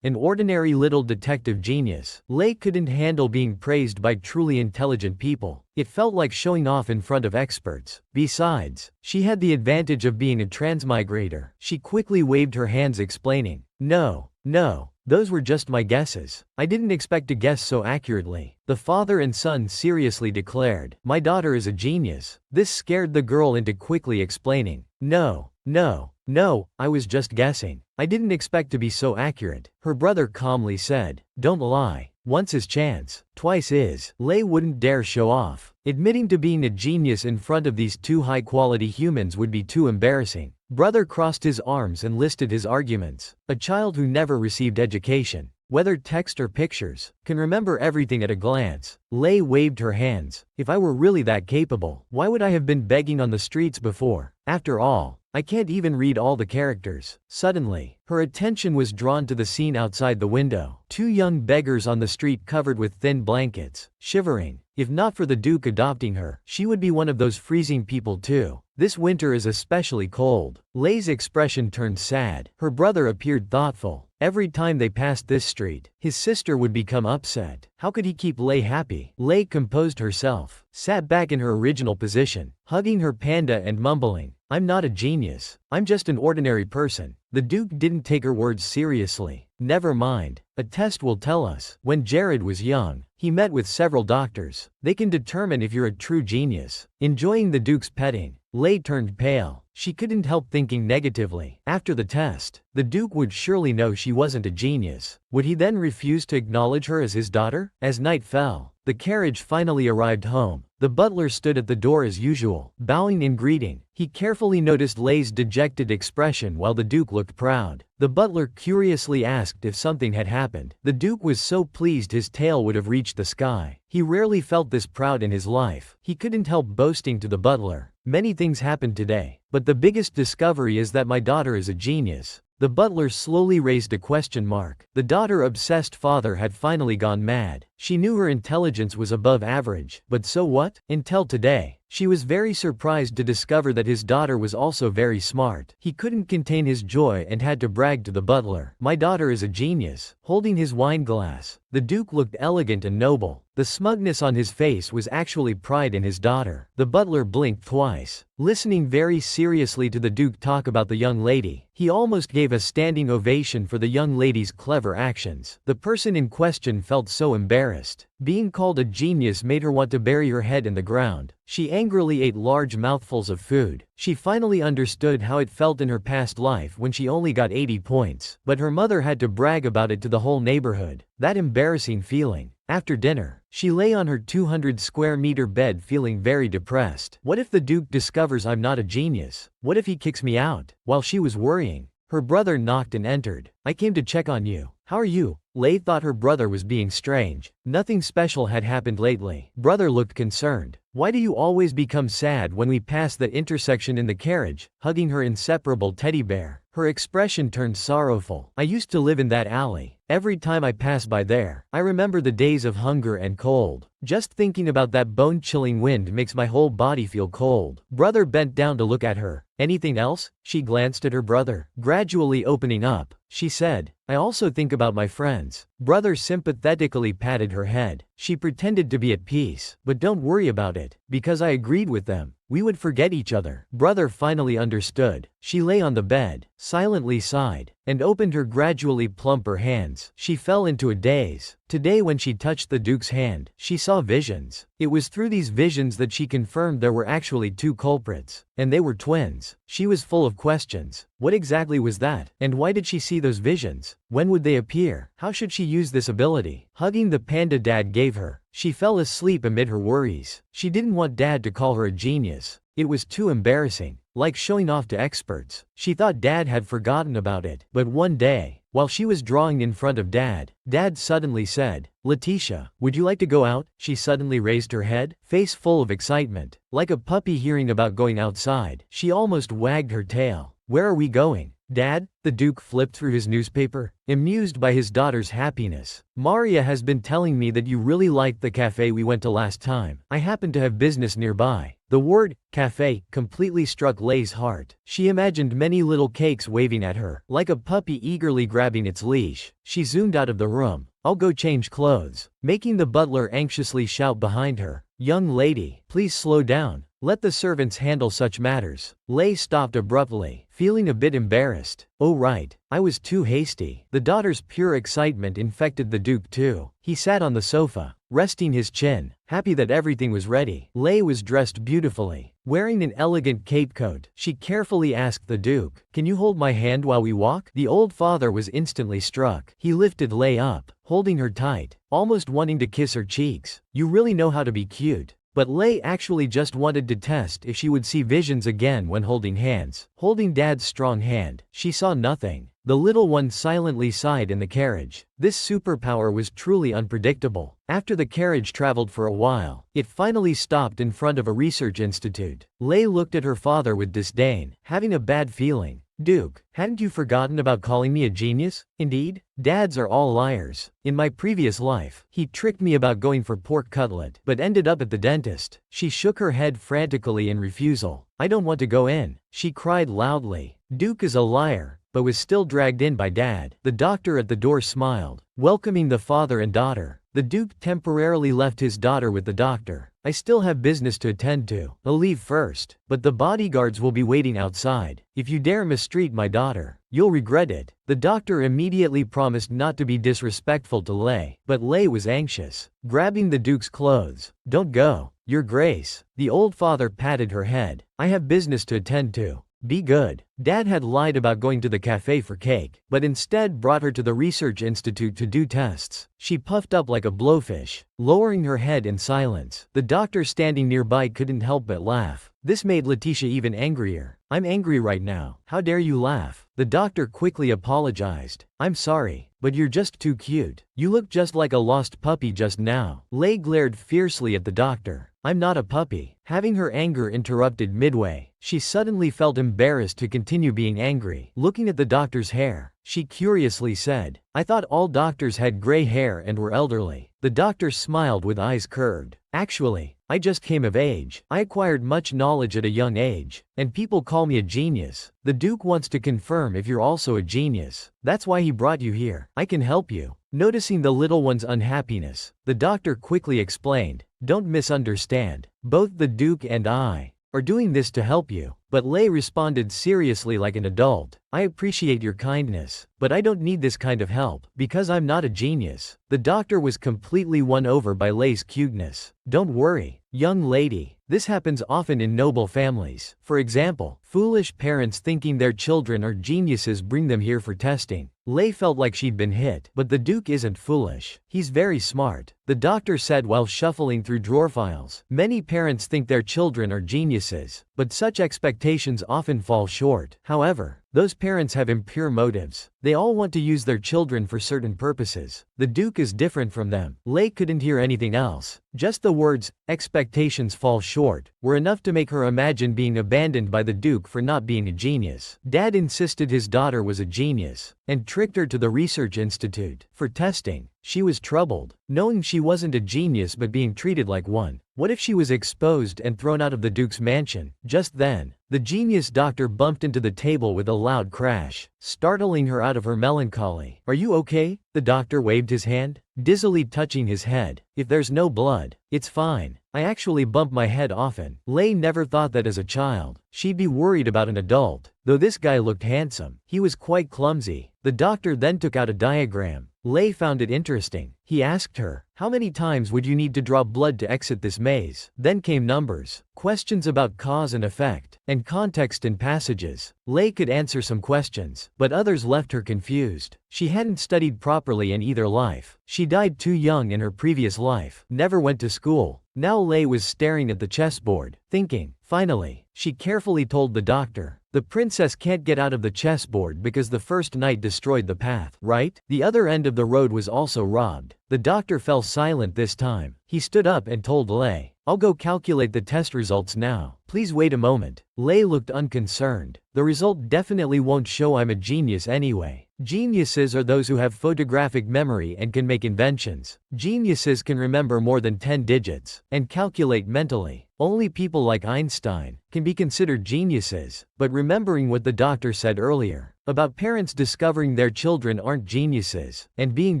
an ordinary little detective genius." Lei couldn't handle being praised by truly intelligent people. It felt like showing off in front of experts. Besides, she had the advantage of being a transmigrator. She quickly waved her hands explaining, No, those were just my guesses. I didn't expect to guess so accurately." The father and son seriously declared, "My daughter is a genius." This scared the girl into quickly explaining, No, I was just guessing. I didn't expect to be so accurate." Her brother calmly said, "Don't lie. Once is chance, twice is." Lei wouldn't dare show off. Admitting to being a genius in front of these two high-quality humans would be too embarrassing. Brother crossed his arms and listed his arguments. "A child who never received education, whether text or pictures, can remember everything at a glance." Lei waved her hands. "If I were really that capable, why would I have been begging on the streets before? After all, I can't even read all the characters." Suddenly, her attention was drawn to the scene outside the window. Two young beggars on the street covered with thin blankets, shivering. If not for the Duke adopting her, she would be one of those freezing people too. This winter is especially cold. Lei's expression turned sad. Her brother appeared thoughtful. Every time they passed this street, his sister would become upset. How could he keep Lei happy? Lei composed herself, sat back in her original position, hugging her panda and mumbling, "I'm not a genius. I'm just an ordinary person." The Duke didn't take her words seriously. "Never mind. A test will tell us." When Jared was young, he met with several doctors. They can determine if you're a true genius. Enjoying the Duke's petting, Lei turned pale. She couldn't help thinking negatively. After the test, the Duke would surely know she wasn't a genius. Would he then refuse to acknowledge her as his daughter? As night fell, the carriage finally arrived home. The butler stood at the door as usual, bowing in greeting. He carefully noticed Lei's dejected expression while the Duke looked proud. The butler curiously asked if something had happened. The Duke was so pleased his tail would have reached the sky. He rarely felt this proud in his life. He couldn't help boasting to the butler, "Many things happened today, but the biggest discovery is that my daughter is a genius." The butler slowly raised a question mark. The daughter-obsessed father had finally gone mad. She knew her intelligence was above average, but so what? Until today, she was very surprised to discover that his daughter was also very smart. He couldn't contain his joy and had to brag to the butler, "My daughter is a genius." Holding his wine glass, the Duke looked elegant and noble. The smugness on his face was actually pride in his daughter. The butler blinked twice, listening very seriously to the Duke talk about the young lady. He almost gave a standing ovation for the young lady's clever actions. The person in question felt so embarrassed. Being called a genius made her want to bury her head in the ground. She angrily ate large mouthfuls of food. She finally understood how it felt in her past life when she only got 80 points, but her mother had to brag about it to the whole neighborhood. That embarrassing feeling. After dinner, she lay on her 200 square meter bed feeling very depressed. What if the Duke discovers I'm not a genius? What if he kicks me out? While she was worrying, her brother knocked and entered. "I came to check on you. How are you?" Lei thought her brother was being strange. Nothing special had happened lately. Brother looked concerned. "Why do you always become sad when we pass the intersection in the carriage?" Hugging her inseparable teddy bear, her expression turned sorrowful. "I used to live in that alley. Every time I pass by there, I remember the days of hunger and cold. Just thinking about that bone-chilling wind makes my whole body feel cold." Brother bent down to look at her. "Anything else?" She glanced at her brother. Gradually opening up, she said, "I also think about my friends." Brother sympathetically patted her head. She pretended to be at peace. "But don't worry about it, because I agreed with them. We would forget each other." Brother finally understood. She lay on the bed, silently sighed. and opened her gradually plumper hands. She fell into a daze. Today when she touched the Duke's hand, she saw visions. It was through these visions that she confirmed there were actually two culprits, and they were twins. She was full of questions. What exactly was that? And why did she see those visions? When would they appear? How should she use this ability? Hugging the panda Dad gave her, she fell asleep amid her worries. She didn't want Dad to call her a genius. It was too embarrassing, like showing off to experts. She thought Dad had forgotten about it. But one day, while she was drawing in front of Dad, Dad suddenly said, "Letitia, would you like to go out?" She suddenly raised her head, face full of excitement. Like a puppy hearing about going outside, she almost wagged her tail. "Where are we going, Dad?" The Duke flipped through his newspaper, amused by his daughter's happiness. "Maria has been telling me that you really liked the cafe we went to last time. I happen to have business nearby." The word, cafe, completely struck Lay's heart. She imagined many little cakes waving at her, like a puppy eagerly grabbing its leash. She zoomed out of the room. "I'll go change clothes," making the butler anxiously shout behind her, "Young lady, please slow down. Let the servants handle such matters." Lay stopped abruptly, feeling a bit embarrassed. "Oh right, I was too hasty." The daughter's pure excitement infected the Duke too. He sat on the sofa, resting his chin, happy that everything was ready. Lay was dressed beautifully. Wearing an elegant cape coat, she carefully asked the Duke, "Can you hold my hand while we walk?" The old father was instantly struck. He lifted Lay up, holding her tight, almost wanting to kiss her cheeks. "You really know how to be cute." But Lay actually just wanted to test if she would see visions again when holding hands. Holding Dad's strong hand, she saw nothing. The little one silently sighed in the carriage. This superpower was truly unpredictable. After the carriage traveled for a while, it finally stopped in front of a research institute. Lay looked at her father with disdain, having a bad feeling. "Duke, hadn't you forgotten about calling me a genius?" "Indeed, dads are all liars. In my previous life, he tricked me about going for pork cutlet, but ended up at the dentist." She shook her head frantically in refusal. "I don't want to go in," she cried loudly. Duke is a liar, but was still dragged in by Dad. The doctor at the door smiled, welcoming the father and daughter. The Duke temporarily left his daughter with the doctor. "I still have business to attend to. I'll leave first, but the bodyguards will be waiting outside. If you dare mistreat my daughter, you'll regret it." The doctor immediately promised not to be disrespectful to Lay, but Lay was anxious. Grabbing the Duke's clothes, "Don't go, Your Grace." The old father patted her head. "I have business to attend to. Be good." Dad had lied about going to the cafe for cake, but instead brought her to the research institute to do tests. She puffed up like a blowfish, lowering her head in silence. The doctor standing nearby couldn't help but laugh. This made Letitia even angrier. "I'm angry right now. How dare you laugh?" The doctor quickly apologized. "I'm sorry, but you're just too cute. You look just like a lost puppy just now." Lay glared fiercely at the doctor. "I'm not a puppy." Having her anger interrupted midway, she suddenly felt embarrassed to continue being angry. Looking at the doctor's hair, she curiously said, "I thought all doctors had gray hair and were elderly." The doctor smiled with eyes curved. "Actually, I just came of age. I acquired much knowledge at a young age, and people call me a genius." The Duke wants to confirm if you're also a genius. That's why he brought you here. I can help you. Noticing the little one's unhappiness, the doctor quickly explained, "Don't misunderstand. Both the Duke and I are doing this to help you." But Lay responded seriously like an adult. "I appreciate your kindness, but I don't need this kind of help, because I'm not a genius." The doctor was completely won over by Lay's cuteness. "Don't worry, young lady. This happens often in noble families. For example, foolish parents thinking their children are geniuses bring them here for testing." Lay felt like she'd been hit, but the Duke isn't foolish. He's very smart. The doctor said while shuffling through drawer files. Many parents think their children are geniuses, but such expectations often fall short. However, those parents have impure motives. They all want to use their children for certain purposes. The Duke is different from them. Lay couldn't hear anything else. Just the words, "expectations fall short," were enough to make her imagine being abandoned by the Duke for not being a genius. Dad insisted his daughter was a genius, and tricked her to the research institute for testing. She was troubled, knowing she wasn't a genius but being treated like one. What if she was exposed and thrown out of the Duke's mansion? Just then, the genius doctor bumped into the table with a loud crash, startling her out of her melancholy. Are you okay? The doctor waved his hand, dizzily touching his head. If there's no blood, it's fine. I actually bump my head often. Lei never thought that as a child. She'd be worried about an adult. Though this guy looked handsome, he was quite clumsy. The doctor then took out a diagram. Lei found it interesting. He asked her, how many times would you need to draw blood to exit this maze? Then came numbers, questions about cause and effect, and context in passages. Lei could answer some questions, but others left her confused. She hadn't studied properly in either life. She died too young in her previous life, never went to school. Now Lei was staring at the chessboard, thinking. Finally, she carefully told the doctor, the princess can't get out of the chessboard because the first knight destroyed the path, right? The other end of the road was also robbed. The doctor fell silent this time. He stood up and told Lei, I'll go calculate the test results now. Please wait a moment. Lei looked unconcerned. The result definitely won't show I'm a genius anyway. Geniuses are those who have photographic memory and can make inventions. Geniuses can remember more than 10 digits and calculate mentally. Only people like Einstein can be considered geniuses. But remembering what the doctor said earlier about parents discovering their children aren't geniuses and being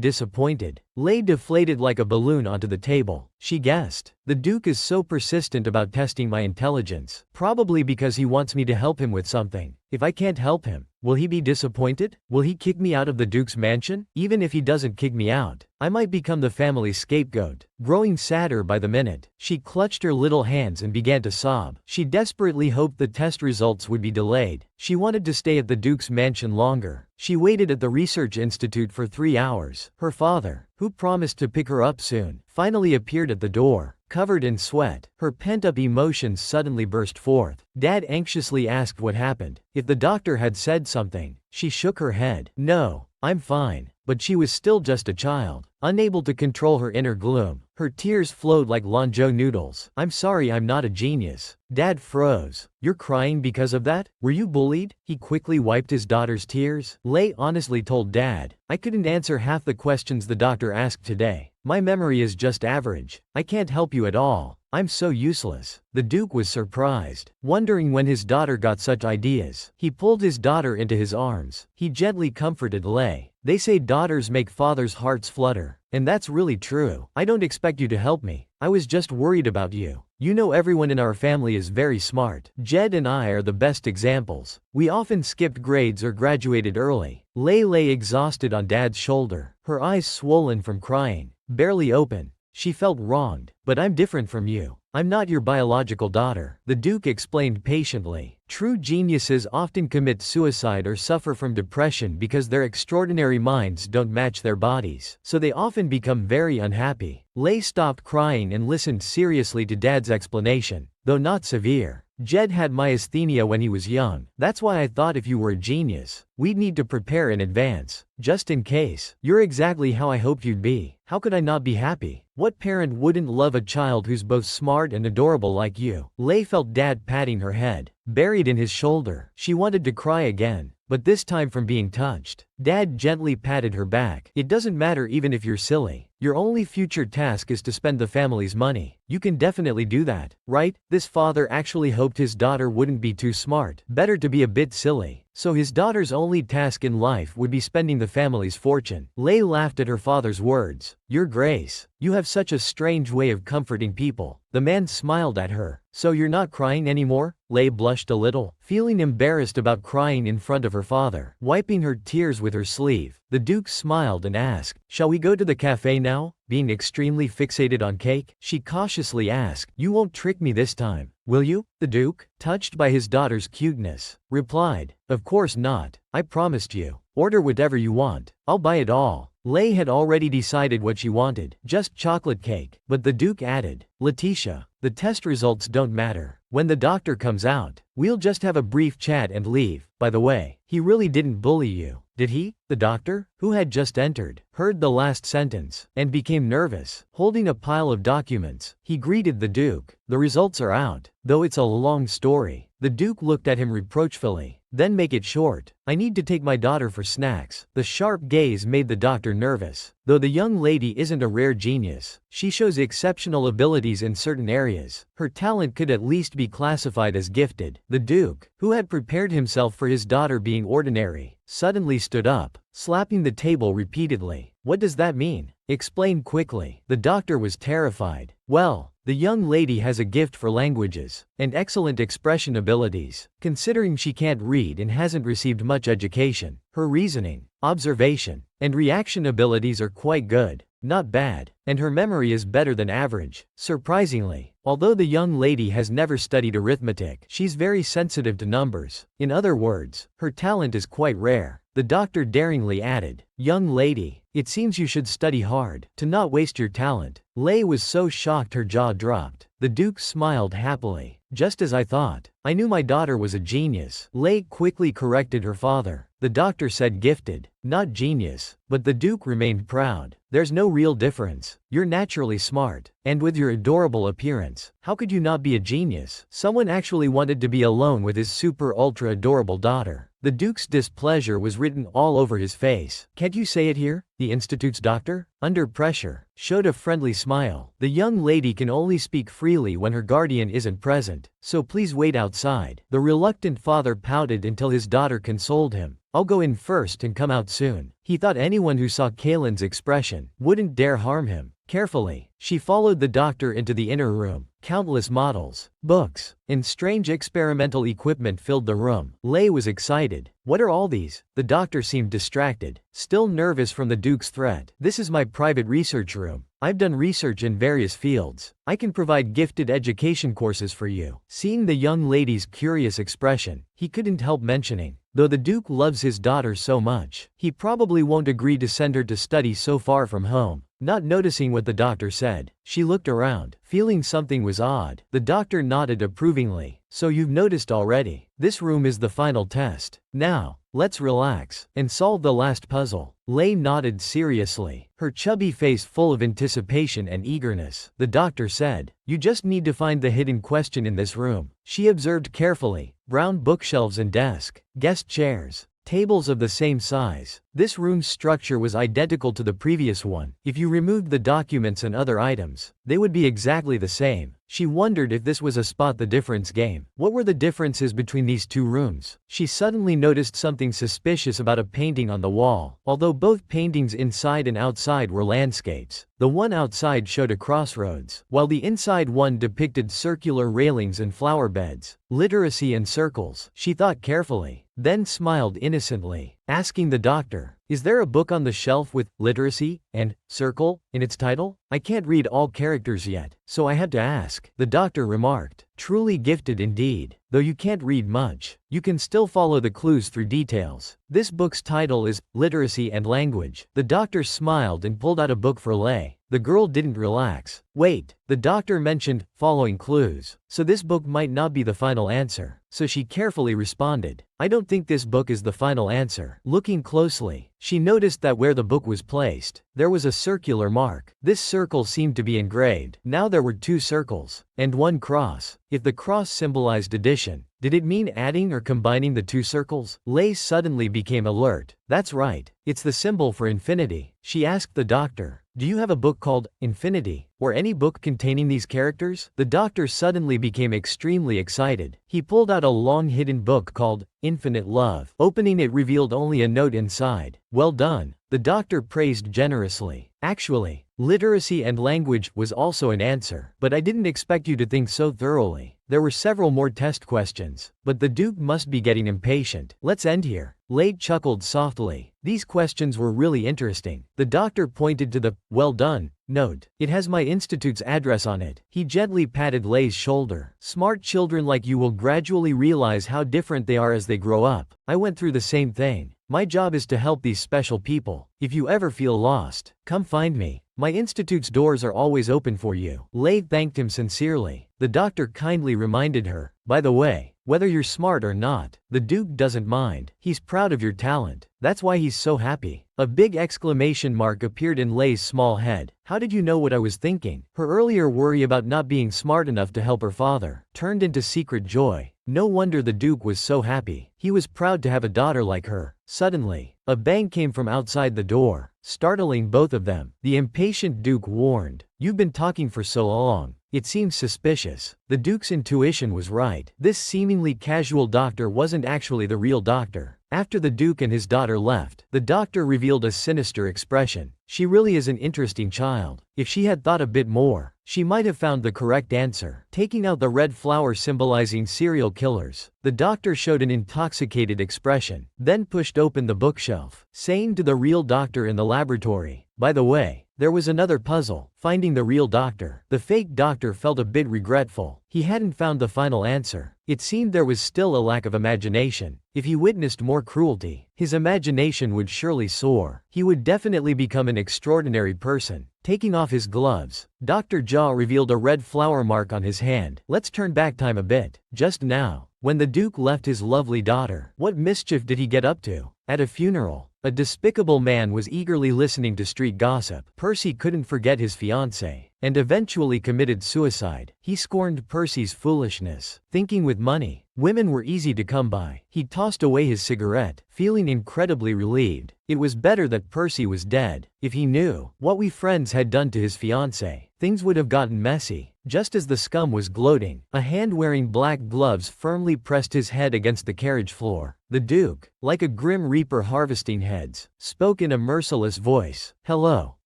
disappointed, Lei deflated like a balloon onto the table. She guessed. The Duke is so persistent about testing my intelligence, probably because he wants me to help him with something. If I can't help him, will he be disappointed? Will he kick me out of the Duke's mansion? Even if he doesn't kick me out, I might become the family's scapegoat. Growing sadder by the minute, she clutched her little hands and began to sob. She desperately hoped the test results would be delayed. She wanted to stay at the Duke's mansion longer. She waited at the research institute for 3 hours. Her father, who promised to pick her up soon, finally appeared at the door. Covered in sweat, her pent-up emotions suddenly burst forth. Dad anxiously asked what happened. If the doctor had said something, she shook her head. No, I'm fine. But she was still just a child, unable to control her inner gloom. Her tears flowed like Lanzhou noodles. I'm sorry, I'm not a genius. Dad froze. You're crying because of that? Were you bullied? He quickly wiped his daughter's tears. Lei honestly told Dad, I couldn't answer half the questions the doctor asked today. My memory is just average. I can't help you at all. I'm so useless. The Duke was surprised, wondering when his daughter got such ideas. He pulled his daughter into his arms. He gently comforted Lei. They say daughters make fathers' hearts flutter. And that's really true. I don't expect you to help me. I was just worried about you. You know, everyone in our family is very smart. Jed and I are the best examples. We often skipped grades or graduated early. Lei lay exhausted on Dad's shoulder, her eyes swollen from crying, barely open. She felt wronged. But I'm different from you. I'm not your biological daughter, the Duke explained patiently. True geniuses often commit suicide or suffer from depression because their extraordinary minds don't match their bodies, so they often become very unhappy. Lei stopped crying and listened seriously to Dad's explanation. Though not severe, Jed had myasthenia when he was young. That's why I thought if you were a genius, we'd need to prepare in advance, just in case. You're exactly how I hoped you'd be. How could I not be happy? What parent wouldn't love a child who's both smart and adorable like you? Lei felt Dad patting her head, buried in his shoulder. She wanted to cry again, but this time from being touched. Dad gently patted her back. It doesn't matter even if you're silly. Your only future task is to spend the family's money. You can definitely do that, right? This father actually hoped his daughter wouldn't be too smart. Better to be a bit silly. So his daughter's only task in life would be spending the family's fortune. Lei laughed at her father's words. Your Grace, you have such a strange way of comforting people. The man smiled at her. So you're not crying anymore? Lei blushed a little, feeling embarrassed about crying in front of her father. Wiping her tears with her sleeve, the Duke smiled and asked, shall we go to the cafe now? Being extremely fixated on cake, she cautiously asked, you won't trick me this time, will you? The Duke, touched by his daughter's cuteness, replied, of course not. I promised you. Order whatever you want. I'll buy it all. Lei had already decided what she wanted, just chocolate cake. But the Duke added, Letitia, the test results don't matter. When the doctor comes out, we'll just have a brief chat and leave. By the way, he really didn't bully you, did he? The doctor, who had just entered, heard the last sentence, and became nervous. Holding a pile of documents, he greeted the Duke. The results are out, though it's a long story. The Duke looked at him reproachfully. Then make it short. I need to take my daughter for snacks. The sharp gaze made the doctor nervous. Though the young lady isn't a rare genius, she shows exceptional abilities in certain areas. Her talent could at least be classified as gifted. The Duke, who had prepared himself for his daughter being ordinary, suddenly stood up, slapping the table repeatedly. What does that mean? Explain quickly. The doctor was terrified. Well, the young lady has a gift for languages and excellent expression abilities. Considering she can't read and hasn't received much education, her reasoning, observation, and reaction abilities are quite good, not bad, and her memory is better than average. Surprisingly, although the young lady has never studied arithmetic, she's very sensitive to numbers. In other words, her talent is quite rare. The doctor daringly added, "Young lady, it seems you should study hard to not waste your talent." Lei was so shocked her jaw dropped. The Duke smiled happily. Just as I thought. I knew my daughter was a genius. Lei quickly corrected her father. The doctor said gifted, not genius, but the Duke remained proud. There's no real difference. You're naturally smart. And with your adorable appearance, how could you not be a genius? Someone actually wanted to be alone with his super ultra adorable daughter. The Duke's displeasure was written all over his face. Can't you say it here? The Institute's doctor, under pressure, showed a friendly smile. The young lady can only speak freely when her guardian isn't present, so please wait outside. The reluctant father pouted until his daughter consoled him. I'll go in first and come out soon. He thought anyone who saw Kalen's expression wouldn't dare harm him. Carefully, she followed the doctor into the inner room. Countless models, books, and strange experimental equipment filled the room. Lei was excited. What are all these? The doctor seemed distracted, still nervous from the Duke's threat. This is my private research room. I've done research in various fields. I can provide gifted education courses for you. Seeing the young lady's curious expression, he couldn't help mentioning, though the Duke loves his daughter so much, he probably won't agree to send her to study so far from home. Not noticing what the doctor said, she looked around, feeling something was odd. The doctor nodded approvingly. So you've noticed already. This room is the final test. Now, let's relax and solve the last puzzle. Lei nodded seriously, her chubby face full of anticipation and eagerness. The doctor said, "You just need to find the hidden question in this room." She observed carefully. Brown bookshelves and desk, guest chairs, tables of the same size. This room's structure was identical to the previous one. If you removed the documents and other items, they would be exactly the same. She wondered if this was a spot the difference game. What were the differences between these two rooms? She suddenly noticed something suspicious about a painting on the wall. Although both paintings inside and outside were landscapes, the one outside showed a crossroads, while the inside one depicted circular railings and flower beds, literacy and circles. She thought carefully, then smiled innocently, asking the doctor, "Is there a book on the shelf with literacy and circle in its title? I can't read all characters yet, so I had to ask." The doctor remarked, "Truly gifted indeed. Though you can't read much, you can still follow the clues through details. This book's title is Literacy and Language." The doctor smiled and pulled out a book for Lei. The girl didn't relax. Wait, the doctor mentioned following clues, so this book might not be the final answer. So she carefully responded, "I don't think this book is the final answer." Looking closely, she noticed that where the book was placed, there was a circular mark. This circle seemed to be engraved. Now there were two circles, and one cross. If the cross symbolized addition, did it mean adding or combining the two circles? Lei suddenly became alert. That's right, it's the symbol for infinity. She asked the doctor, "Do you have a book called Infinity, or any book containing these characters?" The doctor suddenly became extremely excited. He pulled out a long hidden book called Infinite Love. Opening it revealed only a note inside. "Well done," the doctor praised generously. "Actually, literacy and language was also an answer, but I didn't expect you to think so thoroughly." There were several more test questions, but the Duke must be getting impatient. "Let's end here." Lei chuckled softly. These questions were really interesting. The doctor pointed to the "well done" note. "It has my institute's address on it." He gently patted Lei's shoulder. "Smart children like you will gradually realize how different they are as they grow up. I went through the same thing. My job is to help these special people. If you ever feel lost, come find me. My institute's doors are always open for you." Lei thanked him sincerely. The doctor kindly reminded her, "By the way, whether you're smart or not, the Duke doesn't mind. He's proud of your talent. That's why he's so happy." A big exclamation mark appeared in Lei's small head. How did you know what I was thinking? Her earlier worry about not being smart enough to help her father turned into secret joy. No wonder the Duke was so happy. He was proud to have a daughter like her. Suddenly, a bang came from outside the door, startling both of them. The impatient Duke warned, "You've been talking for so long. It seems suspicious." The Duke's intuition was right. This seemingly casual doctor wasn't actually the real doctor. After the Duke and his daughter left, the doctor revealed a sinister expression. "She really is an interesting child. If she had thought a bit more, she might have found the correct answer." Taking out the red flower symbolizing serial killers, the doctor showed an intoxicated expression, then pushed open the bookshelf, saying to the real doctor in the laboratory, "By the way, there was another puzzle, finding the real doctor." The fake doctor felt a bit regretful. He hadn't found the final answer. It seemed there was still a lack of imagination. If he witnessed more cruelty, his imagination would surely soar. He would definitely become an extraordinary person. Taking off his gloves, Dr. Jaw revealed a red flower mark on his hand. Let's turn back time a bit. Just now, when the Duke left his lovely daughter, what mischief did he get up to? At a funeral, a despicable man was eagerly listening to street gossip. Percy couldn't forget his fiancée, and eventually committed suicide. He scorned Percy's foolishness, thinking with money, women were easy to come by. He tossed away his cigarette, feeling incredibly relieved. It was better that Percy was dead. If he knew what we friends had done to his fiancée, things would have gotten messy. Just as the scum was gloating, a hand wearing black gloves firmly pressed his head against the carriage floor. The Duke, like a grim reaper harvesting heads, spoke in a merciless voice. "Hello,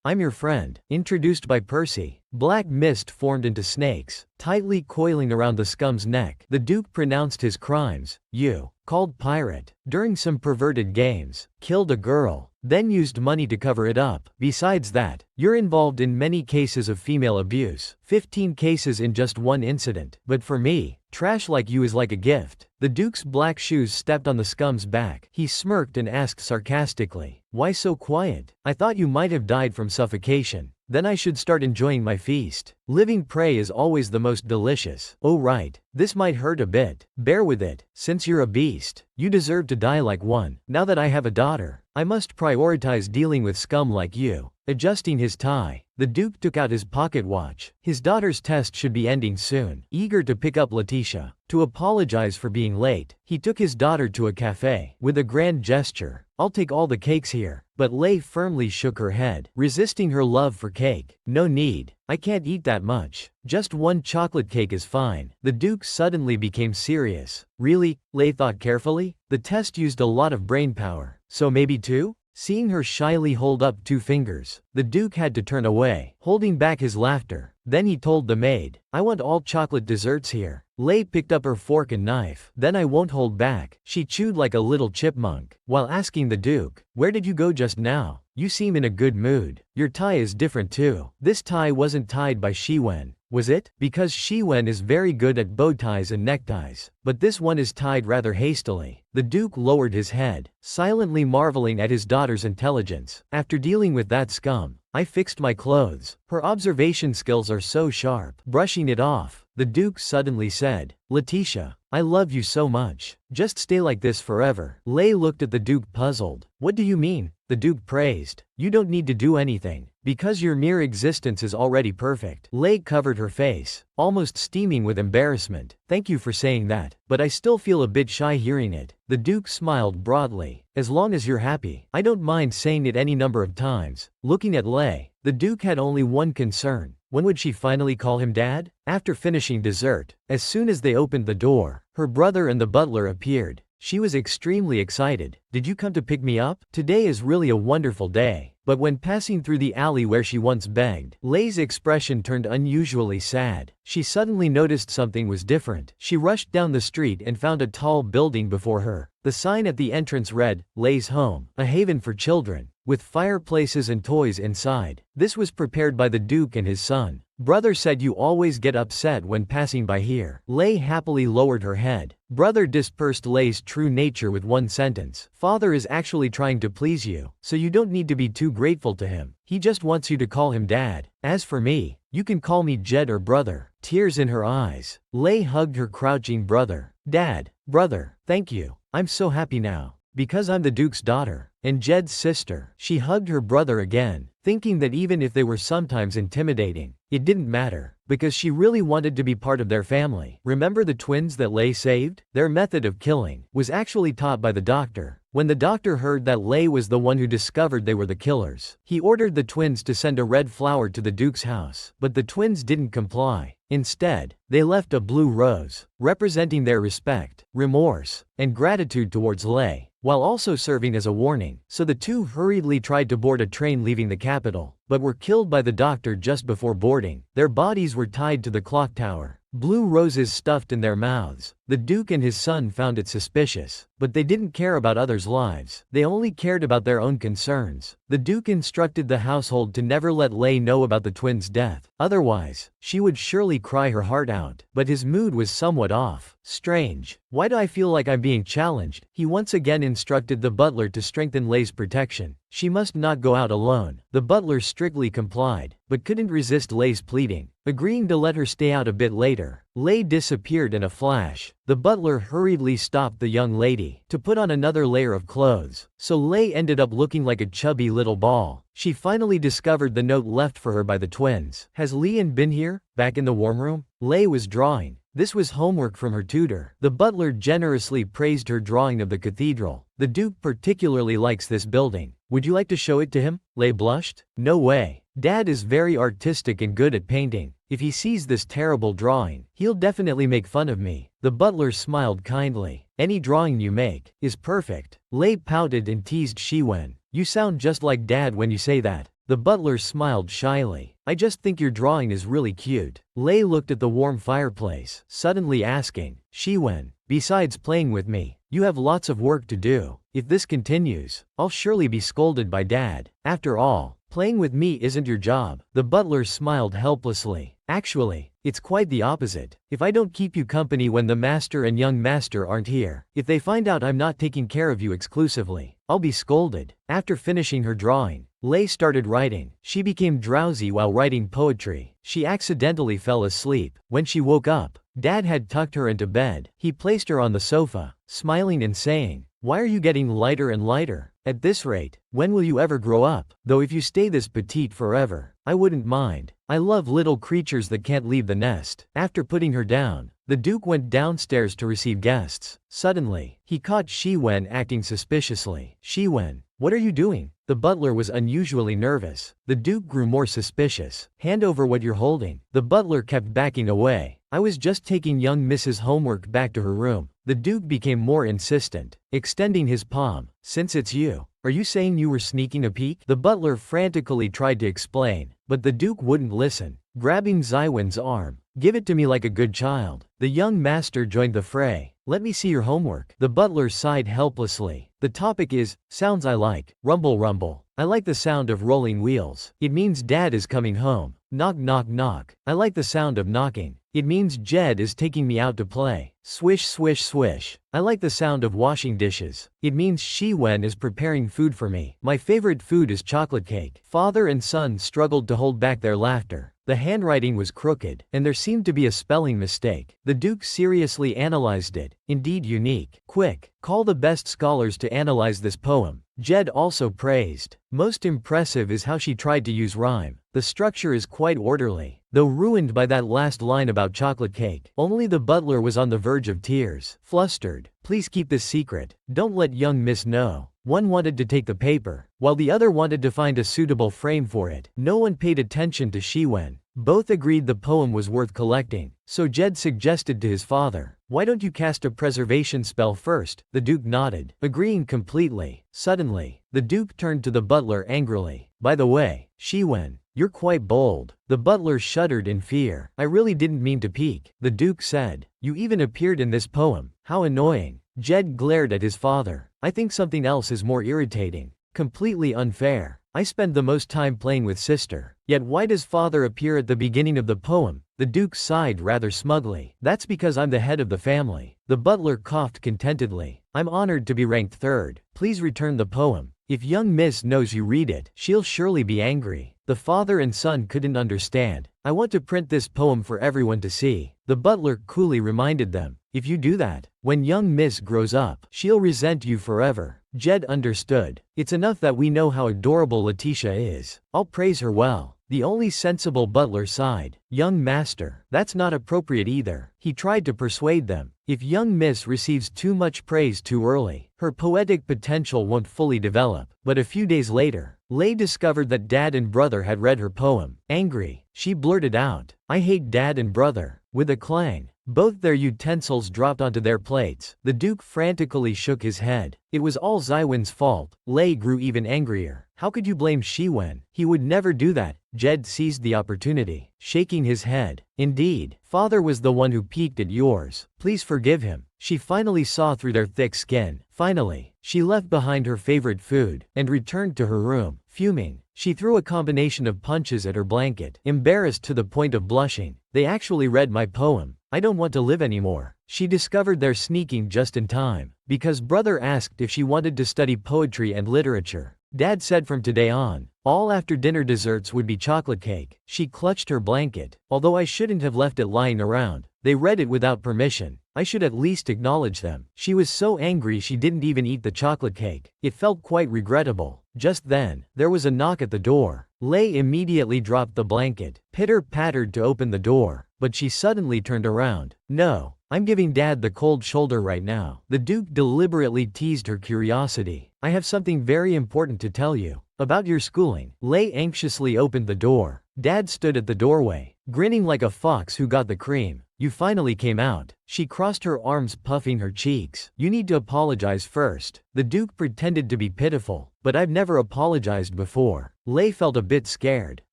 I'm your friend." Introduced by Percy, black mist formed into snakes, tightly coiling around the scum's neck. The Duke pronounced his crimes. "You, called pirate, during some perverted games, killed a girl, then used money to cover it up. Besides that, you're involved in many cases of female abuse, 15 cases in just one incident. But for me, trash like you is like a gift." The Duke's black shoes stepped on the scum's back. He smirked and asked sarcastically, "Why so quiet? I thought you might have died from suffocation. Then I should start enjoying my feast. Living prey is always the most delicious." "Oh right, this might hurt a bit. Bear with it, since you're a beast. You deserve to die like one. Now that I have a daughter, I must prioritize dealing with scum like you." Adjusting his tie, the Duke took out his pocket watch. His daughter's test should be ending soon. Eager to pick up Letitia, to apologize for being late, he took his daughter to a cafe. With a grand gesture, "I'll take all the cakes here." But Lei firmly shook her head, resisting her love for cake. "No need. I can't eat that much. Just one chocolate cake is fine." The Duke suddenly became serious. "Really?" Lei thought carefully. The test used a lot of brain power. "So maybe two?" Seeing her shyly hold up 2 fingers, the Duke had to turn away, holding back his laughter. Then he told the maid, "I want all chocolate desserts here." Lei picked up her fork and knife. "Then I won't hold back." She chewed like a little chipmunk, while asking the Duke, "Where did you go just now? You seem in a good mood. Your tie is different too." This tie wasn't tied by Shiwen, was it? Because Shiwen is very good at bow ties and neckties. But this one is tied rather hastily. The Duke lowered his head, silently marveling at his daughter's intelligence. "After dealing with that scum, I fixed my clothes." Her observation skills are so sharp. Brushing it off, the Duke suddenly said, "Letitia, I love you so much. Just stay like this forever." Lei looked at the Duke puzzled. "What do you mean?" The Duke praised. "You don't need to do anything, because your mere existence is already perfect." Lei covered her face, almost steaming with embarrassment. "Thank you for saying that, but I still feel a bit shy hearing it." The Duke smiled broadly. "As long as you're happy, I don't mind saying it any number of times." Looking at Lei, the Duke had only one concern. When would she finally call him dad? After finishing dessert, as soon as they opened the door, her brother and the butler appeared. She was extremely excited. "Did you come to pick me up? Today is really a wonderful day." But when passing through the alley where she once begged, Lei's expression turned unusually sad. She suddenly noticed something was different. She rushed down the street and found a tall building before her. The sign at the entrance read, "Lei's Home, a haven for children," with fireplaces and toys inside. This was prepared by the Duke and his son. "Brother said you always get upset when passing by here." Lei happily lowered her head. Brother dispersed Lei's true nature with one sentence. "Father is actually trying to please you, so you don't need to be too grateful to him. He just wants you to call him dad. As for me, you can call me Jed or brother." Tears in her eyes, Lei hugged her crouching brother. "Dad, brother, thank you. I'm so happy now. Because I'm the Duke's daughter, and Jed's sister." She hugged her brother again, thinking that even if they were sometimes intimidating, It didn't matter, because she really wanted to be part of their family. Remember the twins that Lei saved? Their method of killing was actually taught by the doctor. When the doctor heard that Lei was the one who discovered they were the killers, he ordered the twins to send a red flower to the Duke's house. But the twins didn't comply. Instead, they left a blue rose, representing their respect, remorse, and gratitude towards Lei, while also serving as a warning. So the two hurriedly tried to board a train leaving the capital, but were killed by the doctor just before boarding. Their bodies were tied to the clock tower, blue roses stuffed in their mouths. The Duke and his son found it suspicious, but they didn't care about others' lives. They only cared about their own concerns. The Duke instructed the household to never let Lei know about the twins' death. Otherwise, she would surely cry her heart out. But his mood was somewhat off. Strange. Why do I feel like I'm being challenged? He once again instructed the butler to strengthen Lei's protection. She must not go out alone. The butler strictly complied, but couldn't resist Lei's pleading, agreeing to let her stay out a bit later. Lei disappeared in a flash. The butler hurriedly stopped the young lady to put on another layer of clothes, so Lei ended up looking like a chubby little ball. She finally discovered the note left for her by the twins. Has Lian been here? Back in the warm room? Lei was drawing. This was homework from her tutor. The butler generously praised her drawing of the cathedral. The Duke particularly likes this building. Would you like to show it to him? Lei blushed. No way. Dad is very artistic and good at painting. If he sees this terrible drawing, he'll definitely make fun of me. The butler smiled kindly. Any drawing you make is perfect. Lei pouted and teased Shiwen. You sound just like Dad when you say that. The butler smiled shyly. I just think your drawing is really cute. Lei looked at the warm fireplace, suddenly asking, Shiwen, besides playing with me, you have lots of work to do. If this continues, I'll surely be scolded by Dad. After all, playing with me isn't your job. The butler smiled helplessly. Actually, it's quite the opposite. If I don't keep you company when the master and young master aren't here, if they find out I'm not taking care of you exclusively, I'll be scolded. After finishing her drawing, Lei started writing. She became drowsy while writing poetry. She accidentally fell asleep. When she woke up, Dad had tucked her into bed. He placed her on the sofa, smiling and saying, why are you getting lighter and lighter? At this rate, when will you ever grow up? Though if you stay this petite forever, I wouldn't mind. I love little creatures that can't leave the nest. After putting her down, the Duke went downstairs to receive guests. Suddenly, he caught Shiwen acting suspiciously. Shiwen, what are you doing? The butler was unusually nervous. The Duke grew more suspicious. Hand over what you're holding. The butler kept backing away. I was just taking young Mrs. Homework back to her room. The Duke became more insistent, extending his palm. Since it's you, are you saying you were sneaking a peek? The butler frantically tried to explain, but the Duke wouldn't listen. Grabbing Zaiwen's arm, give it to me like a good child. The young master joined the fray. Let me see your homework. The butler sighed helplessly. The topic is, sounds I like. Rumble rumble. I like the sound of rolling wheels. It means Dad is coming home. Knock knock knock. I like the sound of knocking. It means Jed is taking me out to play. Swish swish swish. I like the sound of washing dishes. It means Shiwen is preparing food for me. My favorite food is chocolate cake. Father and son struggled to hold back their laughter. The handwriting was crooked, and there seemed to be a spelling mistake. The Duke seriously analyzed it. Indeed unique. Quick, call the best scholars to analyze this poem. Jed also praised. Most impressive is how she tried to use rhyme. The structure is quite orderly, though ruined by that last line about chocolate cake. Only the butler was on the verge of tears. Flustered. Please keep this secret. Don't let young Miss know. One wanted to take the paper, while the other wanted to find a suitable frame for it. No one paid attention to Shiwen. Both agreed the poem was worth collecting, so Jed suggested to his father, why don't you cast a preservation spell first? The Duke nodded, agreeing completely. Suddenly, the Duke turned to the butler angrily. By the way, Shiwen, you're quite bold. The butler shuddered in fear. I really didn't mean to peek. The Duke said, you even appeared in this poem. How annoying. Jed glared at his father. I think something else is more irritating. Completely unfair. I spend the most time playing with sister. Yet why does father appear at the beginning of the poem? The Duke sighed rather smugly. That's because I'm the head of the family. The butler coughed contentedly. I'm honored to be ranked third. Please return the poem. If young Miss knows you read it, she'll surely be angry. The father and son couldn't understand. I want to print this poem for everyone to see. The butler coolly reminded them. If you do that, when young Miss grows up, she'll resent you forever. Jed understood. It's enough that we know how adorable Letitia is. I'll praise her well. The only sensible butler sighed. Young master, that's not appropriate either. He tried to persuade them. If young miss receives too much praise too early, her poetic potential won't fully develop. But a few days later, Lei discovered that dad and brother had read her poem. Angry, she blurted out, "I hate dad and brother." With a clang, both their utensils dropped onto their plates. The Duke frantically shook his head. It was all Zywin's fault. Lei grew even angrier. How could you blame Shiwen? He would never do that. Jed seized the opportunity, shaking his head. Indeed, father was the one who peeked at yours. Please forgive him. She finally saw through their thick skin. Finally, she left behind her favorite food and returned to her room. Fuming, she threw a combination of punches at her blanket, embarrassed to the point of blushing. They actually read my poem. I don't want to live anymore. She discovered their sneaking just in time, because brother asked if she wanted to study poetry and literature. Dad said from today on, all after-dinner desserts would be chocolate cake. She clutched her blanket. Although I shouldn't have left it lying around. They read it without permission. I should at least acknowledge them. She was so angry she didn't even eat the chocolate cake. It felt quite regrettable. Just then, there was a knock at the door. Lei immediately dropped the blanket, pitter-pattered to open the door, but she suddenly turned around. No, I'm giving Dad the cold shoulder right now. The Duke deliberately teased her curiosity. I have something very important to tell you. About your schooling. Lei anxiously opened the door. Dad stood at the doorway, grinning like a fox who got the cream. You finally came out. She crossed her arms, puffing her cheeks. You need to apologize first. The Duke pretended to be pitiful. But I've never apologized before. Lei felt a bit scared.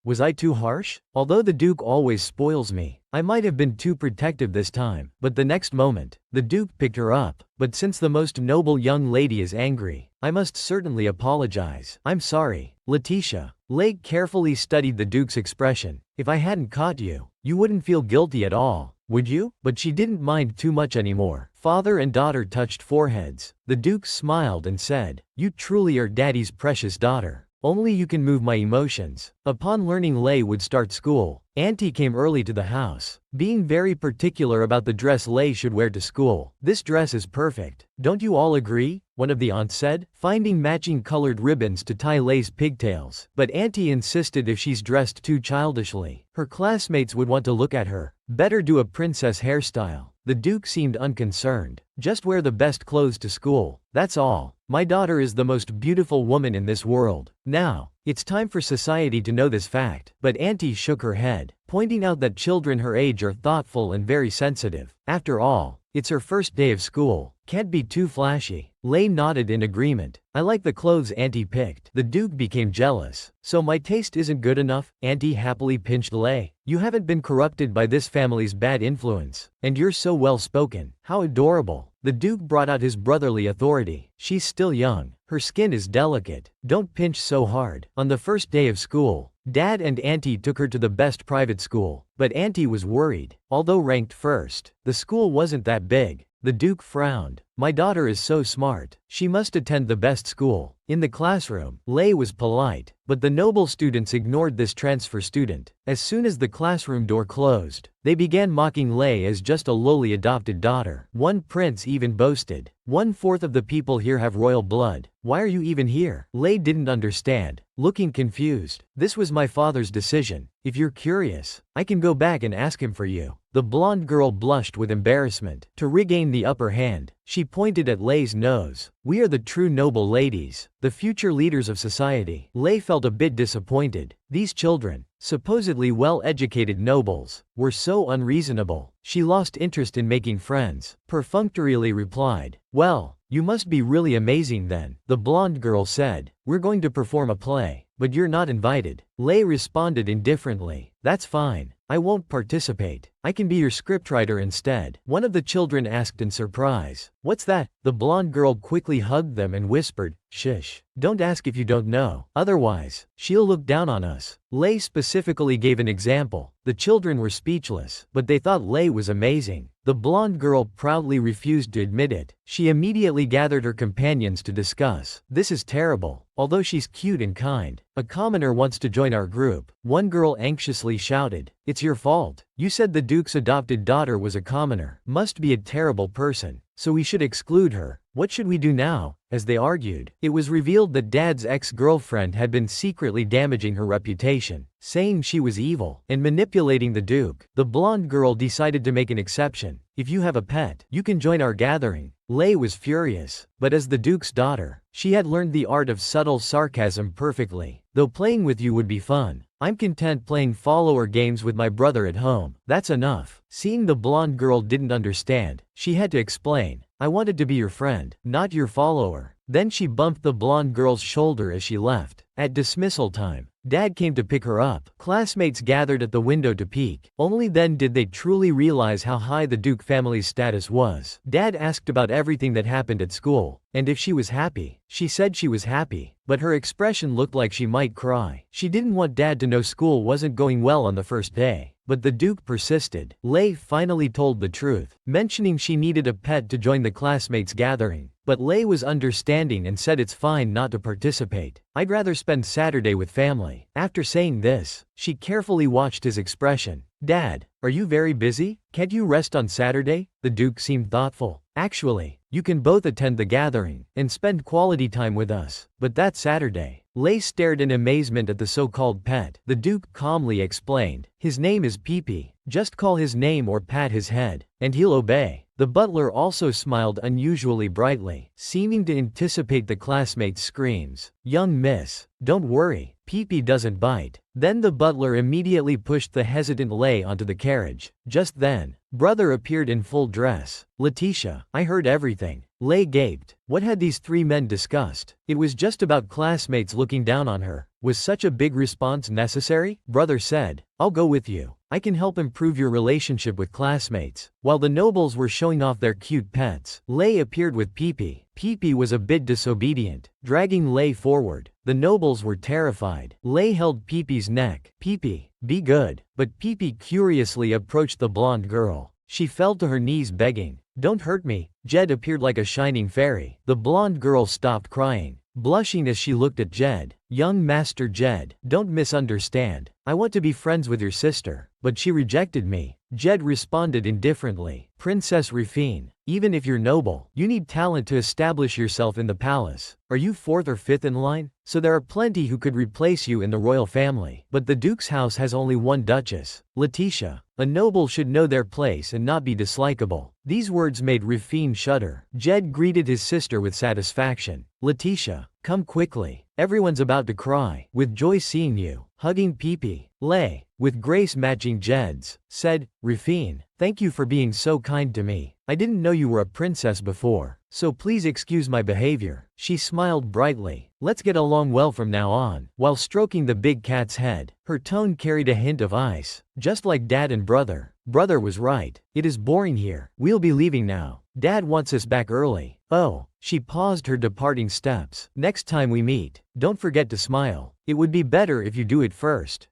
Was I too harsh? Although the Duke always spoils me, I might have been too protective this time. But the next moment, the Duke picked her up. But since the most noble young lady is angry, I must certainly apologize. I'm sorry, Letitia. Lei carefully studied the Duke's expression. If I hadn't caught you, you wouldn't feel guilty at all, would you? But she didn't mind too much anymore. Father and daughter touched foreheads. The Duke smiled and said, You truly are Daddy's precious daughter. Only you can move my emotions. Upon learning Lei would start school, Auntie came early to the house, being very particular about the dress Lei should wear to school. This dress is perfect. Don't you all agree? One of the aunts said, finding matching colored ribbons to tie Lei's pigtails. But Auntie insisted if she's dressed too childishly, her classmates would want to look at her. Better do a princess hairstyle. The Duke seemed unconcerned. Just wear the best clothes to school. That's all. My daughter is the most beautiful woman in this world. Now, it's time for society to know this fact. But Auntie shook her head, pointing out that children her age are thoughtful and very sensitive. After all, it's her first day of school. Can't be too flashy. Lei nodded in agreement. I like the clothes Auntie picked. The Duke became jealous. So my taste isn't good enough? Auntie happily pinched Lei. You haven't been corrupted by this family's bad influence. And you're so well-spoken. How adorable. The Duke brought out his brotherly authority. She's still young. Her skin is delicate. Don't pinch so hard. On the first day of school, Dad and Auntie took her to the best private school. But Auntie was worried. Although ranked first, the school wasn't that big. The Duke frowned. My daughter is so smart. She must attend the best school. In the classroom, Lei was polite, but the noble students ignored this transfer student. As soon as the classroom door closed, they began mocking Lei as just a lowly adopted daughter. One prince even boasted, 1/4 of the people here have royal blood. Why are you even here? Lei didn't understand, looking confused. This was my father's decision. If you're curious, I can go back and ask him for you. The blonde girl blushed with embarrassment. To regain the upper hand, she pointed at Lei's nose. We are the true noble ladies, the future leaders of society. Lei felt a bit disappointed. These children, supposedly well-educated nobles, were so unreasonable. She lost interest in making friends, perfunctorily replied, Well, you must be really amazing then. The blonde girl said, We're going to perform a play, but you're not invited. Lei responded indifferently, That's fine. I won't participate. I can be your scriptwriter instead. One of the children asked in surprise. What's that? The blonde girl quickly hugged them and whispered, Shush. Don't ask if you don't know. Otherwise, she'll look down on us. Lei specifically gave an example. The children were speechless, but they thought Lei was amazing. The blonde girl proudly refused to admit it. She immediately gathered her companions to discuss. This is terrible. Although she's cute and kind, a commoner wants to join our group. One girl anxiously shouted, It's your fault. You said the Duke's adopted daughter was a commoner. Must be a terrible person. So we should exclude her. What should we do now? As they argued, it was revealed that Dad's ex-girlfriend had been secretly damaging her reputation, saying she was evil, and manipulating the Duke. The blonde girl decided to make an exception. If you have a pet, you can join our gathering. Lei was furious, but as the Duke's daughter, she had learned the art of subtle sarcasm perfectly. Though playing with you would be fun, I'm content playing follower games with my brother at home. That's enough. Seeing the blonde girl didn't understand, she had to explain. I wanted to be your friend, not your follower. Then she bumped the blonde girl's shoulder as she left. At dismissal time, Dad came to pick her up. Classmates gathered at the window to peek. Only then did they truly realize how high the Duke family's status was. Dad asked about everything that happened at school, and if she was happy. She said she was happy, but her expression looked like she might cry. She didn't want Dad to know school wasn't going well on the first day. But the Duke persisted. Lei finally told the truth, mentioning she needed a pet to join the classmates' gathering. But Lei was understanding and said it's fine not to participate. I'd rather spend Saturday with family. After saying this, she carefully watched his expression. Dad, are you very busy? Can't you rest on Saturday? The Duke seemed thoughtful. Actually, you can both attend the gathering and spend quality time with us. But that Saturday, Lei stared in amazement at the so-called pet. The Duke calmly explained, his name is Pee-Pee. Just call his name or pat his head, and he'll obey. The butler also smiled unusually brightly, seeming to anticipate the classmates' screams. Young miss, don't worry, Pee-Pee doesn't bite. Then the butler immediately pushed the hesitant Lei onto the carriage. Just then, brother appeared in full dress. Letitia, I heard everything. Lei gaped. What had these three men discussed? It was just about classmates looking down on her. Was such a big response necessary? Brother said, I'll go with you. I can help improve your relationship with classmates. While the nobles were showing off their cute pets, Lei appeared with Pee-Pee. Pee-Pee was a bit disobedient, dragging Lei forward. The nobles were terrified. Lei held Pee-Pee's neck. Pee-Pee, be good. But Pee-Pee curiously approached the blonde girl. She fell to her knees begging, don't hurt me. Jed appeared like a shining fairy. The blonde girl stopped crying, blushing as she looked at Jed. Young Master Jed, don't misunderstand. I want to be friends with your sister, but she rejected me. Jed responded indifferently. Princess Rufine, even if you're noble, you need talent to establish yourself in the palace. Are you fourth or fifth in line? So there are plenty who could replace you in the royal family. But the Duke's house has only one duchess. Letitia, a noble should know their place and not be dislikable. These words made Rufine shudder. Jed greeted his sister with satisfaction. Letitia, come quickly. Everyone's about to cry with joy seeing you. Hugging Pee-Pee. Lei, with grace matching Jed's, said, Rufine, thank you for being so kind to me. I didn't know you were a princess before, so please excuse my behavior. She smiled brightly. Let's get along well from now on. While stroking the big cat's head, her tone carried a hint of ice. Just like Dad and brother. Brother was right. It is boring here. We'll be leaving now. Dad wants us back early. Oh. She paused her departing steps. Next time we meet, don't forget to smile. It would be better if you do it first.